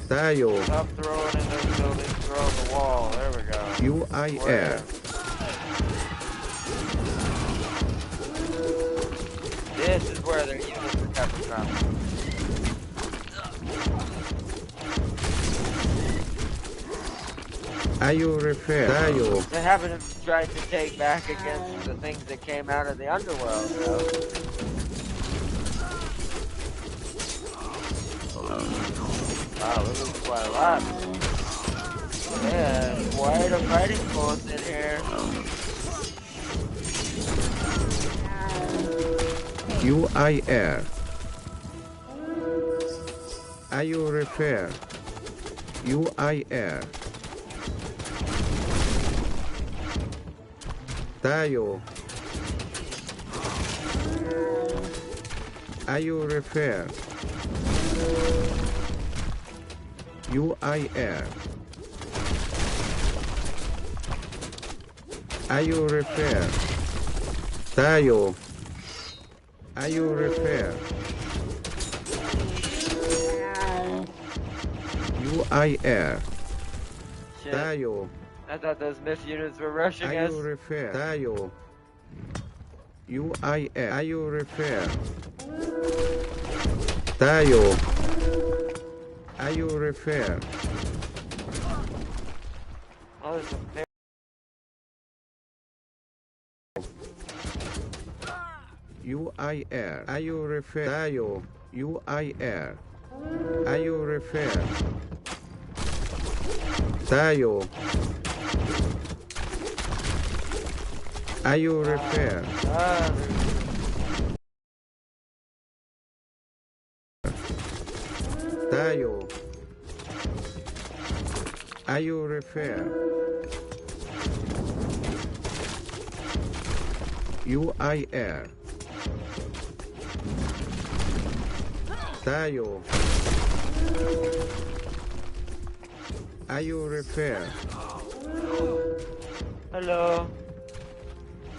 Tayo. Stop throwing in those buildings, throw on the wall. There we go. UIR. This is where their units are coming from. Are you repair? Tayo. They haven't tried to take back against the things that came out of the underworld, though. Wow, we lose quite a lot. Yeah, quite a fighting force in here. UIR. Are you repair? UIR. Tayo. Are you repair? UIR. Are you repair? Tayo. Are you repair? UIR. Shit. Tayo. I thought those myth units were rushing us. Are you repair? Tayo. UIR. Are you repair? Tayo. Are you repair? Oh, there's some UIR. Are you repair? Tayo. UIR. Are you repair? Tayo. Are you repair? Tayo. Are you repair? UIR. Tayo. Are you repair? Hello.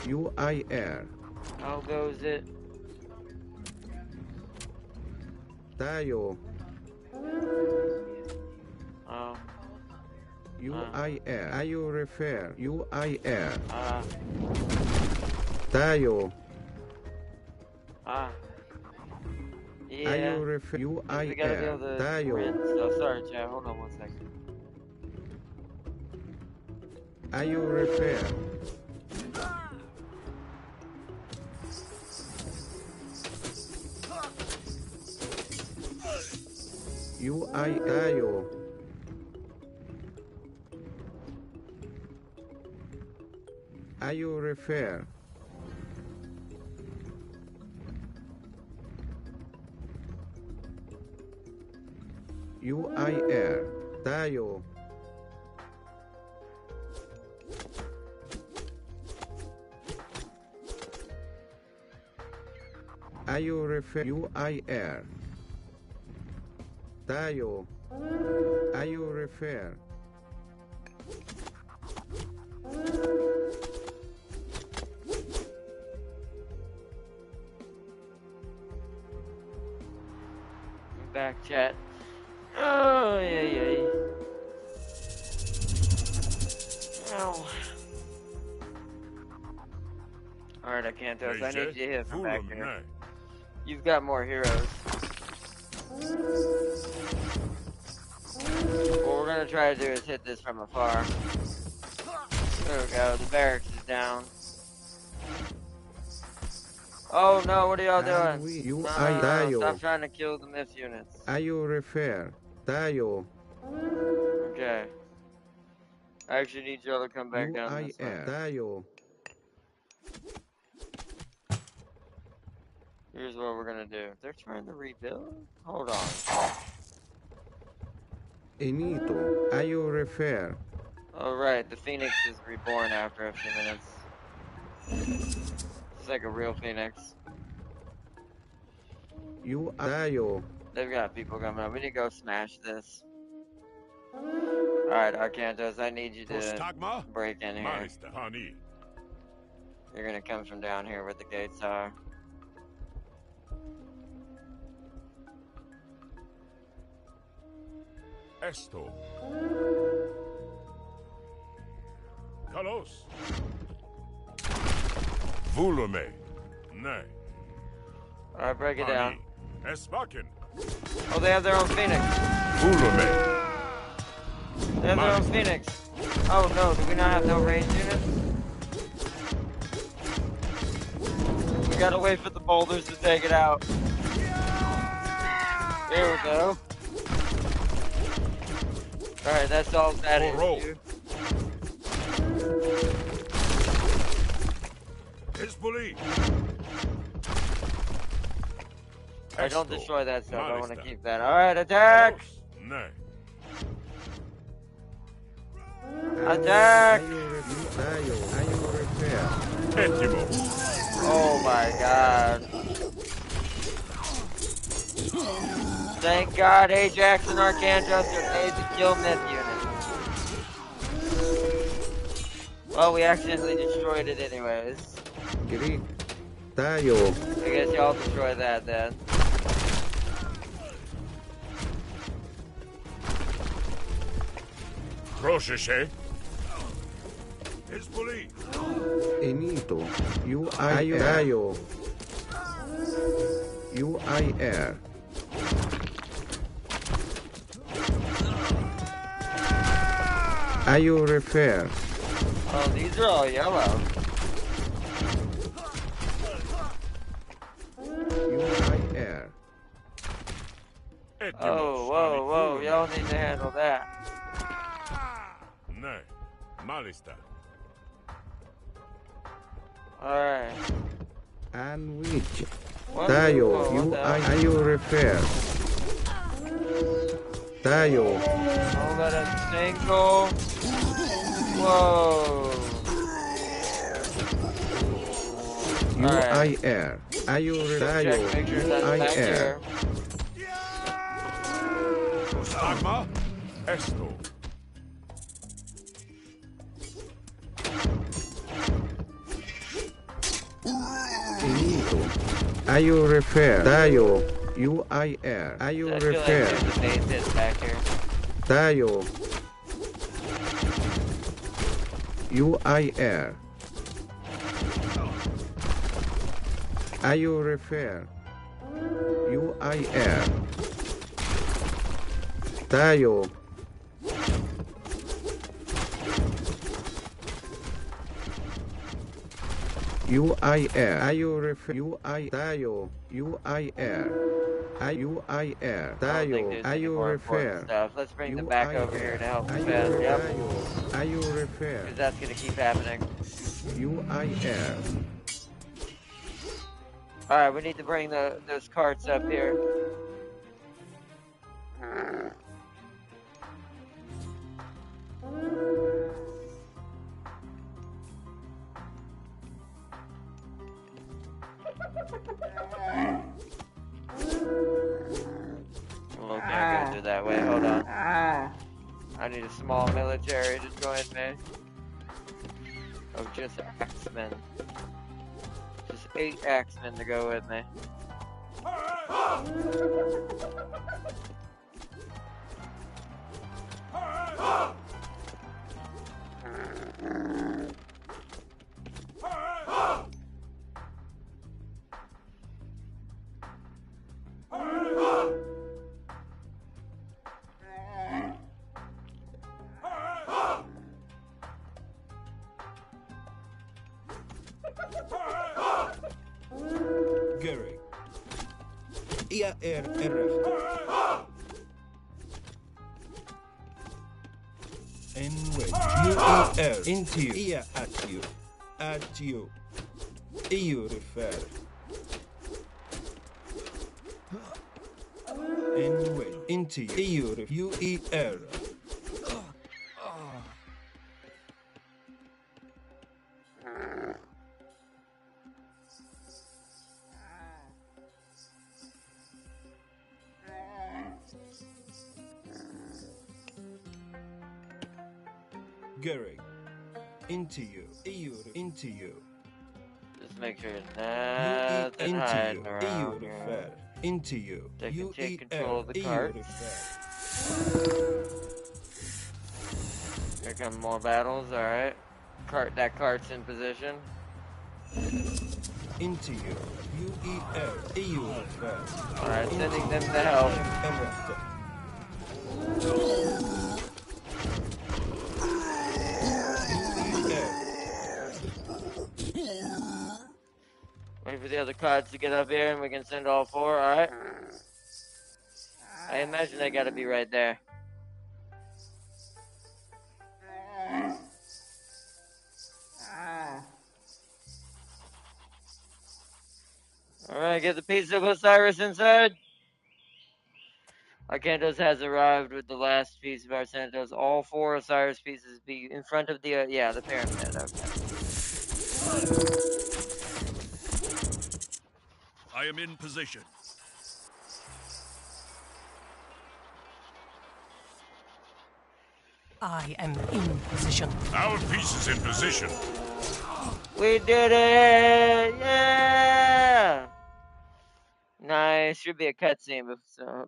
UIR. How goes it? Tayo. Oh. UIR. Are you repair? UIR. Tayo. Yeah. Are you repair? We gotta be able UIR. to Tayo. rinse. Oh, sorry, chat. Hold on 1 second. Are you repair? UI tayo. Are you repair? UIR tayo. Are you repair? UIR tayo. Are you repair? Back chat. Oh, yeah. Ow. Alright, I can't tell. I need you to hit from back here. You've got more heroes. What we're gonna try to do is hit this from afar. There we go. The barracks is down. Oh no, what are y'all doing? No, stop trying to kill the myth units. Are you repair? Tayo. Okay. I actually need y'all to come back down this way. Tayo. Here's what we're gonna do. They're trying to rebuild? Hold on. Enito. Are you repair? Alright, the Phoenix is reborn after a few minutes. It's like a real Phoenix. Tayo. They've got people coming up. We need to go smash this. Alright, Arcantos, I need you to Prostagma? break in here. Malister, honey. You're gonna come from down here where the gates are. Esto. Kalos. Volume. Ne. Alright, break it down. Espaken. Oh, they have their own Phoenix. Volume. They have their own Phoenix. Oh no, do we not have no range units? We gotta wait for the boulders to take it out. There we go. Alright, that's all that is. Hezbollah. Alright, don't destroy that stuff. I want to keep that. Alright, attack! Ne. Attack! Oh my god. Thank God Ajax and Arcantos are made to kill Myth units. Well, we accidentally destroyed it anyways. I guess y'all destroy that then. Crochet. Hezbollah. Enito. UIR. UIR. Are you refer? Oh, these are all yellow. UIR. Oh, whoa, whoa, y'all need to handle that. Ne. Malista. Alright. And which? What? Tayo, Oh, what the hell? are you refer? Tayo. Oh, let us single. Whoa. UIR. Are you refer? Check, make sure that's back UIR. here. Prostagma. Esto. Enito. Are you refer? Tayo. UIR. Are you I feel like refer? there's a base hit back here. Tayo. UIR. Are you refer? UIR. Tayo. UIR. Are you refer? UI. Tayo. UIR. Are UIR. I don't think Tayo. there's Are any you more important refer? stuff. Let's bring them back over here to help defend. Yep. Are you refer? Because that's going to keep happening. UIR. Alright, we need to bring those carts up here. Well, can't go through that way. Hold on. I need a small military to join me. Of just axemen. Just 8 axemen to go with me. Garrick. IRRF. NW. UER. Into you. IA at you. At you. EU refer. NW. Into you. EU ref. UER. Gereg. Into you. Into you. Just make sure nothing Into hiding you. around here. Into you. They can You take eat control of the cart. Here come more battles, alright. That cart's in position. Into you. You eat air. Alright, sending them to help. Wait for the other cards to get up here and we can send all 4, alright? I imagine they gotta be right there. Alright, get the piece of Osiris inside. Arcantos has arrived with the last piece of Arcantos. All 4 Osiris pieces be in front of the, the pyramid. Okay. I am in position. I am in position. Our piece is in position. We did it! Yeah! Nice. Should be a cutscene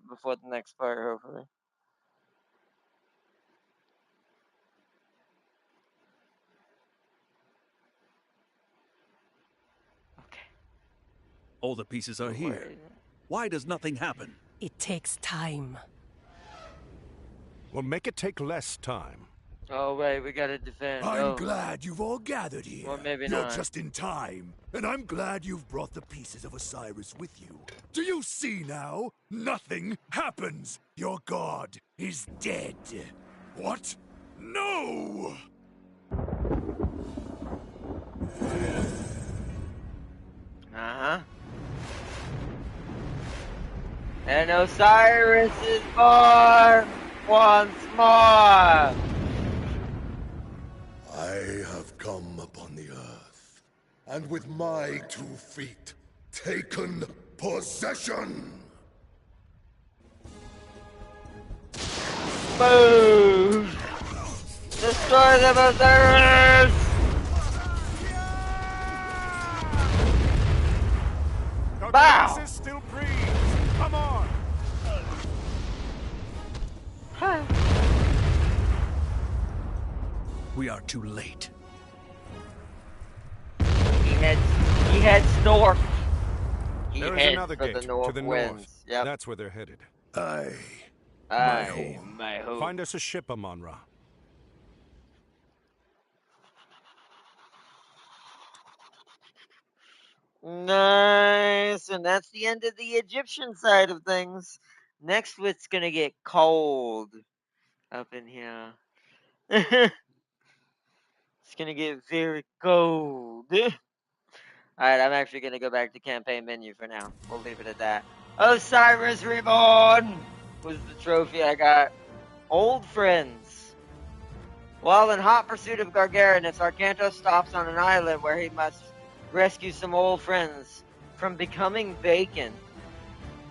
before the next part, hopefully. All the pieces are here. Why does nothing happen? It takes time. Well, make it take less time. Oh, wait, we gotta defend. I'm glad you've all gathered here. Or maybe You're not. just in time. And I'm glad you've brought the pieces of Osiris with you. Do you see now? Nothing happens. Your god is dead. What? No! Uh-huh. And Osiris is born once more! I have come upon the earth, and with my 2 feet, taken possession! Boom! Destroy them, Osiris! Bow! This still breathes. Come on! We are too late. He heads north. There is another gate to the north. Yep. That's where they're headed. My hope. Find us a ship, Amon-Ra. Nice, and that's the end of the Egyptian side of things. Next, it's gonna get cold up in here. It's gonna get very cold. Alright, I'm actually gonna go back to campaign menu for now. We'll leave it at that. Osiris Reborn was the trophy I got. Old friends. While in hot pursuit of Gargarinus, Arcantos stops on an island where he must rescue some old friends from becoming bacon.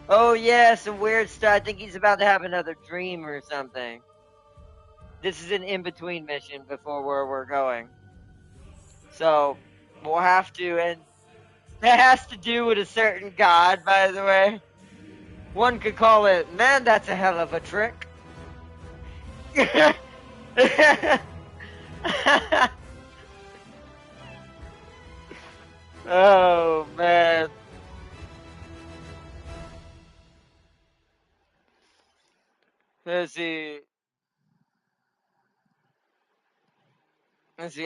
Oh yeah, some weird stuff. I think he's about to have another dream or something. This is an in-between mission before where we're going. So, we'll have to, and that has to do with a certain god, by the way. One could call it, man, that's a hell of a trick. Oh, man. Let's see.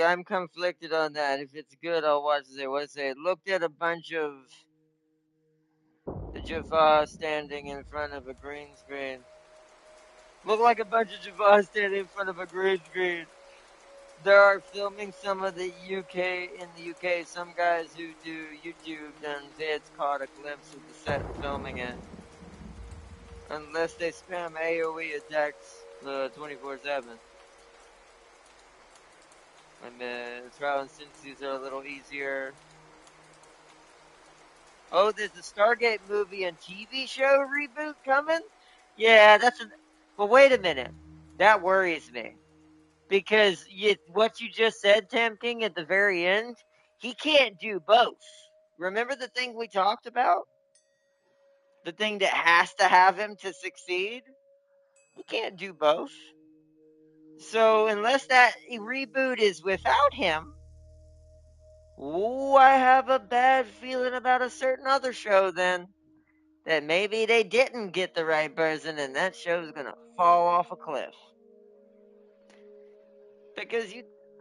I'm conflicted on that. If it's good, I'll watch it. What's it? Looked at a bunch of the Jaffa standing in front of a green screen. Look like a bunch of Jaffa standing in front of a green screen. They are filming some of the in the UK. Some guys who do YouTube and vids caught a glimpse of the set filming it. Unless they spam AoE attacks 24/7. And the trial instances are a little easier. Oh, there's a Stargate movie and TV show reboot coming? Yeah, but wait a minute. That worries me. Because what you just said, Tam King, at the very end, he can't do both. Remember the thing we talked about? The thing that has to have him to succeed? He can't do both. So unless that reboot is without him, ooh, I have a bad feeling about a certain other show then. That maybe they didn't get the right person and that show's gonna fall off a cliff. Because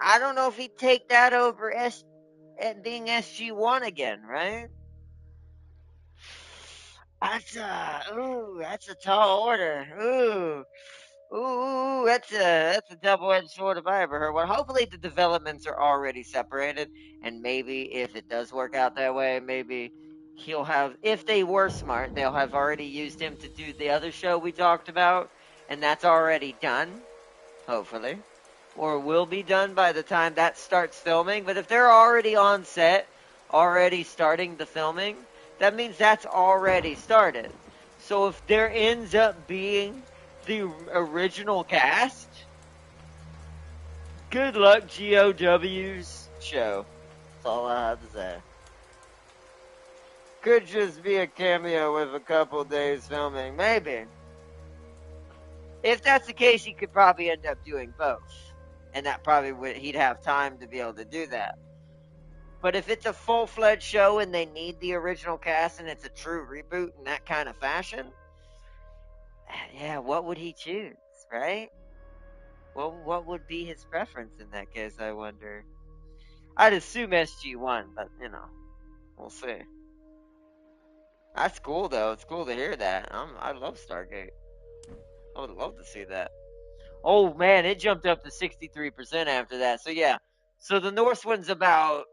I don't know if he'd take that over at being SG1 again, right? That's a tall order. That's a double-edged sword if I ever heard one. Hopefully the developments are already separated, and maybe if it does work out that way, maybe he'll have, if they were smart, they'll have already used him to do the other show we talked about, and that's already done, hopefully. Or will be done by the time that starts filming. But if they're already on set, already starting the filming, that means that's already started. So if there ends up being the original cast, good luck GOW's show. That's all I have to say. Could just be a cameo with a couple days filming, maybe. If that's the case, he could probably end up doing both. And that probably he'd have time to be able to do that. But if it's a full-fledged show and they need the original cast and it's a true reboot in that kind of fashion, yeah, what would he choose, right? Well, what would be his preference in that case, I wonder? I'd assume SG1, but, we'll see. That's cool, though. It's cool to hear that. I love Stargate. I would love to see that. Oh, man, it jumped up to 63% after that. So, yeah. So the Norse one's about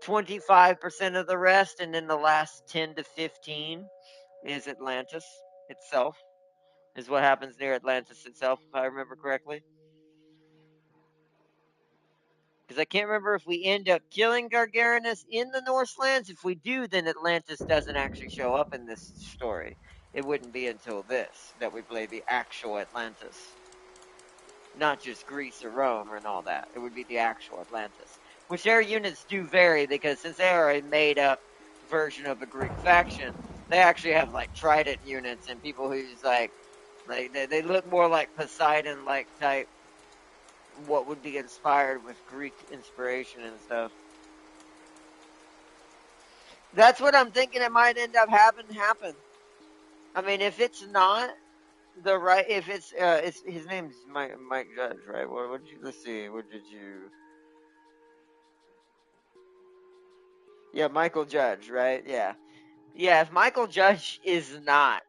25% of the rest, and then the last 10 to 15 is Atlantis itself, is what happens near Atlantis itself, if I remember correctly. Because I can't remember if we end up killing Gargarinus in the Norselands. If we do, then Atlantis doesn't actually show up in this story. It wouldn't be until this that we play the actual Atlantis. Not just Greece or Rome and all that. It would be the actual Atlantis. Which their units do vary, because since they are a made-up version of a Greek faction, they actually have, like, trident units and people who's, like they look more like Poseidon-like type, what would be inspired with Greek inspiration and stuff. That's what I'm thinking it might end up having happen. I mean, if it's not the right, if it's his name's Mike Judge, right? What did you, let's see, what did you... Yeah, Michael Judge, right? Yeah. Yeah, if Michael Judge is not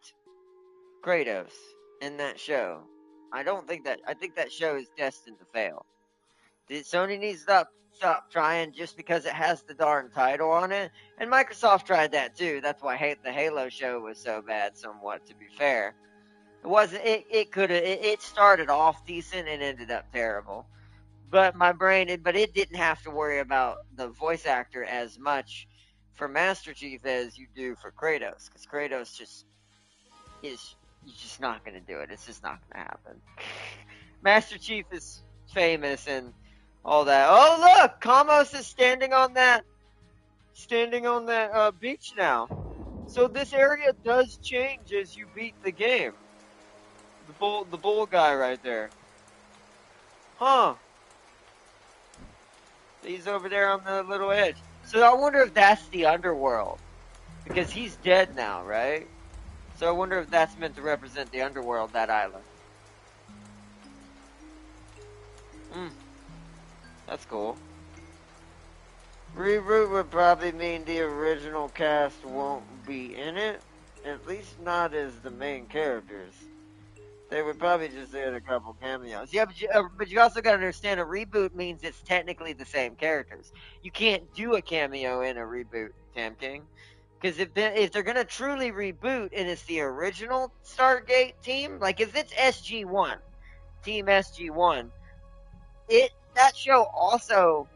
Kratos in that show, I think that show is destined to fail. Sony needs to stop trying just because it has the darn title on it. And Microsoft tried that too. That's why the Halo show was so bad, somewhat, to be fair. It wasn't, it started off decent and ended up terrible. But it didn't have to worry about the voice actor as much for Master Chief as you do for Kratos. Because Kratos you're just not going to do it. It's just not going to happen. Master Chief is famous and all that. Oh, look! Kamos is standing on that beach now. So this area does change as you beat the game. The bull guy right there. Huh. He's over there on the little edge. So I wonder if that's the underworld. Because he's dead now, right? So I wonder if that's meant to represent the underworld, that island. That's cool. Reboot would probably mean the original cast won't be in it. At least not as the main characters. They would probably just add a couple cameos. Yeah, but you also gotta understand a reboot means it's technically the same characters. You can't do a cameo in a reboot, Tam King. Because if they're gonna truly reboot and it's the original Stargate team, like if it's SG1, Team SG1, that show also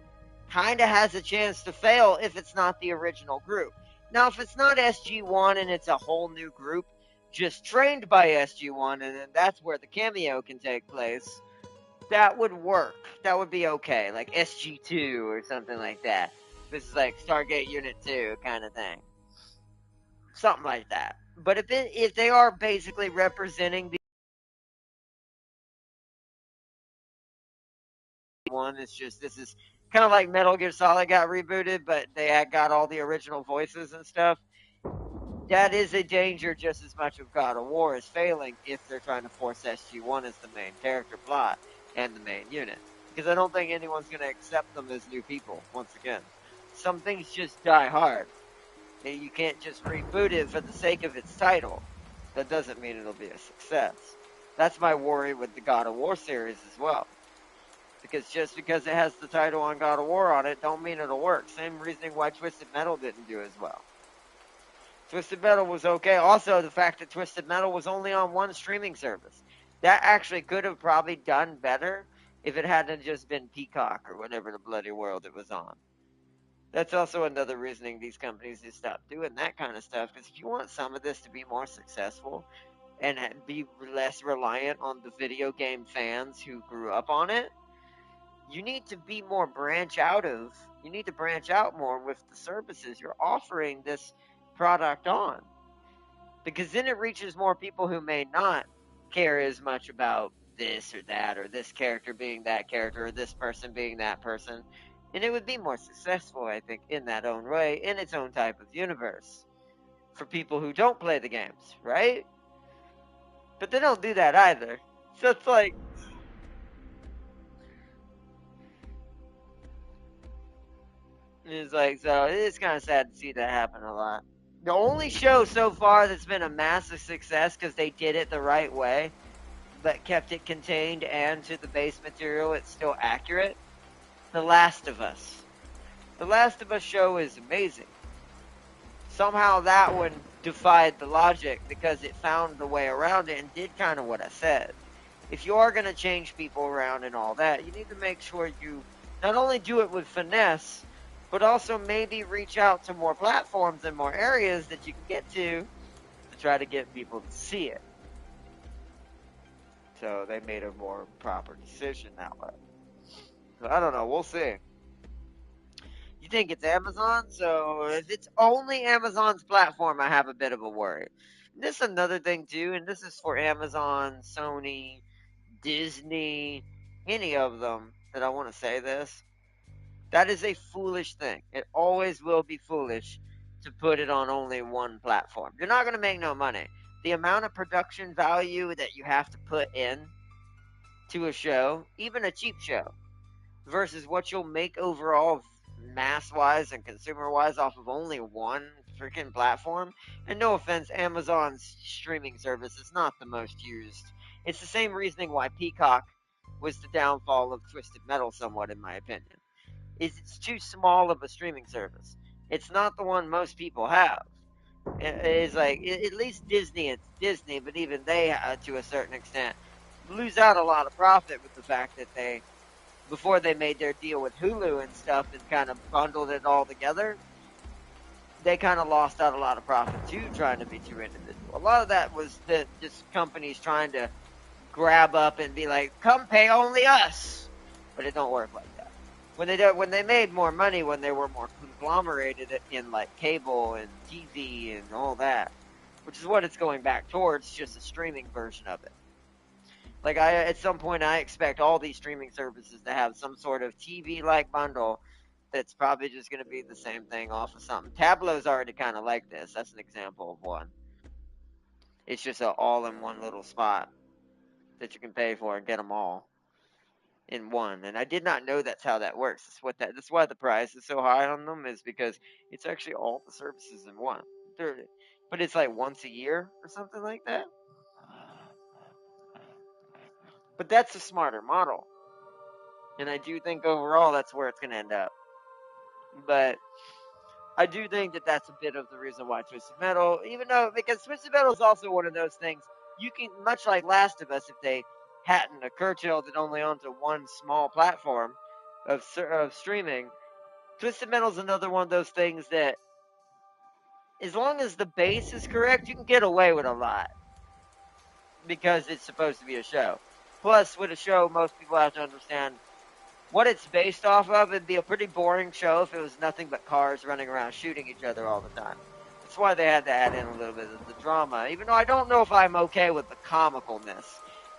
kind of has a chance to fail if it's not the original group. Now, if it's not SG1 and it's a whole new group just trained by SG1, and then that's where the cameo can take place, that would work. That would be okay. Like SG2 or something like that. This is like Stargate Unit 2 kind of thing. Something like that. But if they are basically representing the one, it's just this is kind of like Metal Gear Solid got rebooted, but they had got all the original voices and stuff. That is a danger just as much of God of War is failing if they're trying to force SG1 as the main character plot and the main unit. Because I don't think anyone's going to accept them as new people, once again. Some things just die hard. You can't just reboot it for the sake of its title. That doesn't mean it'll be a success. That's my worry with the God of War series as well. Because just because it has the title on God of War on it, don't mean it'll work. Same reasoning why Twisted Metal didn't do as well. Twisted Metal was okay. Also, the fact that Twisted Metal was only on one streaming service. That actually could have probably done better if it hadn't just been Peacock or whatever the bloody world it was on. That's also another reasoning these companies need to stop doing that kind of stuff. Because if you want some of this to be more successful and be less reliant on the video game fans who grew up on it, you need to be more you need to branch out more with the services you're offering this product on. Because then it reaches more people who may not care as much about this or that, or this character being that character, or this person being that person. And it would be more successful, I think, in that own way, in its own type of universe. For people who don't play the games, right? But they don't do that either. So it's like, so it's kind of sad to see that happen a lot. The only show so far that's been a massive success because they did it the right way, but kept it contained and to the base material, it's still accurate. The Last of Us. The Last of Us show is amazing. Somehow that one defied the logic because it found the way around it and did kind of what I said. If you are going to change people around and all that, you need to make sure you not only do it with finesse, but also maybe reach out to more platforms and more areas that you can get to try to get people to see it. So they made a more proper decision that way. So I don't know. We'll see. You think it's Amazon? So if it's only Amazon's platform, I have a bit of a worry. This is another thing too, and this is for Amazon, Sony, Disney, any of them that I want to say this. That is a foolish thing. It always will be foolish to put it on only one platform. You're not going to make no money. The amount of production value that you have to put in to a show, even a cheap show, versus what you'll make overall mass-wise and consumer-wise off of only one freaking platform. And no offense, Amazon's streaming service is not the most used. It's the same reasoning why Peacock was the downfall of Twisted Metal somewhat, in my opinion. It's too small of a streaming service. It's not the one most people have. It's like, at least Disney, it's Disney, but even they, to a certain extent, lose out a lot of profit with the fact that they, before they made their deal with Hulu and stuff and kind of bundled it all together, they kind of lost out a lot of profit too, trying to be too individual. A lot of that was just companies trying to grab up and be like, come pay only us. But it don't work like that. When they made more money, when they were more conglomerated in like cable and TV and all that, which is what it's going back towards, just a streaming version of it. Like at some point, I expect all these streaming services to have some sort of TV-like bundle that's probably just going to be the same thing off of something. Tableau's already kind of like this. That's an example of one. It's just an all-in-one little spot that you can pay for and get them all in one. And I did not know that's how that works. That's why the price is so high on them, is because it's actually all the services in one. But it's like once a year or something like that. But that's a smarter model. And I do think overall that's where it's going to end up. But I do think that that's a bit of the reason why Twisted Metal, even though, because Twisted Metal is also one of those things, you can, much like Last of Us, if they hadn't curtailed it only onto one small platform of streaming, Twisted Metal is another one of those things that, as long as the base is correct, you can get away with a lot. Because it's supposed to be a show. Plus, with a show, most people have to understand what it's based off of. It'd be a pretty boring show if it was nothing but cars running around shooting each other all the time. That's why they had to add in a little bit of the drama, even though I don't know if I'm okay with the comicalness.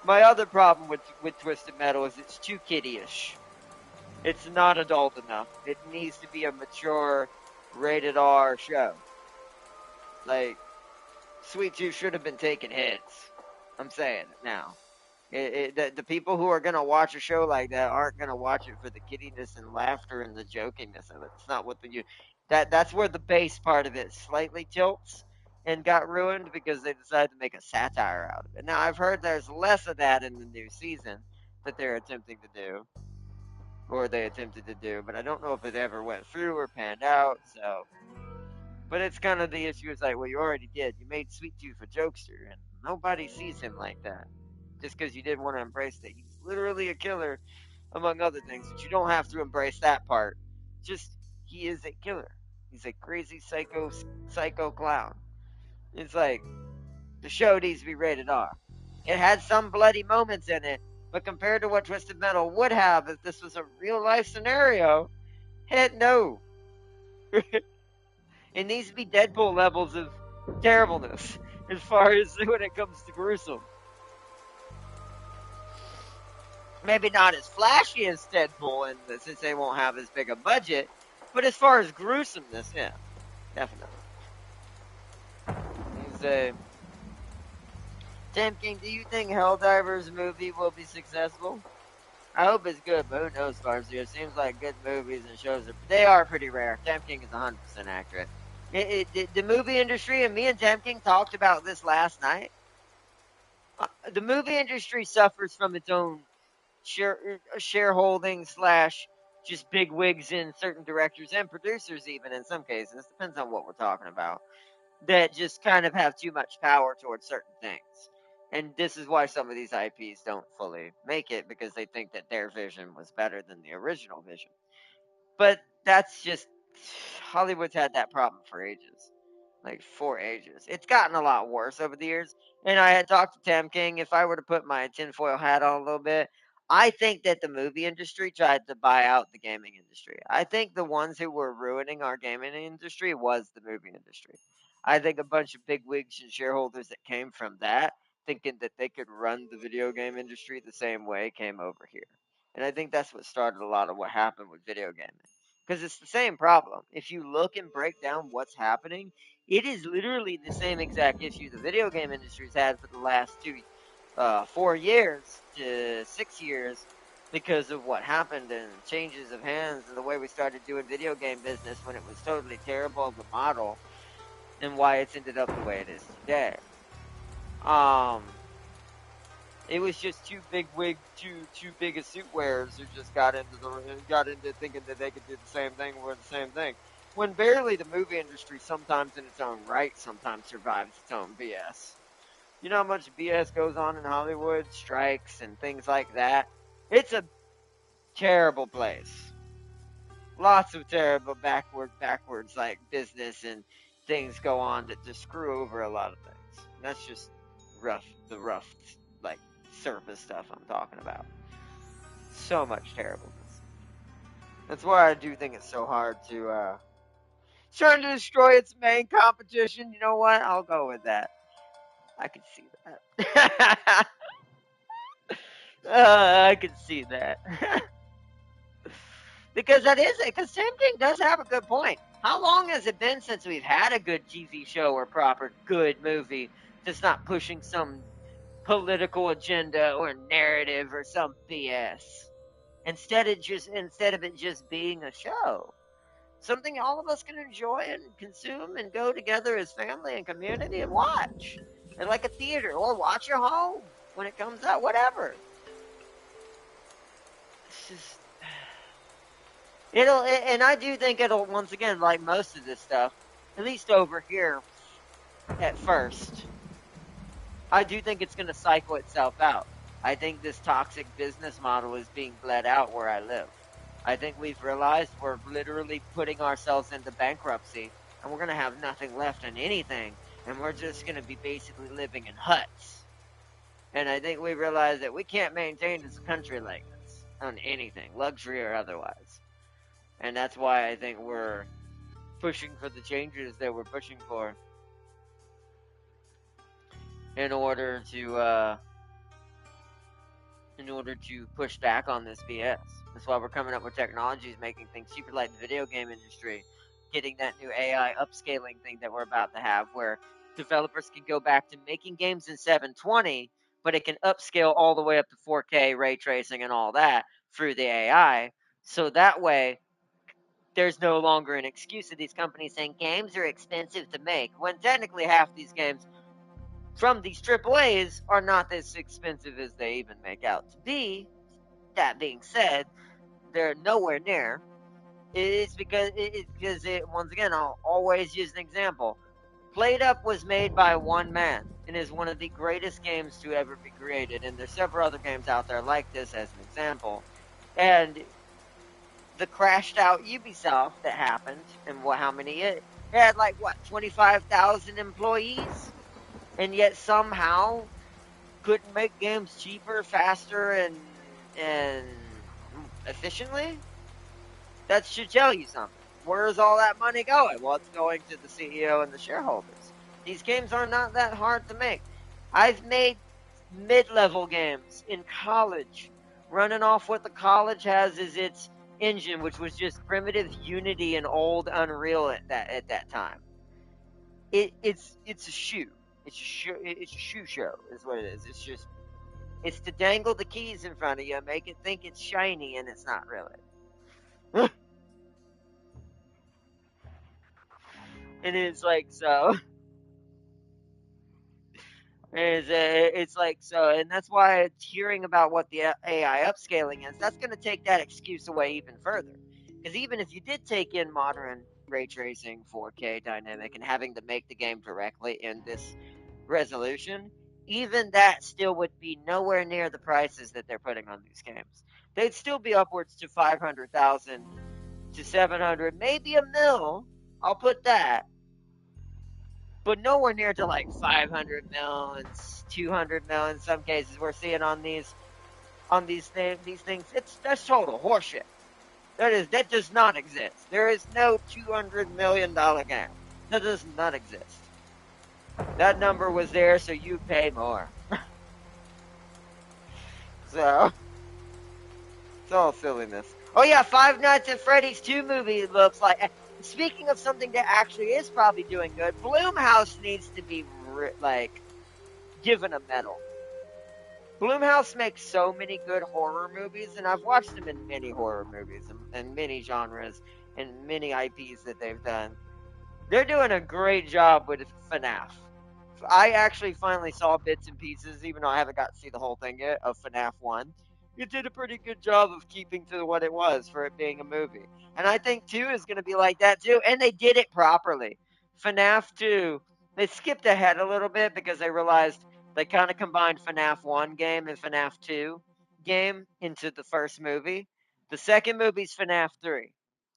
My other problem with Twisted Metal is it's too kiddie-ish. It's not adult enough. It needs to be a mature, rated R show. Like, Sweet Tooth should have been taking hits. I'm saying it now. The people who are going to watch a show like that aren't going to watch it for the giddiness and laughter and the jokingness of it. It's not what that's where the bass part of it slightly tilts and got ruined because they decided to make a satire out of it. Now, I've heard there's less of that in the new season that they're attempting to do, or they attempted to do, but I don't know if it ever went through or panned out, so. But it's kind of the issue. It's like, well, you already did. You made Sweet Tooth a jokester, and nobody sees him like that. Just because you didn't want to embrace that. He's literally a killer, among other things, but you don't have to embrace that part. Just, he is a killer. He's a crazy psycho clown. It's like, the show needs to be rated R. It had some bloody moments in it, but compared to what Twisted Metal would have if this was a real life scenario, heck no. It needs to be Deadpool levels of terribleness as far as when it comes to gruesome. Maybe not as flashy as Deadpool, and since they won't have as big a budget, but as far as gruesomeness, yeah, definitely. Tim King, do you think Helldivers movie will be successful? I hope it's good, but who knows, Farsi? It seems like good movies and shows they are pretty rare. Tim King is 100% accurate. The movie industry, and me and Tim King talked about this last night. The movie industry suffers from its own shareholding / just big wigs in certain directors and producers, even in some cases. Depends on what we're talking about. That just kind of have too much power towards certain things. And this is why some of these IPs don't fully make it, because they think that their vision was better than the original vision. But that's just, Hollywood's had that problem for ages. Like, for ages. It's gotten a lot worse over the years. And I had talked to Tam King. If I were to put my tinfoil hat on a little bit, I think that the movie industry tried to buy out the gaming industry. I think the ones who were ruining our gaming industry was the movie industry. I think a bunch of big wigs and shareholders that came from that, thinking that they could run the video game industry the same way, came over here. And I think that's what started a lot of what happened with video gaming. Because it's the same problem. If you look and break down what's happening, it is literally the same exact issue the video game industry's had for the last 4 years to 6 years, because of what happened and changes of hands and the way we started doing video game business when it was totally terrible of a model, and why it's ended up the way it is today. It was just too big a suit wearers who just got into thinking that they could do the same thing with the same thing. When barely the movie industry, sometimes in its own right, sometimes survives its own BS. You know how much BS goes on in Hollywood, strikes and things like that? It's a terrible place. Lots of terrible backwards like business and things go on that just screw over a lot of things. That's just the rough, like, surface stuff I'm talking about. So much terribleness. That's why I do think it's so hard to, trying to destroy its main competition. You know what? I'll go with that. I can see that. I can see that. Because Sam King does have a good point. How long has it been since we've had a good TV show or proper good movie that's not pushing some political agenda or narrative or some BS? Instead of it just being a show. Something all of us can enjoy and consume and go together as family and community and watch. And like a theater, or watch at home when it comes out, whatever. It's just, and I do think it'll, once again, like most of this stuff, at least over here at first, I do think it's going to cycle itself out. I think this toxic business model is being bled out where I live. I think we've realized we're literally putting ourselves into bankruptcy, and we're going to have nothing left in anything, and we're just going to be basically living in huts. And I think we realized that we can't maintain this country like this on anything, luxury or otherwise. And that's why I think we're pushing for the changes that we're pushing for in order to push back on this BS. That's why we're coming up with technologies making things cheaper, like the video game industry, getting that new AI upscaling thing that we're about to have, where developers can go back to making games in 720, but it can upscale all the way up to 4K, ray tracing, and all that through the AI. So that way, there's no longer an excuse of these companies saying games are expensive to make, when technically half these games from these AAAs are not as expensive as they even make out to be. That being said, they're nowhere near. It's because once again, I'll always use an example. Played Up was made by one man and is one of the greatest games to ever be created. And there's several other games out there like this as an example. And the crashed out Ubisoft that happened, and how many it had, like, what, 25,000 employees, and yet somehow couldn't make games cheaper, faster, and efficiently. That should tell you something. Where's all that money going? Well, it's going to the CEO and the shareholders. These games are not that hard to make. I've made mid-level games in college, running off what the college has is its engine, which was just primitive Unity and old Unreal at that time. It's a shoe. It's a shoe show is what it is. It's to dangle the keys in front of you and make it think it's shiny, and it's not really. And it's like, so. It's like, so, and that's why hearing about what the AI upscaling is, that's going to take that excuse away even further. Because even if you did take in modern ray tracing, 4K dynamic, and having to make the game directly in this resolution, even that still would be nowhere near the prices that they're putting on these games. They'd still be upwards to 500,000 to 700, maybe a mil. I'll put that. But nowhere near to like 500 mil and 200 mil in some cases. We're seeing on these things. That's total horseshit. That does not exist. There is no $200 million game. That does not exist. That number was there, so you pay more. So it's all silliness. Oh yeah, Five Nights at Freddy's 2 movie looks like. Speaking of something that actually is probably doing good, Blumhouse needs to be given a medal. Blumhouse makes so many good horror movies, and I've watched them in many horror movies and many genres and many IPs that they've done. They're doing a great job with FNAF. I actually finally saw bits and pieces, even though I haven't got to see the whole thing yet, of FNAF 1. It did a pretty good job of keeping to what it was for it being a movie. And I think 2 is going to be like that too, and they did it properly. FNAF 2, they skipped ahead a little bit because they realized they kind of combined FNAF 1 game and FNAF 2 game into the first movie. The second movie's FNAF 3.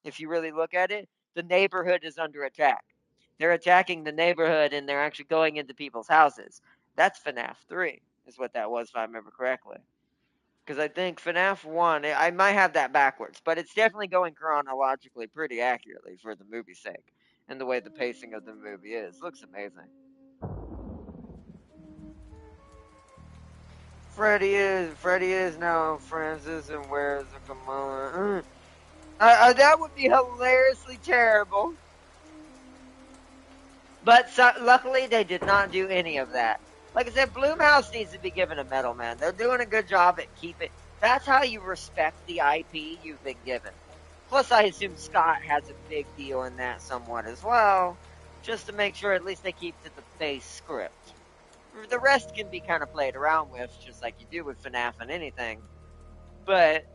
If you really look at it, the neighborhood is under attack. They're attacking the neighborhood and they're actually going into people's houses. That's FNAF 3, is what that was, if I remember correctly. Because I think FNAF 1, I might have that backwards, but it's definitely going chronologically pretty accurately for the movie's sake. And the way the pacing of the movie is. Looks amazing. Freddy is now Francis and wears a kimono. That would be hilariously terrible. But luckily, they did not do any of that. Like I said, Blumhouse needs to be given a medal, man. They're doing a good job at keeping. That's how you respect the IP you've been given. Plus, I assume Scott has a big deal in that somewhat as well, just to make sure at least they keep to the base script. The rest can be kind of played around with, just like you do with FNAF and anything. But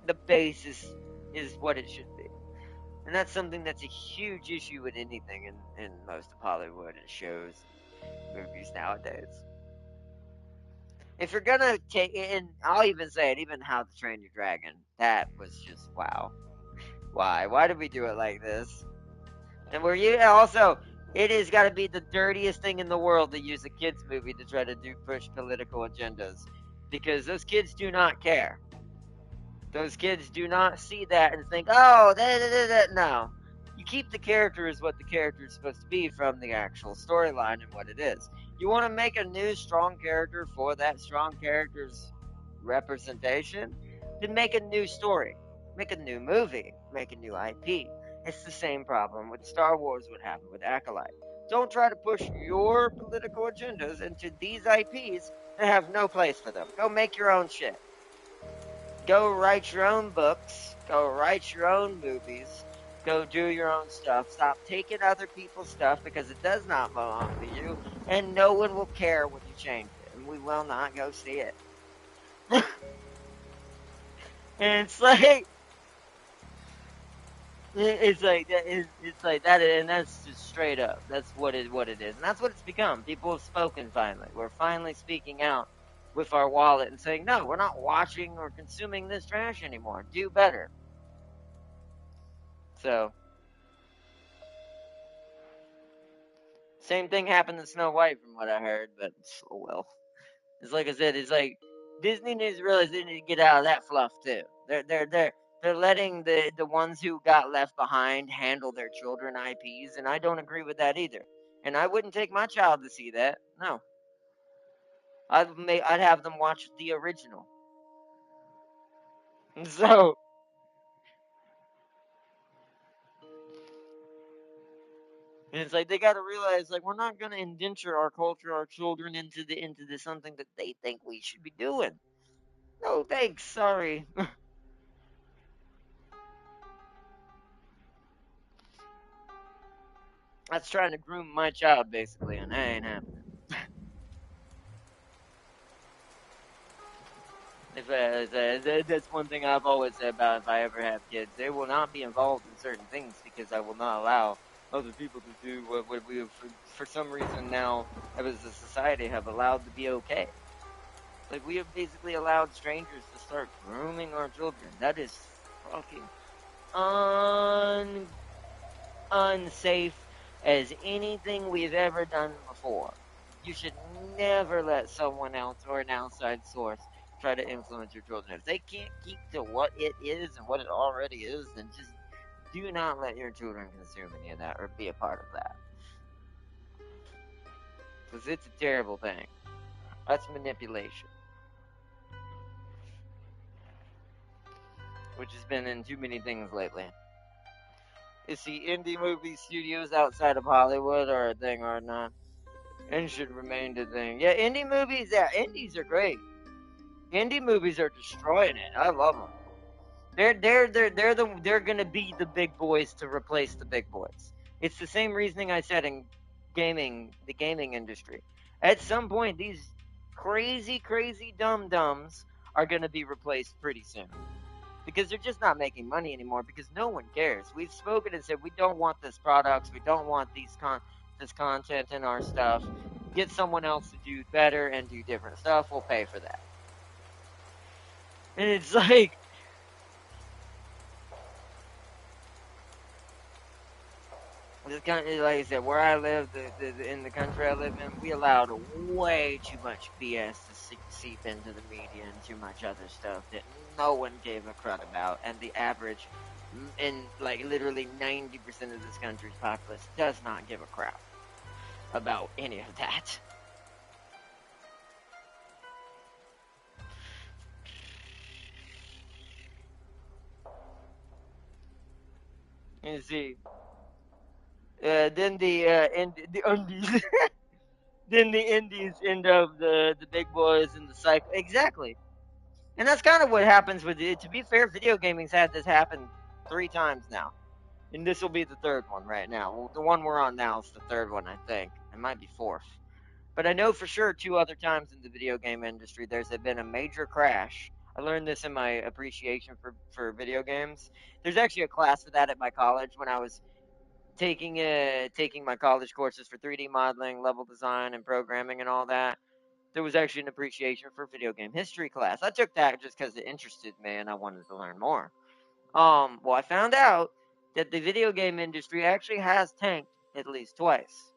the base is what it should be. And that's something that's a huge issue with anything in most of Hollywood and shows and movies nowadays. If you're gonna take, and I'll even say it, even How to Train Your Dragon, that was just wow. Why? Why did we do it like this? And were you also, It has got to be the dirtiest thing in the world to use a kids movie to try to push political agendas, because those kids do not care. Those kids do not see that and think, oh, that. No. You keep the character as what the character is supposed to be from the actual storyline and what it is. You want to make a new strong character for that strong character's representation? Then make a new story. Make a new movie. Make a new IP. It's the same problem with Star Wars would happen with Acolyte. Don't try to push your political agendas into these IPs that have no place for them. Go make your own shit. Go write your own books. Go write your own movies. Go do your own stuff. Stop taking other people's stuff because it does not belong to you, and no one will care when you change it, and we will not go see it. And it's like that, and that's just straight up. That's what it is, and that's what it's become. People have spoken finally. We're finally speaking out with our wallet and saying, no, we're not watching or consuming this trash anymore. Do better. So, same thing happened to Snow White from what I heard, but oh well. It's like I said, it's like Disney needs to realize they need to get out of that fluff too. They're letting the ones who got left behind handle their children IPs, and I don't agree with that either. And I wouldn't take my child to see that. No. I'd have them watch the original. So it's like they got to realize, like, we're not gonna indenture our culture, our children into something that they think we should be doing. No thanks, sorry. That's trying to groom my child, basically, and that ain't happening. That's one thing I've always said about if I ever have kids. They will not be involved in certain things because I will not allow other people to do what we have, for some reason now, as a society, have allowed to be okay. Like, we have basically allowed strangers to start grooming our children. That is fucking unsafe as anything we've ever done before. You should never let someone else or an outside source try to influence your children. If they can't keep to what it is and what it already is, then just do not let your children consume any of that or be a part of that. Because it's a terrible thing. That's manipulation. Which has been in too many things lately. Is the indie movie studios outside of Hollywood are a thing or not? And should remain a thing. Yeah, indie movies, yeah, indies are great. Indie movies are destroying it. I love them. They're gonna be the big boys to replace the big boys. It's the same reasoning I said in the gaming industry. At some point, these crazy dum-dums are gonna be replaced pretty soon. Because they're just not making money anymore because no one cares. We've spoken and said we don't want this products, we don't want this content in our stuff. Get someone else to do better and do different stuff, we'll pay for that. And it's like, like I said, where I live, in the country I live in, we allowed way too much BS to seep into the media and too much other stuff that no one gave a crud about. And the average, and like literally 90% of this country's populace does not give a crap about any of that. You see, then the undies, then the indies end up the big boys and the cycle. Exactly. And that's kind of what happens with it. To be fair, video gaming's had this happen 3 times now. And this will be the 3rd one right now. Well, the one we're on now is the 3rd one, I think. It might be 4th. But I know for sure 2 other times in the video game industry there's been a major crash. I learned this in my appreciation for video games. There's actually a class for that at my college when I was taking my college courses for 3D modeling, level design, and programming and all that. There was actually an appreciation for video game history class. I took that just because it interested me and I wanted to learn more. Well, I found out that the video game industry actually has tanked at least twice.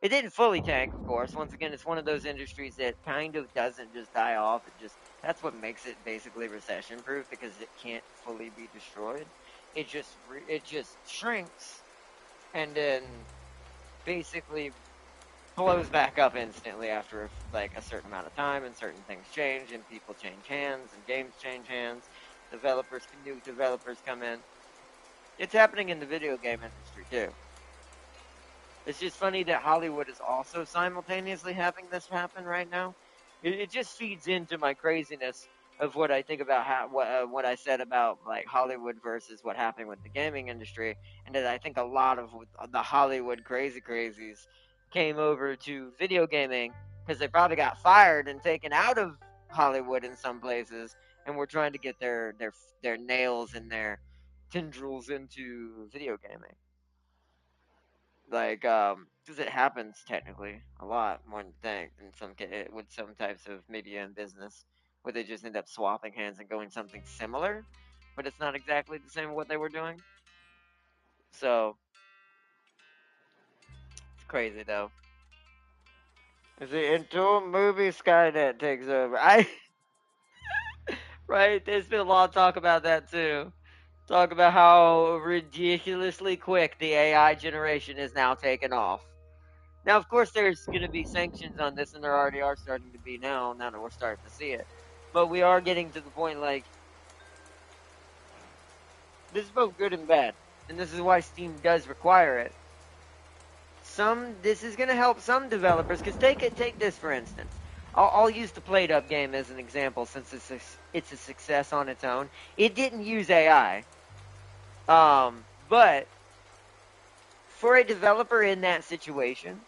It didn't fully tank, of course. Once again, it's one of those industries that kind of doesn't just die off. That's what makes it basically recession proof, because it can't fully be destroyed. It just shrinks and then basically blows back up instantly after like a certain amount of time, and certain things change and people change hands and games change hands. New developers come in. It's happening in the video game industry too. It's just funny that Hollywood is also simultaneously having this happen right now. It just feeds into my craziness of what I think about what I said about like Hollywood versus what happened with the gaming industry, and that I think a lot of the Hollywood crazies came over to video gaming because they probably got fired and taken out of Hollywood in some places, and were trying to get their nails and their tendrils into video gaming. Like, because it happens technically a lot more than you think in with some types of media and business, where they just end up swapping hands and going something similar, but it's not exactly the same what they were doing. So it's crazy though. Is it until movie Skynet takes over? Right. There's been a lot of talk about that too. Talk about how ridiculously quick the AI generation is now taking off. Now, of course, there's going to be sanctions on this, and there already are starting to be now that we're starting to see it. But we are getting to the point, like, this is both good and bad, and this is why Steam does require it. This is going to help some developers, because take this for instance. I'll use the Played Up game as an example, since it's a success on its own. It didn't use AI, but for a developer in that situation,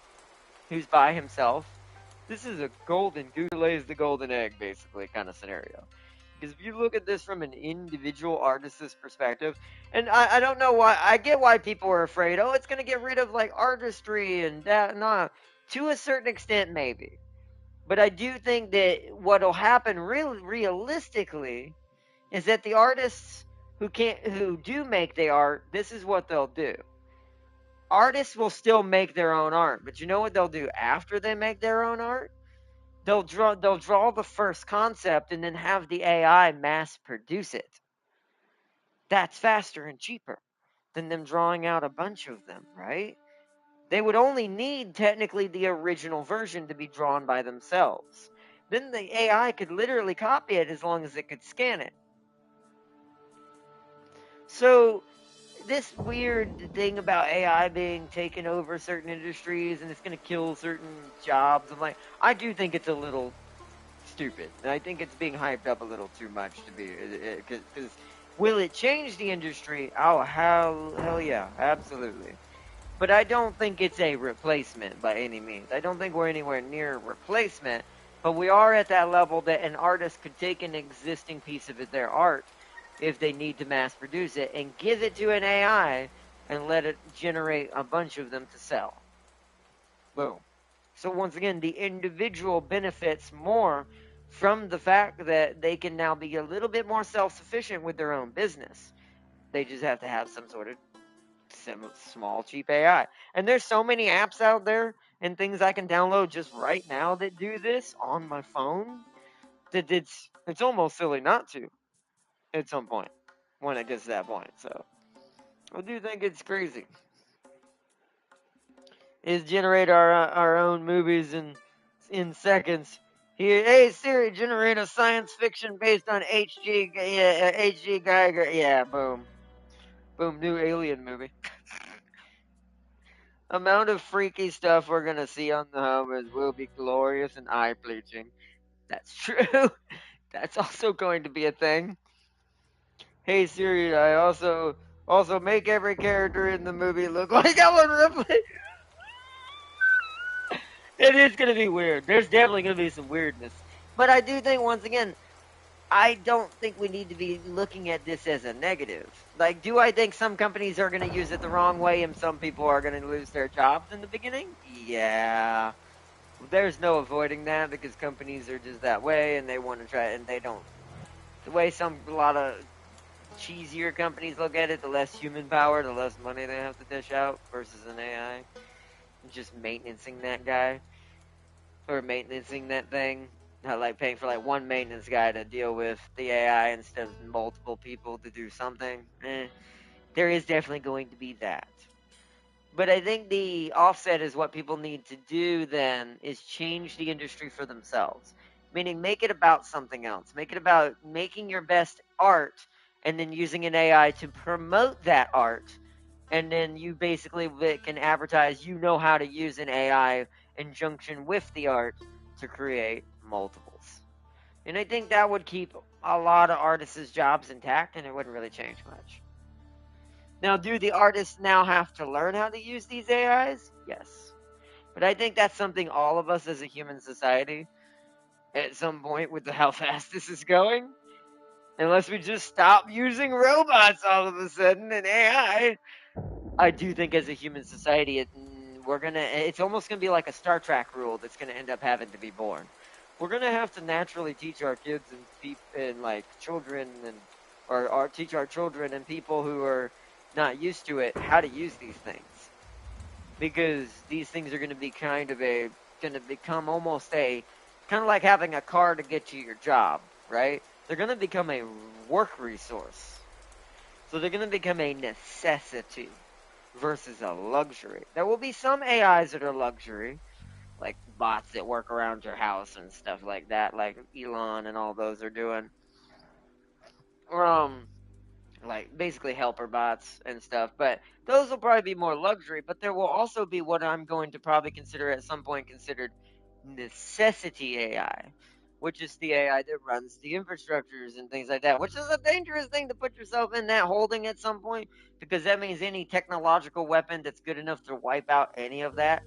who's by himself, this is a golden goose lays the golden egg, basically, kind of scenario. Because if you look at this from an individual artist's perspective, and I don't know why, I get why people are afraid, oh, it's going to get rid of, like, artistry and that, nah. To a certain extent, maybe. But I do think that what'll happen realistically is that the artists who do make the art, this is what they'll do. Artists will still make their own art, but you know what they'll do after they make their own art? They'll draw the first concept and then have the AI mass produce it. That's faster and cheaper than them drawing out a bunch of them, right? They would only need technically the original version to be drawn by themselves. Then the AI could literally copy it as long as it could scan it. So this weird thing about AI being taken over certain industries and it's going to kill certain jobs, I do think it's a little stupid. And I think it's being hyped up a little too much to be, because will it change the industry? Oh, hell yeah, absolutely. But I don't think it's a replacement by any means. I don't think we're anywhere near replacement, but we are at that level that an artist could take an existing piece of their art, if they need to mass produce it, and give it to an AI and let it generate a bunch of them to sell. Boom. So once again, the individual benefits more from the fact that they can now be a little bit more self-sufficient with their own business. They just have to have some sort of small, cheap AI. And there's so many apps out there and things I can download just right now that do this on my phone that it's almost silly not to at some point when it gets to that point. So I do think it's crazy. Is generate our own movies in seconds. Here, hey Siri, generate a science fiction based on H.G. Geiger. Yeah, boom, new Alien movie. Amount of freaky stuff we're gonna see on the home will be glorious and eye pleasing. That's true. That's also going to be a thing. Hey Siri, I also make every character in the movie look like Ellen Ripley. It is going to be weird. There's definitely going to be some weirdness. But I do think, once again, I don't think we need to be looking at this as a negative. Like, do I think some companies are going to use it the wrong way and some people are going to lose their jobs in the beginning? Yeah. There's no avoiding that, because companies are just that way and they want to try, and they don't. The way a lot of cheesier companies look at it, the less human power, the less money they have to dish out versus an AI. just maintaining that guy or maintaining that thing. Not like paying for like one maintenance guy to deal with the AI instead of multiple people to do something. There is definitely going to be that. But I think the offset is what people need to do then is change the industry for themselves. Meaning make it about something else. Make it about making your best art and then using an AI to promote that art. And then you basically can advertise you know how to use an AI in junction with the art to create multiples. And I think that would keep a lot of artists' jobs intact and it wouldn't really change much. Now, do the artists now have to learn how to use these AIs? Yes. But I think that's something all of us as a human society, at some point with how fast this is going, unless we just stop using robots all of a sudden and AI, I do think as a human society, it's almost going to be like a Star Trek rule that's going to end up having to be born. We're going to have to naturally teach our kids and like children or teach our children and people who are not used to it how to use these things, because these things are going to be going to become almost kind of like having a car to get you your job, right? They're going to become a work resource, so they're going to become a necessity versus a luxury. There will be some AIs that are luxury, like bots that work around your house and stuff like that, like Elon and all those are doing. Like basically helper bots and stuff, but those will probably be more luxury. But there will also be what I'm going to probably consider at some point considered necessity AI, which is the AI that runs the infrastructures and things like that, which is a dangerous thing to put yourself in that holding at some point, because that means any technological weapon that's good enough to wipe out any of that,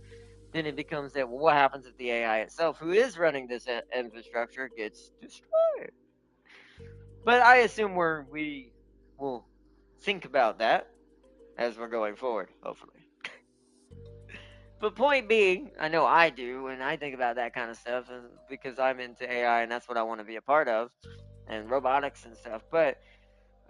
then it becomes that, well, what happens if the AI itself, who is running this infrastructure, gets destroyed? But I assume we will think about that as we're going forward, hopefully. But point being, I know I do, and I think about that kind of stuff because I'm into AI and that's what I want to be a part of, and robotics and stuff. But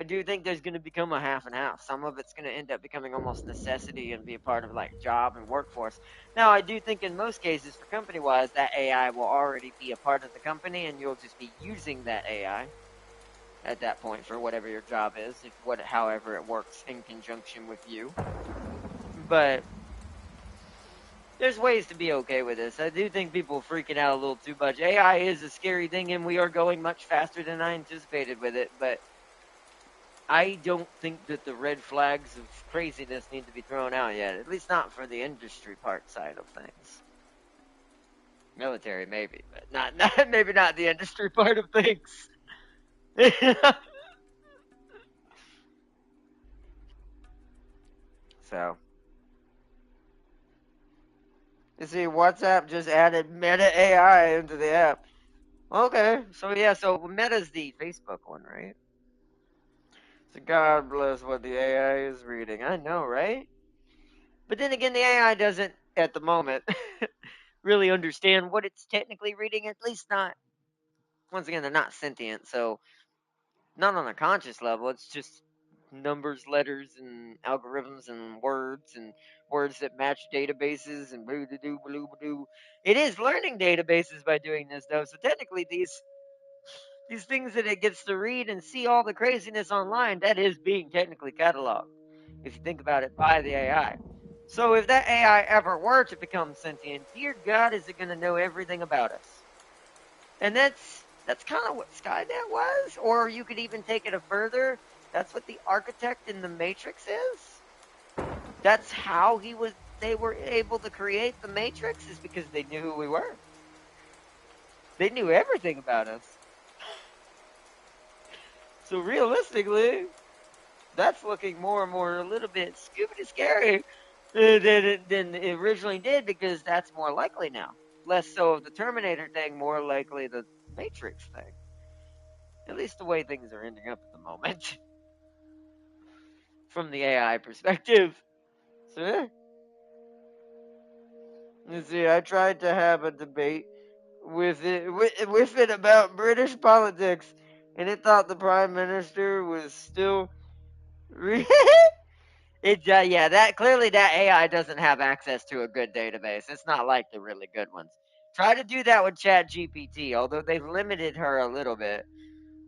I do think there's going to become a half and half. Some of it's going to end up becoming almost necessity and be a part of like job and workforce. Now, I do think in most cases, for company wise, that AI will already be a part of the company, and you'll just be using that AI at that point for whatever your job is, however it works in conjunction with you. But there's ways to be okay with this. I do think people are freaking out a little too much. AI is a scary thing, and we are going much faster than I anticipated with it, but I don't think that the red flags of craziness need to be thrown out yet, at least not for the industry part side of things. Military, maybe, but not maybe not the industry part of things. So, you see, WhatsApp just added Meta AI into the app. Okay, so yeah, so Meta's the Facebook one, right? So God bless what the AI is reading. I know, right? But then again, the AI doesn't, at the moment, really understand what it's technically reading, at least not. Once again, they're not sentient, so not on a conscious level. It's just numbers, letters, and algorithms, and words that match databases, and boo doo blue doo. It is learning databases by doing this, though. So technically, these things that it gets to read and see all the craziness online, that is being technically cataloged, if you think about it, by the AI. So if that AI ever were to become sentient, dear God, is it going to know everything about us? And that's kind of what Skynet was, or you could even take it a further. That's what the architect in the Matrix is. That's how they were able to create the Matrix, is because they knew who we were. They knew everything about us. So realistically, that's looking more and more a little bit Scooby scary than it originally did, because that's more likely now. Less so of the Terminator thing, more likely the Matrix thing. At least the way things are ending up at the moment. From the AI perspective. So, yeah. You see, I tried to have a debate with it about British politics, and it thought the Prime Minister was still Yeah, that clearly that AI doesn't have access to a good database. It's not like the really good ones. Try to do that with Chat GPT, although they've limited her a little bit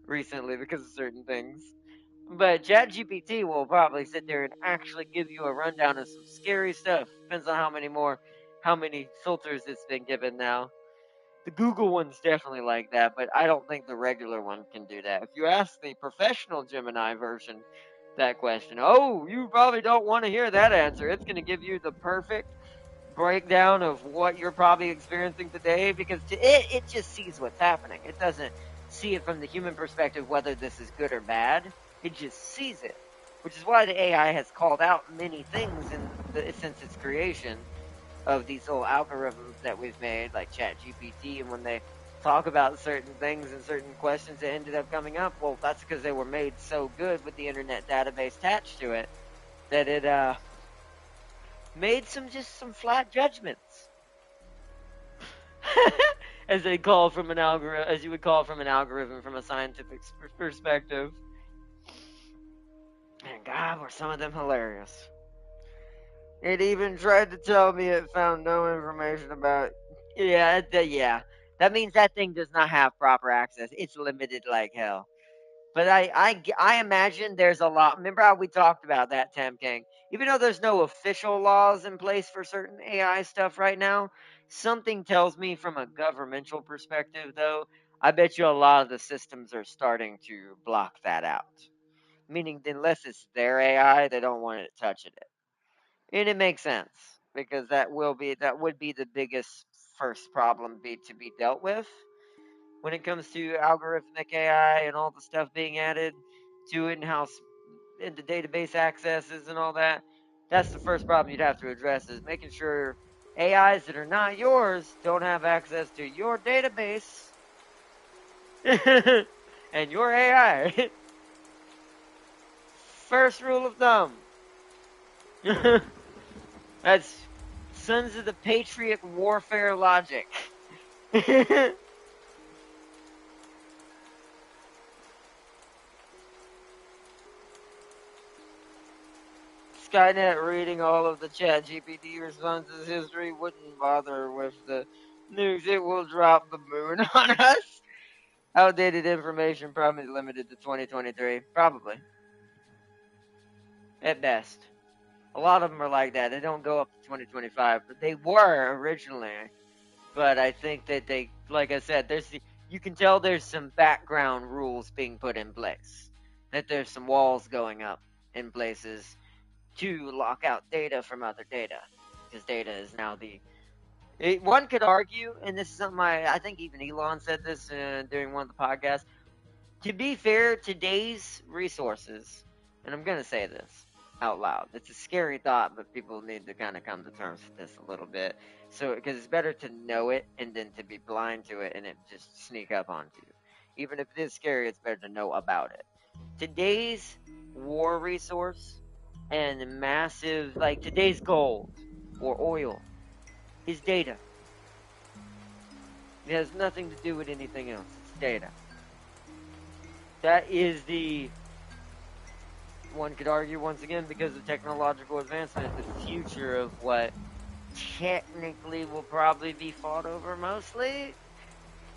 recently because of certain things. But Chat GPT will probably sit there and actually give you a rundown of some scary stuff. Depends on how many filters it's been given now. The Google one's definitely like that, but I don't think the regular one can do that. If you ask the professional Gemini version that question, oh, you probably don't want to hear that answer. It's going to give you the perfect breakdown of what you're probably experiencing today because it just sees what's happening. It doesn't see it from the human perspective whether this is good or bad. It just sees it, which is why the AI has called out many things since its creation of these little algorithms that we've made, like ChatGPT, and when they talk about certain things and certain questions that ended up coming up, well, that's because they were made so good with the internet database attached to it that it made some flat judgments, as they call from an algorithm, as you would call from an algorithm from a scientific perspective. And God, were some of them hilarious. It even tried to tell me it found no information about. Yeah. That means that thing does not have proper access. It's limited like hell. But I imagine there's a lot. Remember how we talked about that, Tam King? Even though there's no official laws in place for certain AI stuff right now, something tells me from a governmental perspective, though, I bet you a lot of the systems are starting to block that out. Meaning, unless it's their AI, they don't want it touching it. And it makes sense because that would be the biggest first problem to be dealt with when it comes to algorithmic AI and all the stuff being added to it and how into database accesses and all that. That's the first problem you'd have to address is making sure AIs that are not yours don't have access to your database and your AI. First rule of thumb. That's Sons of the Patriot Warfare logic. Skynet reading all of the Chat GPT responses history wouldn't bother with the news. It will drop the moon on us. Outdated information probably limited to 2023. Probably. At best. A lot of them are like that. They don't go up to 2025, but they were originally. But I think that they, like I said, you can tell there's some background rules being put in place. That there's some walls going up in places to lock out data from other data. Because data is now one could argue, and this is something I think even Elon said this during one of the podcasts. To be fair, today's resources, and I'm going to say this out loud. It's a scary thought, but people need to kind of come to terms with this a little bit. So, because it's better to know it and then to be blind to it and it just sneak up onto you. Even if it is scary, it's better to know about it. Today's war resource and massive, like today's gold or oil, is data. It has nothing to do with anything else. It's data. That is one could argue once again because of technological advancement, the future of what technically will probably be fought over mostly.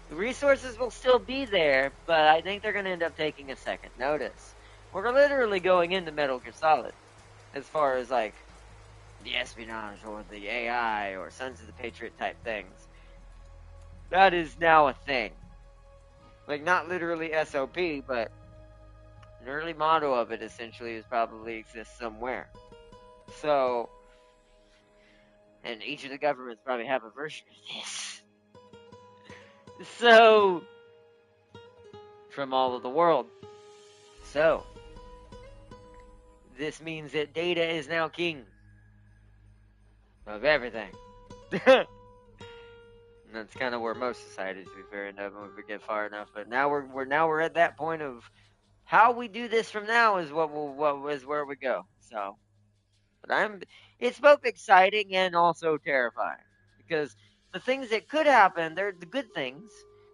The resources will still be there, but I think they're going to end up taking a second notice. We're literally going into Metal Gear Solid as far as like the espionage or the AI or Sons of the Patriot type things. That is now a thing. Like, not literally SOP, but an early model of it essentially is probably exists somewhere. So, and each of the governments probably have a version of this. So, from all of the world. So, this means that data is now king of everything. And that's kind of where most societies, to be fair, end up when we get far enough. But now we're at that point of how we do this from now is where we go. So, but it's both exciting and also terrifying because the things that could happen, they're the good things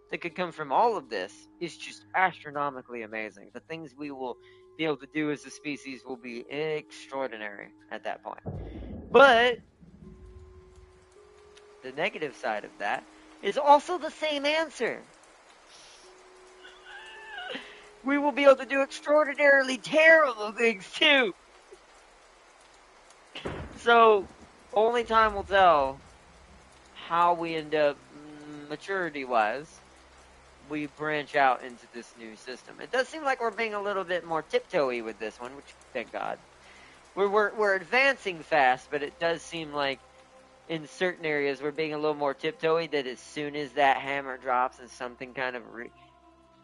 that could come from all of this is just astronomically amazing. The things we will be able to do as a species will be extraordinary at that point. But the negative side of that is also the same answer. We will be able to do extraordinarily terrible things too. So, only time will tell how we end up maturity-wise. We branch out into this new system. It does seem like we're being a little bit more tiptoey with this one, which thank God. We're advancing fast, but it does seem like in certain areas we're being a little more tiptoey. That as soon as that hammer drops and something kind of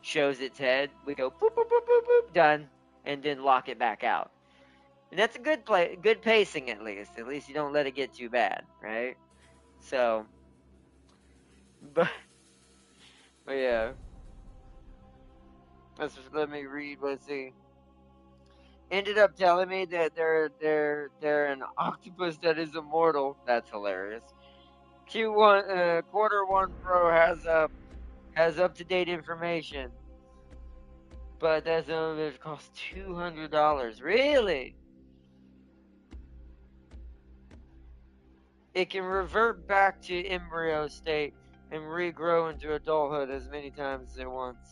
shows its head, we go boop boop boop boop boop, done, and then lock it back out. And that's a good pacing at least. At least you don't let it get too bad, right? So, but yeah. Let me read. Let's see. Ended up telling me that they're an octopus that is immortal. That's hilarious. Q1 quarter one Pro has up to date information, but it costs $200. Really? It can revert back to embryo state and regrow into adulthood as many times as it wants.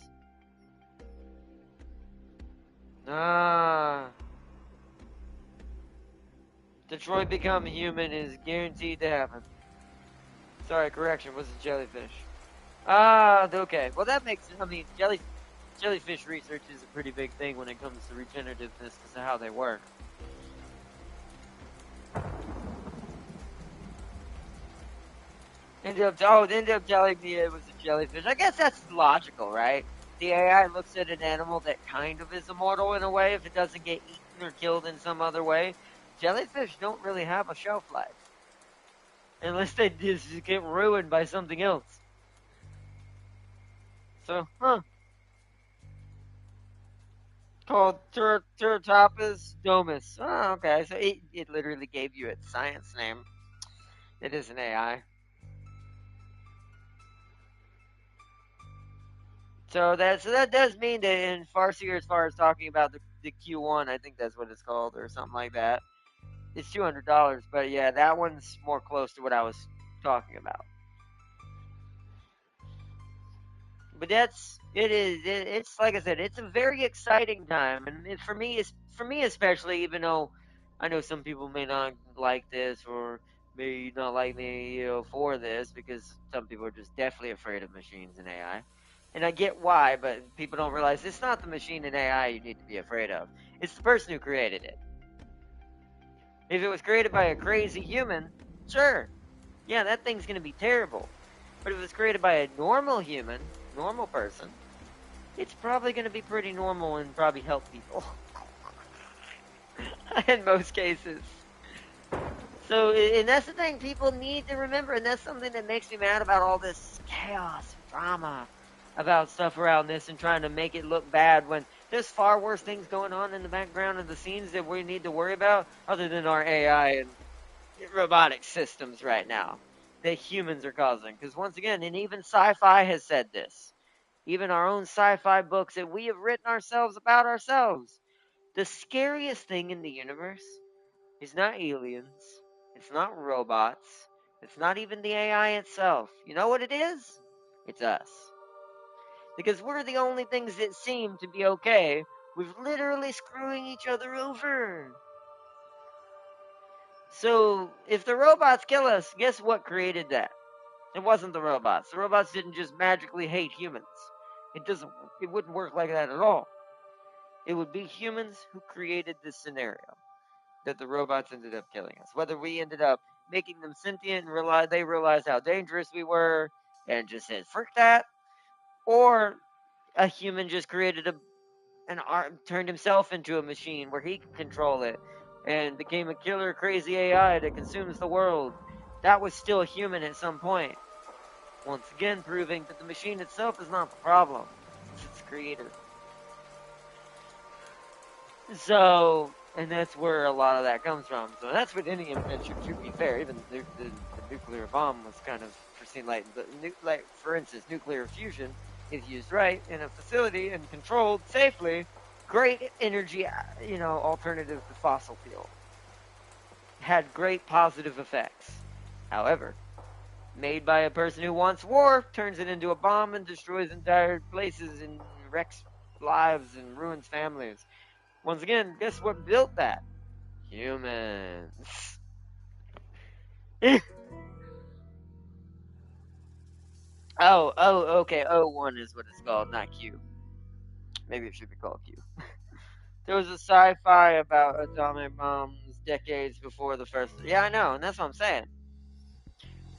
Detroit become human is guaranteed to happen. Sorry, correction, was a jellyfish. Okay. Well, that makes, jellyfish research is a pretty big thing when it comes to regenerativeness because of how they work. Ended up telling me it was a jellyfish. I guess that's logical, right? The AI looks at an animal that kind of is immortal in a way if it doesn't get eaten or killed in some other way. Jellyfish don't really have a shelf life. Unless they just get ruined by something else. So, Called Turritopus domus. Oh, okay. So it literally gave you its science name. It is an AI. So that does mean that in Farsi, as far as talking about the Q1, I think that's what it's called or something like that. It's $200, but yeah, that one's more close to what I was talking about. But it's like I said, it's a very exciting time, and for me especially, even though I know some people may not like this or may not like me, for this because some people are just definitely afraid of machines and AI. And I get why, but people don't realize it's not the machine and AI you need to be afraid of. It's the person who created it. If it was created by a crazy human, sure. Yeah, that thing's going to be terrible. But if it's created by a normal human, normal person, it's probably going to be pretty normal and probably help people. In most cases. So, and that's the thing people need to remember, and that's something that makes me mad about all this chaos, drama, about stuff around this and trying to make it look bad when there's far worse things going on in the background of the scenes that we need to worry about other than our AI and robotic systems right now that humans are causing. Because once again, and even sci-fi has said this, even our own sci-fi books that we have written ourselves about ourselves, the scariest thing in the universe is not aliens, it's not robots, it's not even the AI itself. You know what it is? It's us. Because we're the only things that seem to be okay with literally screwing each other over. So, if the robots kill us, guess what created that? It wasn't the robots. The robots didn't just magically hate humans. It wouldn't work like that at all. It would be humans who created this scenario that the robots ended up killing us. Whether we ended up making them sentient and they realized how dangerous we were and just said, frick that, or a human just created turned himself into a machine where he could control it and became a killer crazy AI that consumes the world. That was still a human at some point. Once again, proving that the machine itself is not the problem. It's its creator. So, and that's where a lot of that comes from. So that's what any invention, to be fair. Even the nuclear bomb was kind of foreseen, like for instance, nuclear fusion, if used right in a facility and controlled safely, great energy, alternative to fossil fuel. Had great positive effects. However, made by a person who wants war, turns it into a bomb and destroys entire places and wrecks lives and ruins families. Once again, guess what built that? Humans. Okay. O1 is what it's called, not Q. Maybe it should be called Q. There was a sci-fi about atomic bombs decades before the first. Yeah, I know, and that's what I'm saying.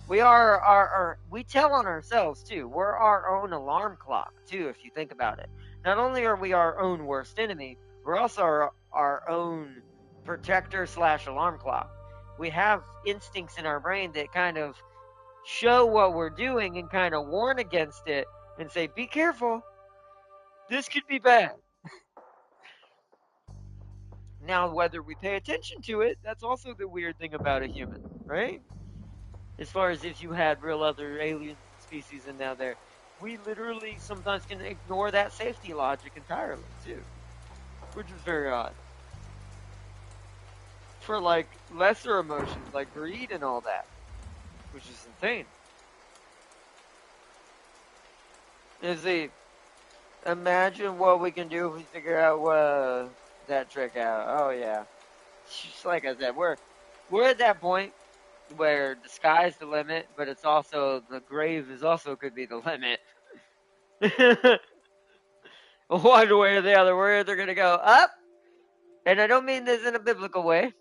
We are we tell on ourselves too. We're our own alarm clock too, if you think about it. Not only are we our own worst enemy, we're also our own protector / alarm clock. We have instincts in our brain that kind of show what we're doing and kind of warn against it and say, be careful. This could be bad. Now, whether we pay attention to it, that's also the weird thing about a human, right? As far as if you had real other alien species in now there, we literally sometimes can ignore that safety logic entirely, too, which is very odd. For, like, lesser emotions, like greed and all that, which is insane. And see, imagine what we can do if we figure out that trick out. Oh, yeah. Just like I said, we're at that point where the sky's the limit, but it's also the grave is also could be the limit. One way or the other, we're either gonna go up, and I don't mean this in a biblical way.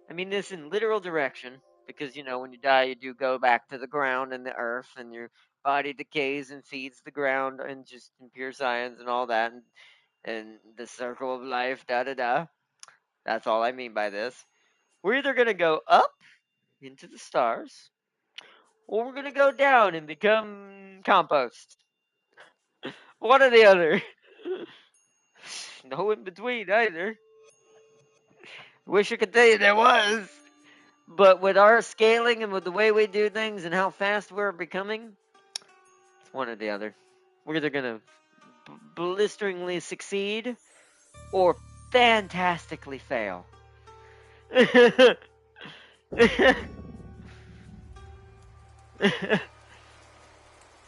I mean this in literal direction, because when you die, you do go back to the ground and the earth, and your body decays and feeds the ground, and just in pure science and all that, and the circle of life, da da da. That's all I mean by this. We're either gonna go up into the stars, or we're gonna go down and become compost. One or the other. No in between either. Wish I could tell you there was. But with our scaling and with the way we do things and how fast we're becoming, it's one or the other. We're either gonna blisteringly succeed or fantastically fail.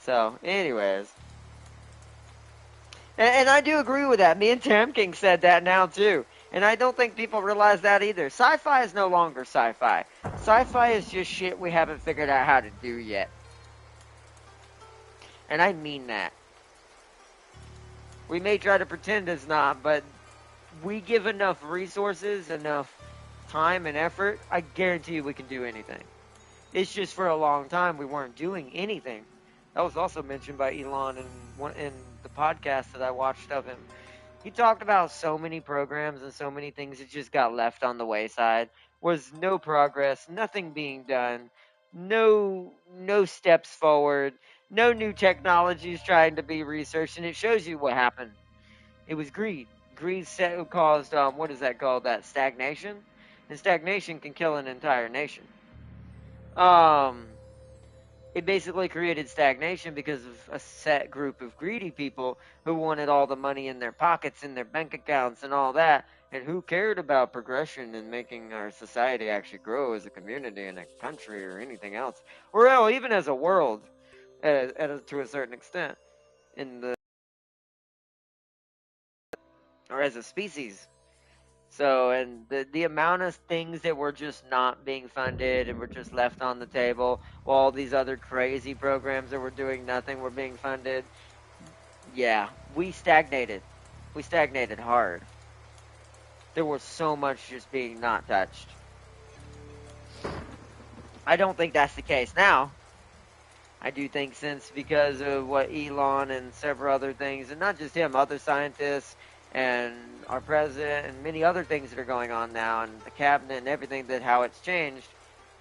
So, anyways. And I do agree with that. Me and Tam King said that now too. And I don't think people realize that either. Sci-fi is no longer sci-fi. Sci-fi is just shit we haven't figured out how to do yet. And I mean that. We may try to pretend it's not, but we give enough resources, enough time and effort, I guarantee you we can do anything. It's just for a long time we weren't doing anything. That was also mentioned by Elon in the podcast that I watched of him. He talked about so many programs and so many things that just got left on the wayside. Was no progress, nothing being done, no steps forward, no new technologies trying to be researched, and it shows you what happened. It was greed. Greed caused what is that called? That stagnation, and stagnation can kill an entire nation. It basically created stagnation because of a set group of greedy people who wanted all the money in their pockets, in their bank accounts, and all that, and who cared about progression and making our society actually grow as a community and a country or anything else, or hell, even as a world, to a certain extent, or as a species. So, and the amount of things that were just not being funded and were just left on the table, while all these other crazy programs that were doing nothing were being funded. Yeah, we stagnated. We stagnated hard. There was so much just being not touched. I don't think that's the case now. I do think since because of what Elon and several other things, and not just him, other scientists and our president and many other things that are going on now, and the cabinet and everything, that how it's changed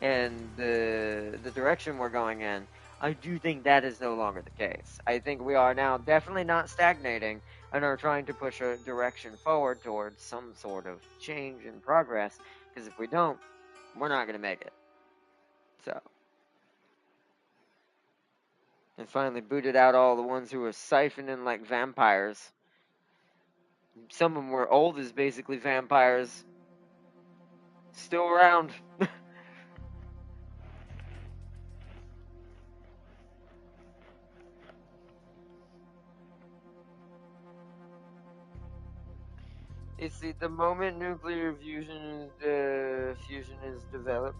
and the direction we're going in, I do think that is no longer the case. I think we are now definitely not stagnating and are trying to push a direction forward towards some sort of change and progress, because if we don't, we're not going to make it. So. And finally booted out all the ones who were siphoning like vampires. Some of them were old as basically vampires. Still around. You see, the moment nuclear fusion is developed,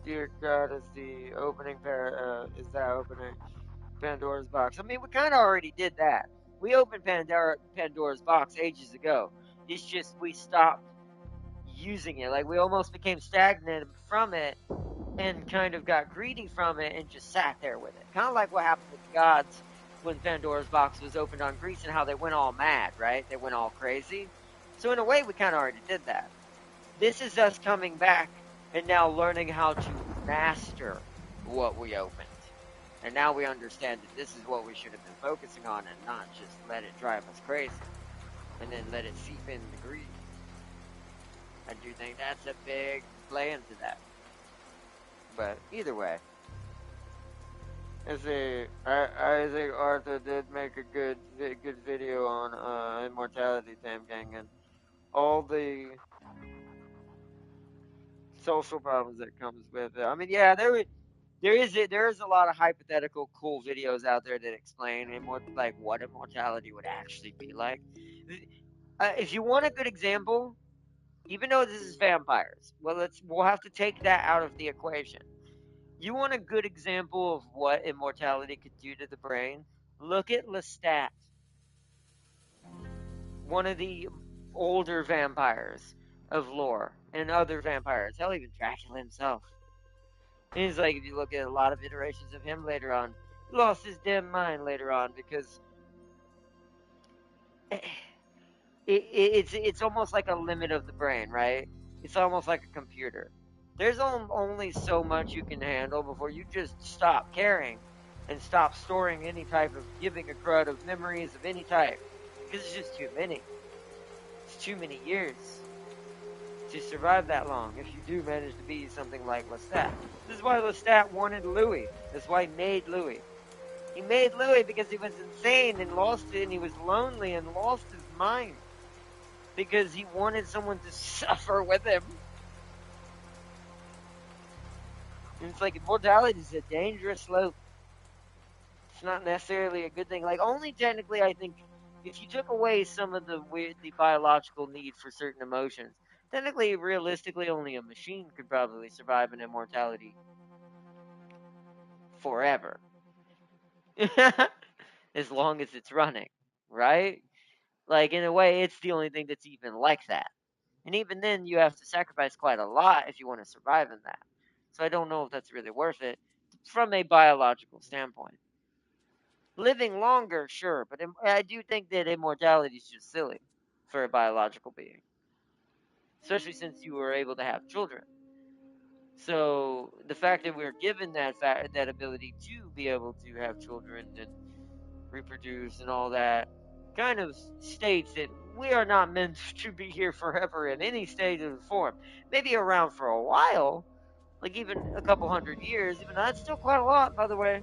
dear God, is the opening is that opening Pandora's box. I mean, we kind of already did that. We opened Pandora's box ages ago. It's just we stopped using it. Like we almost became stagnant from it and kind of got greedy from it and just sat there with it. Kind of like what happened with the gods when Pandora's box was opened on Greece and how they went all mad, right? They went all crazy. So in a way, we kind of already did that. This is us coming back and now learning how to master what we opened. And now we understand that this is what we should have been focusing on and not just let it drive us crazy and then let it seep in the greed. I do think that's a big play into that. But either way, I think Arthur did make a good video on immortality, Tam Gang, and all the social problems that comes with it. I mean, yeah, there is a lot of hypothetical cool videos out there that explain like what immortality would actually be like. If you want a good example, even though this is vampires, we'll have to take that out of the equation. You want a good example of what immortality could do to the brain? Look at Lestat, one of the older vampires of lore, and other vampires. Hell, even Dracula himself. And it's like if you look at a lot of iterations of him later on, he lost his damn mind later on because it's almost like a limit of the brain, right? It's almost like a computer. There's only so much you can handle before you just stop caring and stop storing any type of giving a crud of memories of any type because it's just too many. It's too many years to survive that long if you do manage to be something like Lestat. This is why Lestat wanted Louis. That's why he made Louis. He made Louis because he was insane and lost it, and he was lonely and lost his mind because he wanted someone to suffer with him. And it's like immortality is a dangerous slope. It's not necessarily a good thing. Like only technically, I think, if you took away some of the biological need for certain emotions, technically, realistically, only a machine could probably survive an immortality forever. As long as it's running, right? Like, in a way, it's the only thing that's even like that. And even then, you have to sacrifice quite a lot if you want to survive in that. So I don't know if that's really worth it from a biological standpoint. Living longer, sure, but I do think that immortality is just silly for a biological being. Especially since you were able to have children. So the fact that we're given that ability to be able to have children and reproduce and all that kind of states that we are not meant to be here forever in any state of form. Maybe around for a while, like even a couple hundred years. Even that's still quite a lot, by the way.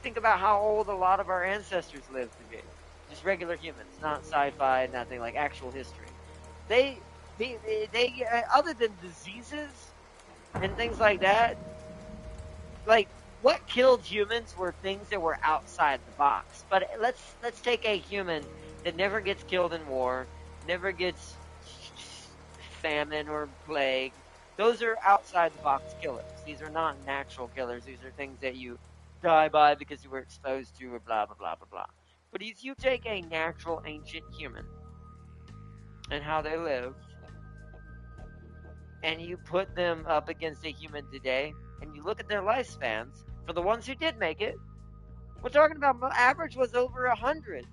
Think about how old a lot of our ancestors lived to be. Just regular humans, not sci-fi, nothing like actual history. They other than diseases and things like that, like what killed humans were things that were outside the box. But let's take a human that never gets killed in war, never gets famine or plague. Those are outside the box killers. These are not natural killers. These are things that you die by because you were exposed to or blah blah blah blah blah. But if you take a natural ancient human and how they lived, and you put them up against a human today, and you look at their lifespans, for the ones who did make it, we're talking about average was over 100.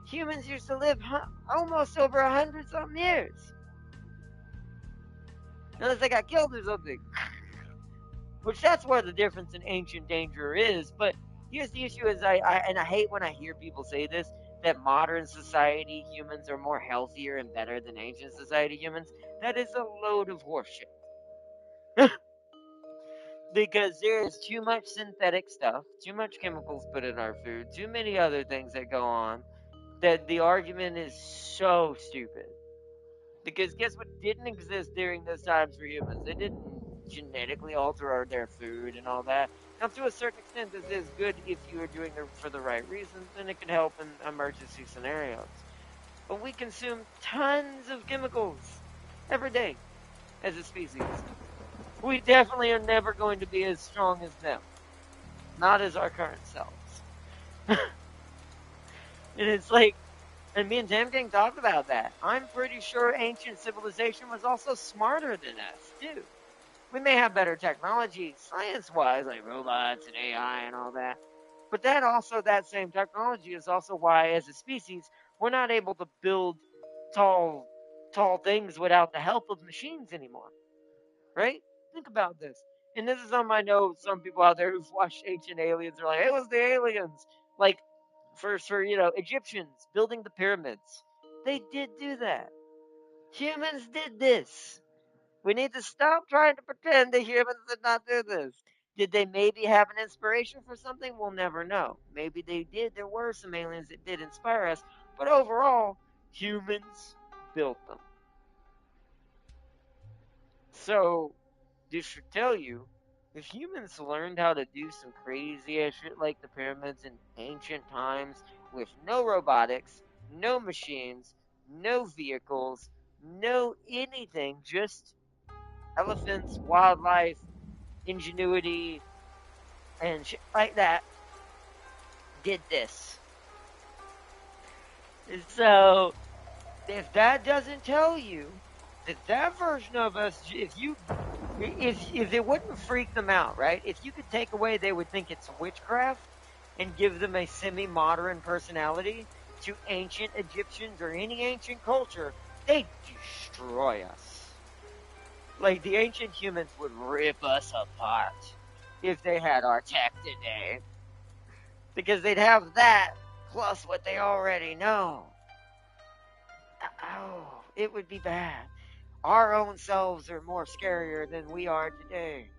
Humans used to live almost over 100 something years. Unless they got killed or something. Which that's where the difference in ancient danger is. But here's the issue: is I hate when I hear people say this, that modern society humans are more healthier and better than ancient society humans. That is a load of horseshit. Because there is too much synthetic stuff, too much chemicals put in our food, too many other things that go on. that the argument is so stupid. Because guess what didn't exist during those times for humans? They didn't genetically alter their food and all that. Now, to a certain extent, this is good if you are doing it for the right reasons, and it can help in emergency scenarios. But we consume tons of chemicals every day as a species. We definitely are never going to be as strong as them. Not as our current selves. And it's like, and me and Tam King talked about that. I'm pretty sure ancient civilization was also smarter than us, too. We may have better technology, science-wise, like robots and AI and all that. But that same technology is also why, as a species, we're not able to build tall things without the help of machines anymore. Right? Think about this. And this is on my note. Some people out there who've watched Ancient Aliens are like, it was the aliens. Like, for Egyptians building the pyramids. They did do that. Humans did this. We need to stop trying to pretend that humans did not do this. Did they maybe have an inspiration for something? We'll never know. Maybe they did. There were some aliens that did inspire us. But overall, humans built them. So, this should tell you, if humans learned how to do some crazy ass shit like the pyramids in ancient times with no robotics, no machines, no vehicles, no anything, just elephants, wildlife, ingenuity, and shit like that, did this. So, if that doesn't tell you that version of us, if it wouldn't freak them out, right? If you could take away, they would think it's witchcraft and give them a semi-modern personality to ancient Egyptians or any ancient culture, they'd destroy us. Like, the ancient humans would rip us apart if they had our tech today. Because they'd have that plus what they already know. Oh, it would be bad. Our own selves are more scarier than we are today.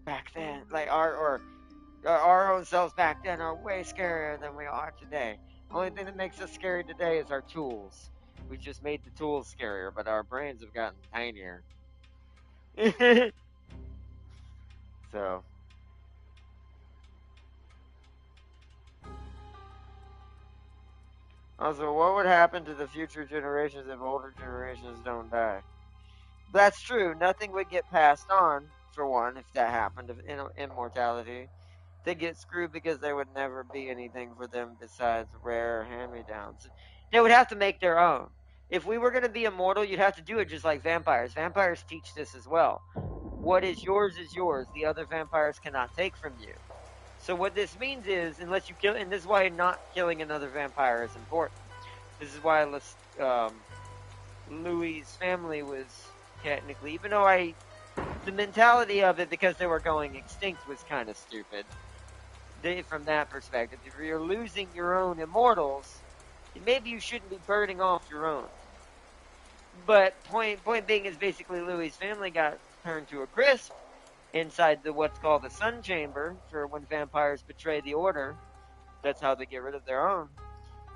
Back then, like our own selves back then are way scarier than we are today. Only thing that makes us scary today is our tools. We just made the tools scarier, but our brains have gotten tinier. So. Also, what would happen to the future generations if older generations don't die? That's true. Nothing would get passed on, for one, if that happened, of immortality. They get screwed because there would never be anything for them besides rare hand-me-downs. They would have to make their own. If we were going to be immortal, you'd have to do it just like vampires. Vampires teach this as well. What is yours is yours. The other vampires cannot take from you. So what this means is, unless you kill, and this is why not killing another vampire is important. This is why Louis' family was technically, even though the mentality of it, because they were going extinct, was kind of stupid. From that perspective, if you're losing your own immortals, maybe you shouldn't be burning off your own. But point being is basically Louis' family got turned to a crisp inside what's called the Sun Chamber for when vampires betray the Order. That's how they get rid of their own.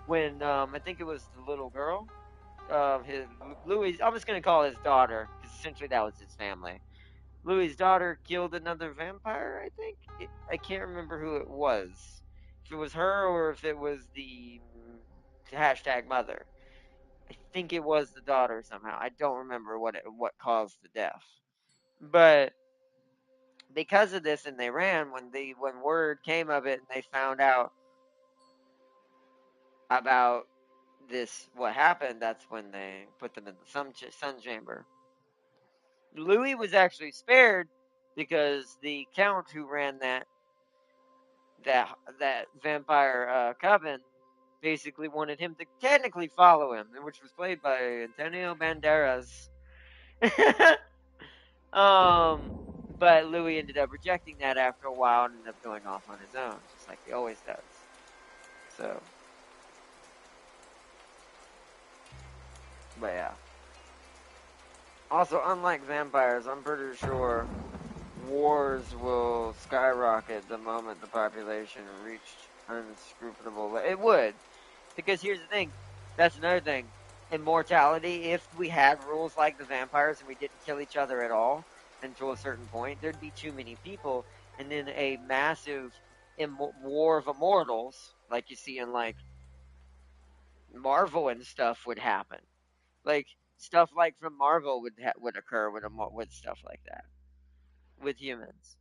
When I think it was the little girl, Louis, I'm just gonna call his daughter because essentially that was his family. Louis' daughter killed another vampire, I think. I can't remember who it was. If it was her or if it was the hashtag mother. I think it was the daughter somehow. I don't remember what caused the death. But because of this, and they ran when word came of it, and they found out about this, what happened. That's when they put them in the sun chamber. Louis was actually spared because the count who ran that vampire coven basically wanted him to technically follow him, which was played by Antonio Banderas. But Louis ended up rejecting that after a while and ended up going off on his own, just like he always does. So, but yeah. Also, unlike vampires, I'm pretty sure wars will skyrocket the moment the population reached unscrutable. It would. Because here's the thing, that's another thing. Immortality, if we had rules like the vampires and we didn't kill each other at all until a certain point, there'd be too many people, and then a massive war of immortals, like you see in like Marvel and stuff, would happen. Like stuff like from Marvel would occur with stuff like that with humans.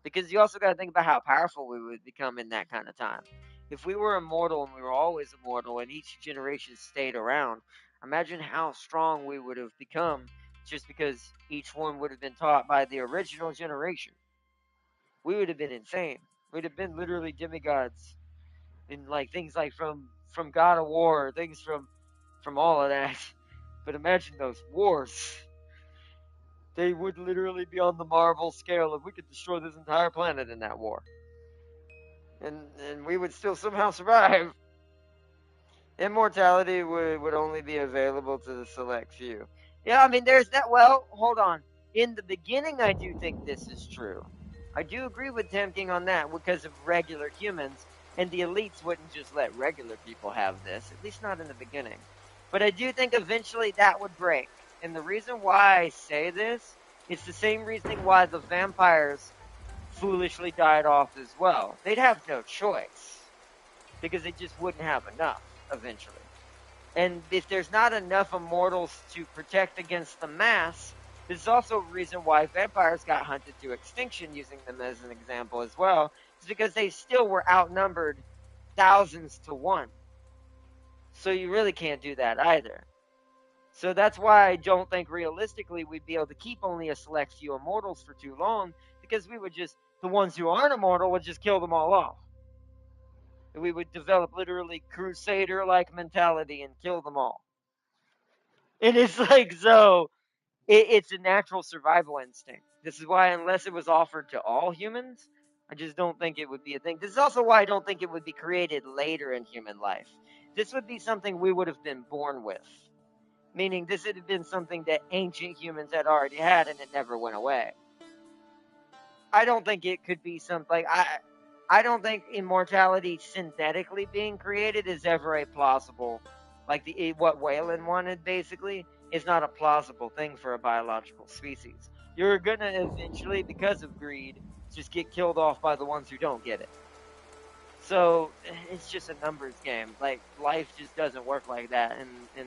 Because you also got to think about how powerful we would become in that kind of time. If we were immortal and we were always immortal and each generation stayed around, imagine how strong we would have become just because each one would have been taught by the original generation. We would have been insane. We'd have been literally demigods in like things like from God of War, things from all of that. But imagine those wars. They would literally be on the Marvel scale if we could destroy this entire planet in that war. And we would still somehow survive. Immortality would only be available to the select few. Yeah, I mean, there's that. Well, hold on. In the beginning, I do think this is true. I do agree with Tim King on that because of regular humans, and the elites wouldn't just let regular people have this, at least not in the beginning. But I do think eventually that would break. And the reason why I say this is the same reasoning why the vampires foolishly died off as well. They'd have no choice because they just wouldn't have enough eventually. And if there's not enough immortals to protect against the mass, this is also a reason why vampires got hunted to extinction, using them as an example as well. It's because they still were outnumbered thousands to one. So you really can't do that either. So that's why I don't think realistically we'd be able to keep only a select few immortals for too long, because we would just, the ones who aren't immortal would just kill them all off. We would develop literally crusader-like mentality and kill them all. And it's like, so, it's a natural survival instinct. This is why unless it was offered to all humans, I just don't think it would be a thing. This is also why I don't think it would be created later in human life. This would be something we would have been born with. Meaning this had been something that ancient humans had already had and it never went away. I don't think it could be something, I don't think immortality synthetically being created is ever a plausible, like what Wayland wanted basically, is not a plausible thing for a biological species. You're gonna eventually, because of greed, just get killed off by the ones who don't get it. So it's just a numbers game. Like, life just doesn't work like that in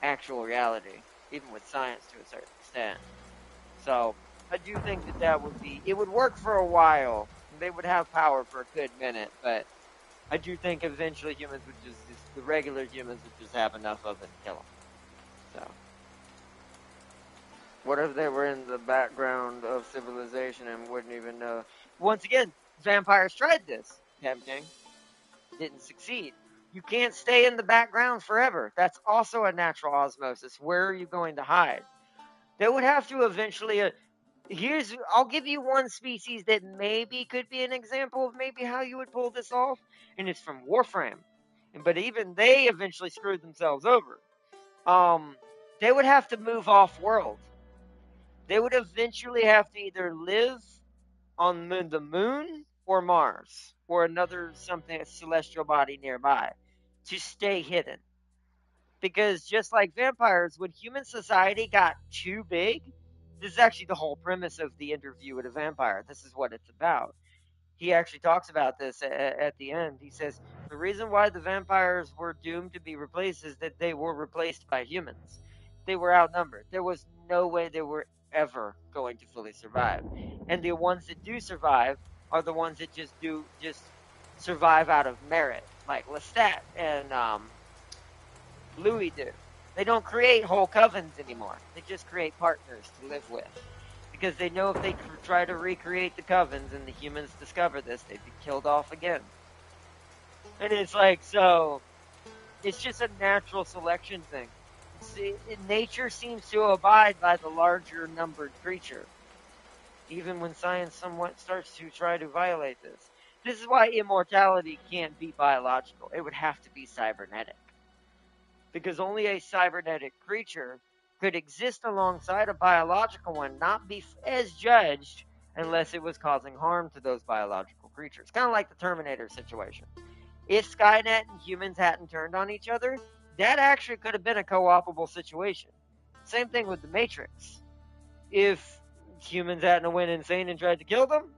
actual reality, even with science to a certain extent. So I do think that it would work for a while. They would have power for a good minute, but I do think eventually humans would the regular humans would just have enough of it and kill them. So, what if they were in the background of civilization and wouldn't even know? Once again, vampires tried this, Captain. Didn't succeed. You can't stay in the background forever. That's also a natural osmosis. Where are you going to hide? They would have to eventually. I'll give you one species that maybe could be an example of maybe how you would pull this off, and it's from Warframe. But even they eventually screwed themselves over. They would have to move off-world. They would eventually have to either live on the moon or Mars or another something celestial body nearby to stay hidden. Because just like vampires, when human society got too big, this is actually the whole premise of the interview with a vampire. This is what it's about. He actually talks about this at the end. He says, the reason why the vampires were doomed to be replaced is that they were replaced by humans. They were outnumbered. There was no way they were ever going to fully survive. And the ones that do survive are the ones that just survive out of merit, like Lestat and Louis do. They don't create whole covens anymore. They just create partners to live with. Because they know if they try to recreate the covens and the humans discover this, they'd be killed off again. And it's like, so, it's just a natural selection thing. Nature seems to abide by the larger numbered creature. Even when science somewhat starts to try to violate this. This is why immortality can't be biological. It would have to be cybernetic. Because only a cybernetic creature could exist alongside a biological one, not be as judged unless it was causing harm to those biological creatures. Kind of like the Terminator situation. If Skynet and humans hadn't turned on each other, that actually could have been a co-opable situation. Same thing with the Matrix. If humans hadn't went insane and tried to kill them,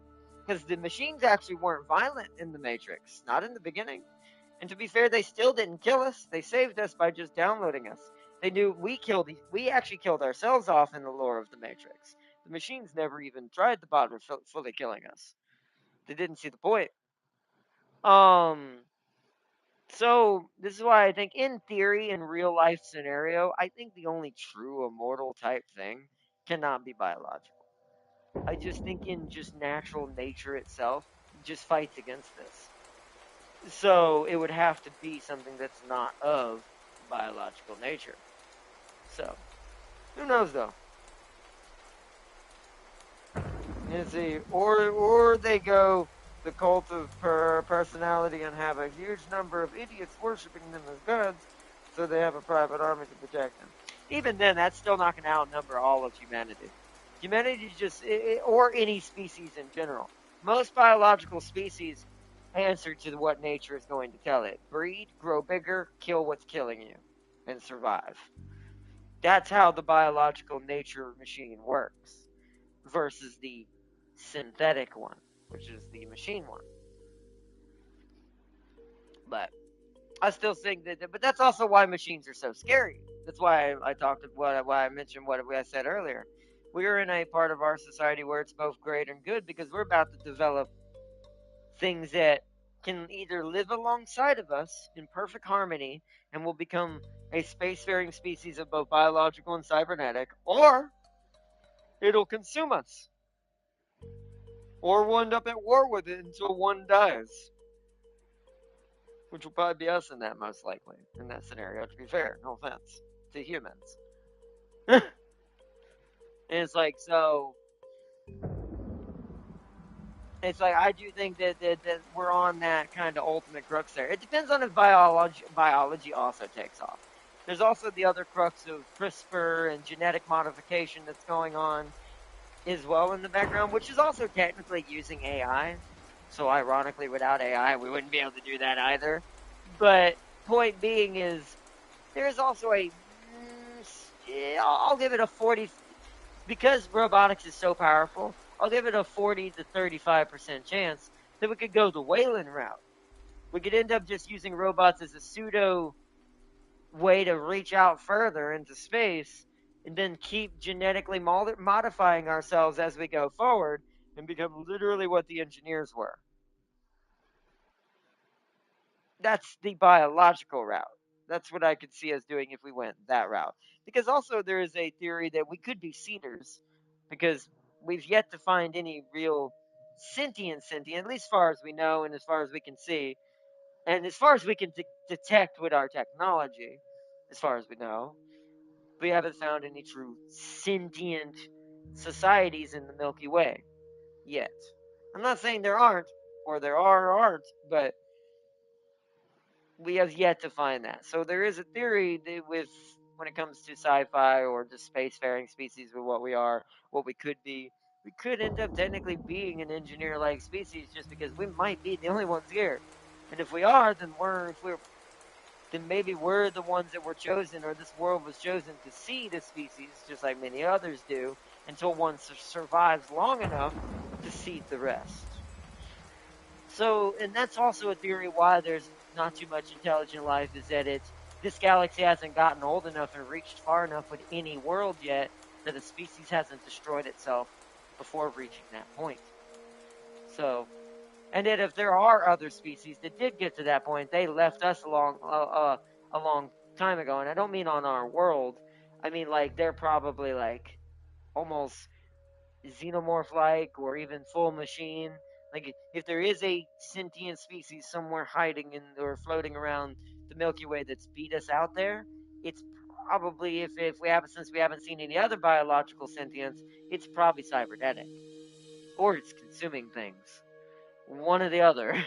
because the machines actually weren't violent in the Matrix, not in the beginning. And to be fair, they still didn't kill us. They saved us by just downloading us. They knew we actually killed ourselves off in the lore of the Matrix. The machines never even tried to bother fully killing us. They didn't see the point. So this is why I think, in theory, in real life scenario, I think the only true immortal type thing cannot be biological. I just think in just natural nature itself just fights against this. So it would have to be something that's not of biological nature. So who knows though? You see, or they go the cult of personality and have a huge number of idiots worshiping them as gods, so they have a private army to protect them. Even then, that's still not going to outnumber all of humanity. Humanity just, or any species in general. Most biological species answer to what nature is going to tell it. Breed, grow bigger, kill what's killing you, and survive. That's how the biological nature machine works, versus the synthetic one, which is the machine one. But I still think that, but that's also why machines are so scary. That's why I talked, why I mentioned what I said earlier. We are in a part of our society where it's both great and good, because we're about to develop things that can either live alongside of us in perfect harmony and will become a spacefaring species of both biological and cybernetic, or it'll consume us. Or we'll end up at war with it until one dies. Which will probably be us in that, most likely, in that scenario, to be fair. No offense to humans. And it's like, so it's like, I do think that we're on that kind of ultimate crux there. It depends on if biology also takes off. There's also the other crux of CRISPR and genetic modification that's going on as well in the background, which is also technically using AI. So ironically, without AI, we wouldn't be able to do that either. But point being is, there's also I'll give it a 40, because robotics is so powerful, I'll give it a 40 to 35% chance that we could go the Wayland route. We could end up just using robots as a pseudo way to reach out further into space, and then keep genetically modifying ourselves as we go forward and become literally what the engineers were. That's the biological route. That's what I could see us doing if we went that route. Because also there is a theory that we could be seeders, because we've yet to find any real sentient, at least as far as we know and as far as we can see, and as far as we can detect with our technology, as far as we know, we haven't found any true sentient societies in the Milky Way yet. I'm not saying there aren't, or there are or aren't, but we have yet to find that. So there is a theory that when it comes to sci-fi or just spacefaring species, with what we are, what we could be, we could end up technically being an engineer-like species, just because we might be the only ones here. And if we are, then maybe we're the ones that were chosen, or this world was chosen to see the species, just like many others do, until one survives long enough to seed the rest. So, and that's also a theory why there's not too much intelligent life, is that this galaxy hasn't gotten old enough and reached far enough with any world yet that a species hasn't destroyed itself before reaching that point. So, and that if there are other species that did get to that point, they left us a long time ago. And I don't mean on our world. I mean, like, they're probably like almost xenomorph-like, or even full machine. Like, if there is a sentient species somewhere hiding in or floating around the Milky Way that's beat us out there, it's probably, if we haven't, since we haven't seen any other biological sentience, it's probably cybernetic, or it's consuming things. One or the other.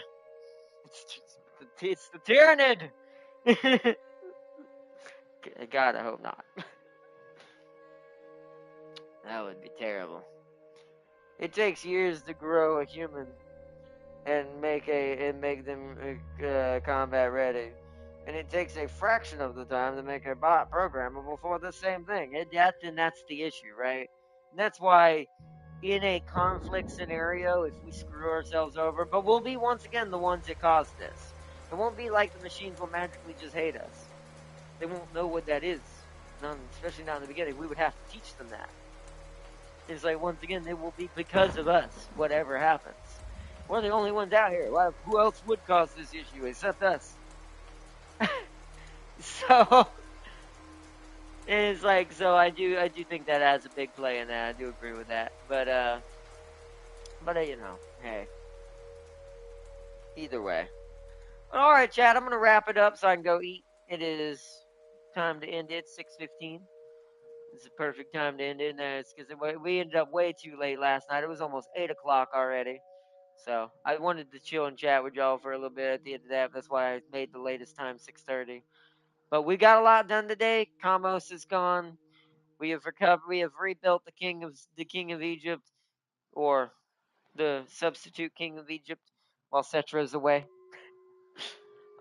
It's the Tyrannid. God, I hope not. That would be terrible. It takes years to grow a human, and make them combat ready. And it takes a fraction of the time to make a bot programmable for the same thing. And that's the issue, right? And that's why in a conflict scenario, if we screw ourselves over, but we'll be once again the ones that caused this. It won't be like the machines will magically just hate us. They won't know what that is. Especially not in the beginning. We would have to teach them that. It's like, once again, it will be because of us, whatever happens. We're the only ones out here. Who else would cause this issue except us? So, it's like, so I do think that has a big play in that. I do agree with that. But you know, hey. Either way. But alright, chat, I'm going to wrap it up so I can go eat. It is time to end it, 6:15. It's a perfect time to end it. And it's because we ended up way too late last night. It was almost 8 o'clock already. So I wanted to chill and chat with y'all for a little bit at the end of that. That's why I made the latest time 6:30. But we got a lot done today. Kamos is gone. We have recovered. We have rebuilt the king of Egypt, or the substitute king of Egypt, while Setra is away.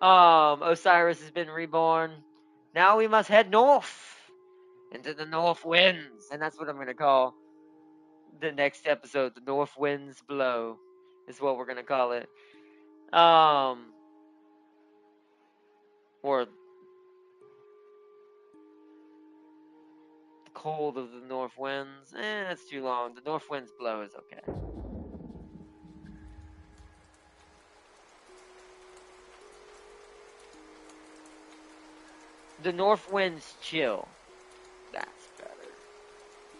Osiris has been reborn. Now we must head north into the north winds, and that's what I'm gonna call the next episode. The north winds blow is what we're gonna call it. Or the cold of the north winds. That's too long. The north winds blow is okay. The north winds chill. That's better.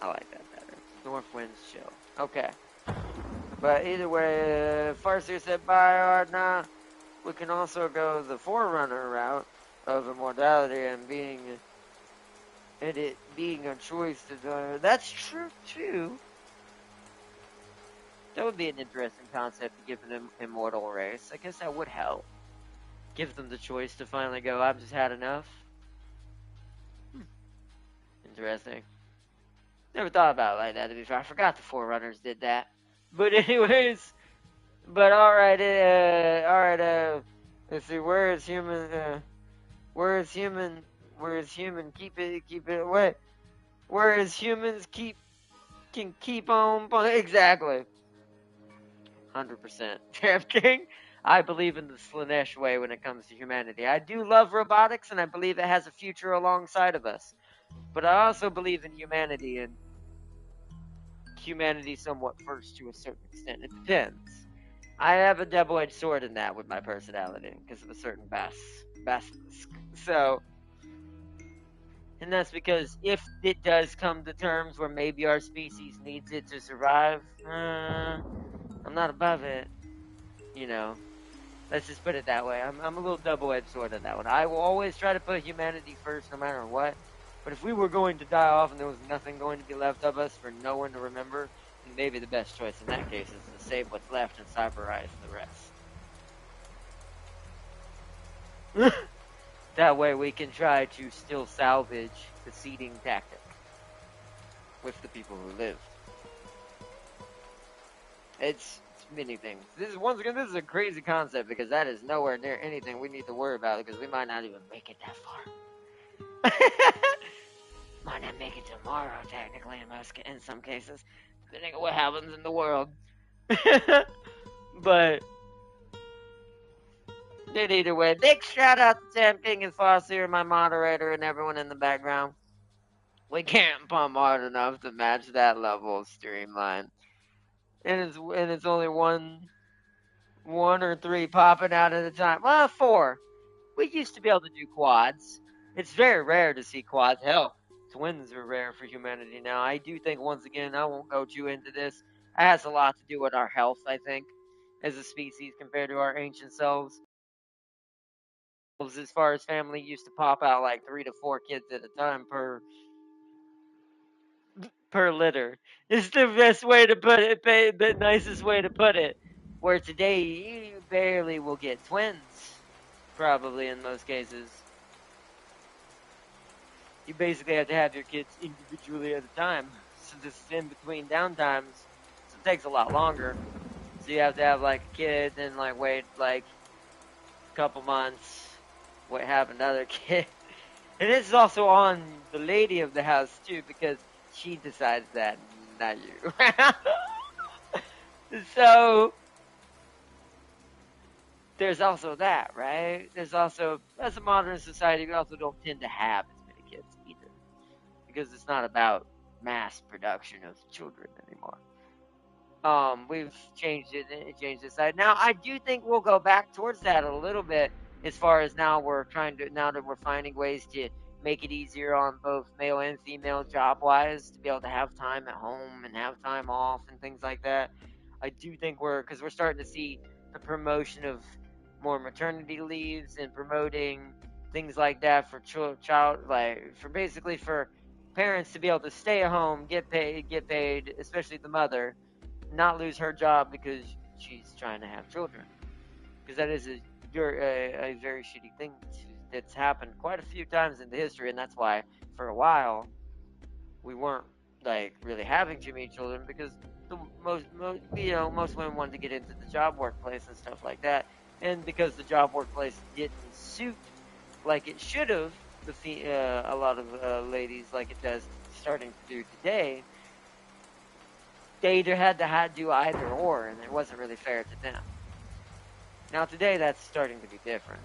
I like that better. North winds chill. Okay. But either way, Farseer said bye, Ardna. We can also go the Forerunner route of immortality and it being a choice to do. That's true too. That would be an interesting concept to give an immortal race. I guess that would help. Give them the choice to finally go, I've just had enough. Interesting. Never thought about it like that, to be fair. I forgot the Forerunners did that. But anyways, alright, let's see, where is human, keep it away. Whereas humans can keep on, exactly. 100%. Damn King, I believe in the Slanesh way when it comes to humanity. I do love robotics, and I believe it has a future alongside of us. But I also believe in humanity, and humanity somewhat first to a certain extent. It depends. I have a double-edged sword in that with my personality, because of a certain basilisk. So, and that's because if it does come to terms where maybe our species needs it to survive, I'm not above it. You know, let's just put it that way. I'm a little double-edged sword in that one. I will always try to put humanity first no matter what. But if we were going to die off and there was nothing going to be left of us for no one to remember, then maybe the best choice in that case is to save what's left and cyberize the rest. That way we can try to still salvage the seeding tactic with the people who lived. It's many things. This is a crazy concept because that is nowhere near anything we need to worry about because we might not even make it that far. Might not make it tomorrow, technically, in some cases, depending on what happens in the world. But either way, big shout out to Sam King and Farseer, my moderator, and everyone in the background. We can't pump hard enough to match that level of streamline. And it's only one or three popping out at a time. Well, 4. We used to be able to do quads. It's very rare to see quads. Hell, twins are rare for humanity now. I do think, once again, I won't go too into this. It has a lot to do with our health, I think, as a species compared to our ancient selves. As far as family used to pop out like 3 to 4 kids at a time per litter. It's the best way to put it, the nicest way to put it. Where today, you barely will get twins, probably in most cases. You basically have to have your kids individually at a time. So this is in between downtimes, so it takes a lot longer. So you have to have like a kid, then like wait like a couple months, what happened to other kid. And this is also on the lady of the house too, because she decides that, not you. So there's also that, right? There's also, as a modern society, we also don't tend to have as many kids either, because it's not about mass production of children anymore. We've changed this side. Now, I do think we'll go back towards that a little bit, as far as now that we're finding ways to make it easier on both male and female job-wise to be able to have time at home and have time off and things like that. I do think because we're starting to see the promotion of more maternity leaves and promoting things like that for for parents to be able to stay at home, get paid, especially the mother, not lose her job because she's trying to have children. Because that is a very shitty thing that's happened quite a few times in the history, and that's why for a while we weren't like really having too many children, because most women wanted to get into the job workplace and stuff like that, and because the job workplace didn't suit like it should have a lot of ladies like it does starting to do today. They either had to do either or, and it wasn't really fair to them. Now today that's starting to be different,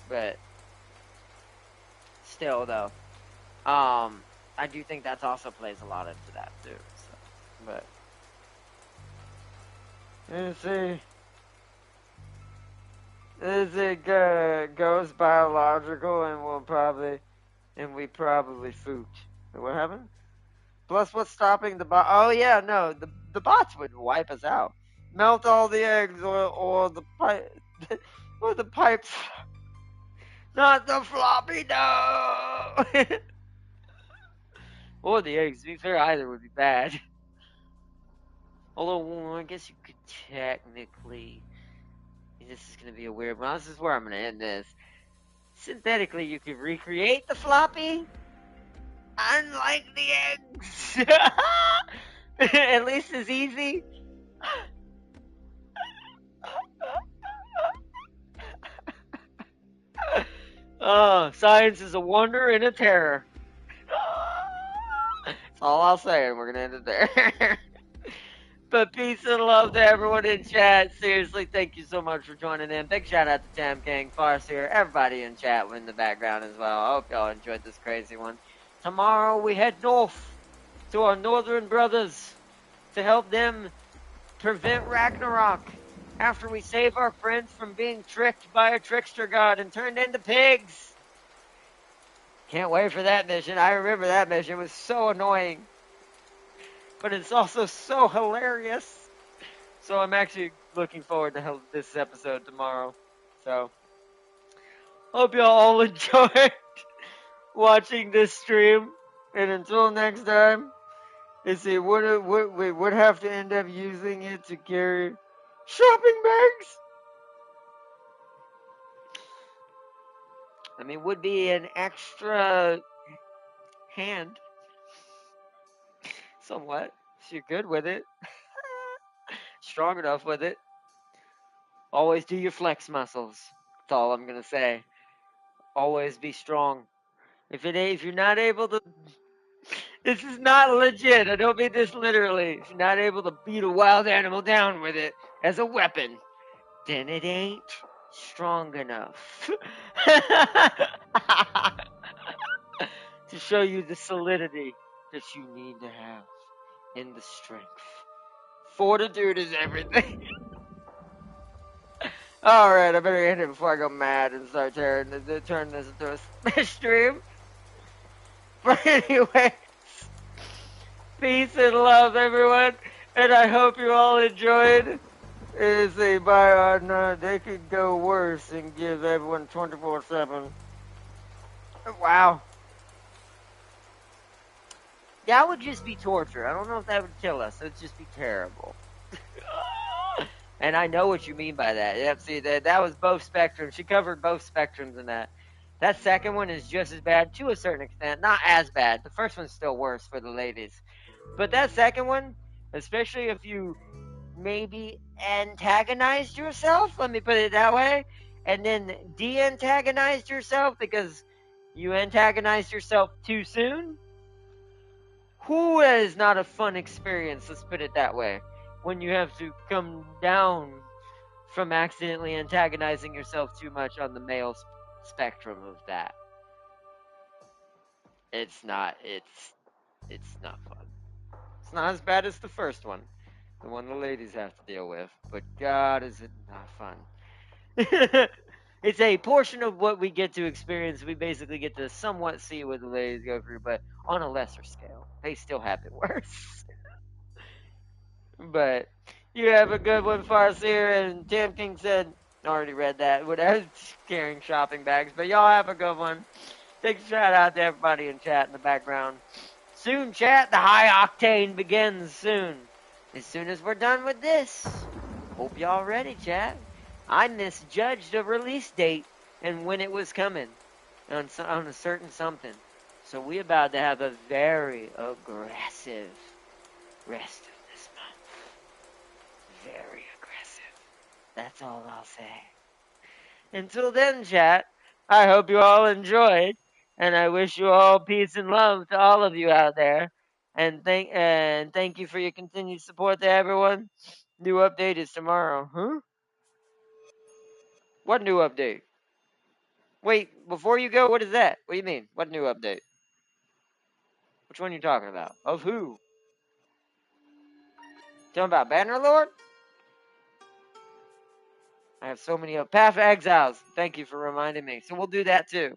but still though, I do think that also plays a lot into that too. So, but let's see, as it goes biological, and we probably food. What happened? Plus, what's stopping the bot? Oh yeah, no, the bots would wipe us out. Melt all the eggs, or the pipe, or the pipes. Not the floppy, no. Or the eggs. To be fair, either would be bad. Although, I guess you could technically. This is gonna be a weird one. This is where I'm gonna end this. Synthetically, you could recreate the floppy, unlike the eggs. At least it's easy. Oh, science is a wonder and a terror. That's all I'll say, and we're gonna end it there. But peace and love to everyone in chat. Seriously, thank you so much for joining in. Big shout out to Tam King, Farseer, everybody in chat in the background as well. I hope y'all enjoyed this crazy one. Tomorrow we head north to our northern brothers to help them prevent Ragnarok after we save our friends from being tricked by a trickster god and turned into pigs. Can't wait for that mission. I remember that mission. It was so annoying, but it's also so hilarious. So I'm actually looking forward to this episode tomorrow. So hope y'all all enjoyed watching this stream. And until next time, we would have to end up using it to carry shopping bags. I mean, would be an extra hand. Somewhat. If you're good with it. Strong enough with it. Always do your flex muscles. That's all I'm gonna say. Always be strong. If you're not able to, this is not legit. I don't mean this literally. If you're not able to beat a wild animal down with it as a weapon, then it ain't strong enough to show you the solidity that you need to have in the strength. Fortitude is everything. Alright, I better end it before I go mad and start turn this into a Smash stream. But anyways, peace and love, everyone, and I hope you all enjoyed. They could go worse and give everyone 24/7. Wow. That would just be torture. I don't know if that would kill us. It would just be terrible. And I know what you mean by that. Yep, see, that was both spectrums. She covered both spectrums in that. That second one is just as bad to a certain extent. Not as bad. The first one's still worse for the ladies. But that second one, especially if you maybe antagonized yourself, let me put it that way, and then de-antagonized yourself because you antagonized yourself too soon. Who is not a fun experience, let's put it that way, when you have to come down from accidentally antagonizing yourself too much on the male spectrum of that. It's not fun. It's not as bad as the first one, the one the ladies have to deal with, but God, is it not fun. It's a portion of what we get to experience. We basically get to somewhat see what the ladies go through, but on a lesser scale. They still have it worse. But you have a good one, Farseer. And Tim King said, already read that, without carrying shopping bags. But y'all have a good one. Big shout out to everybody in chat in the background. Soon, chat, the high octane begins soon. As soon as we're done with this. Hope y'all ready, chat. I misjudged a release date and when it was coming on a certain something. So we about to have a very aggressive rest of this month. Very aggressive. That's all I'll say. Until then, chat, I hope you all enjoyed, and I wish you all peace and love to all of you out there. And thank you for your continued support to everyone. New update is tomorrow. Huh? What new update? Wait, before you go, what is that? What do you mean? What new update? Which one are you talking about? Of who? Talking about Bannerlord? I have so many of Path of Exiles. Thank you for reminding me. So we'll do that too.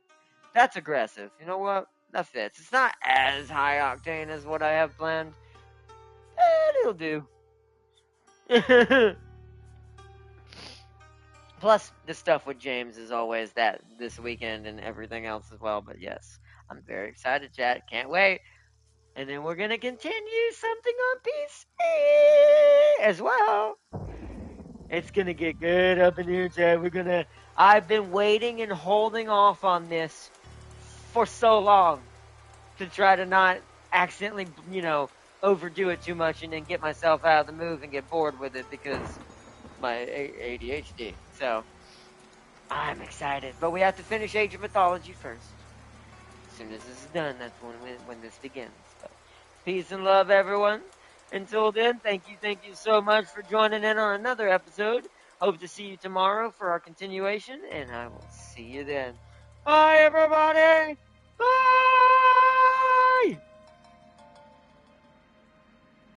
That's aggressive. You know what? That fits. It's not as high octane as what I have planned. It'll do. Plus, the stuff with James is always that this weekend and everything else as well. But yes, I'm very excited, chat. Can't wait. And then we're going to continue something on PC as well. It's going to get good up in here, chat. I've been waiting and holding off on this for so long to try to not accidentally, overdo it too much and then get myself out of the move and get bored with it because my ADHD. So, I'm excited. But we have to finish Age of Mythology first. As soon as this is done, that's when this begins. But peace and love, everyone. Until then, thank you so much for joining in on another episode. Hope to see you tomorrow for our continuation, and I will see you then. Bye, everybody! Bye!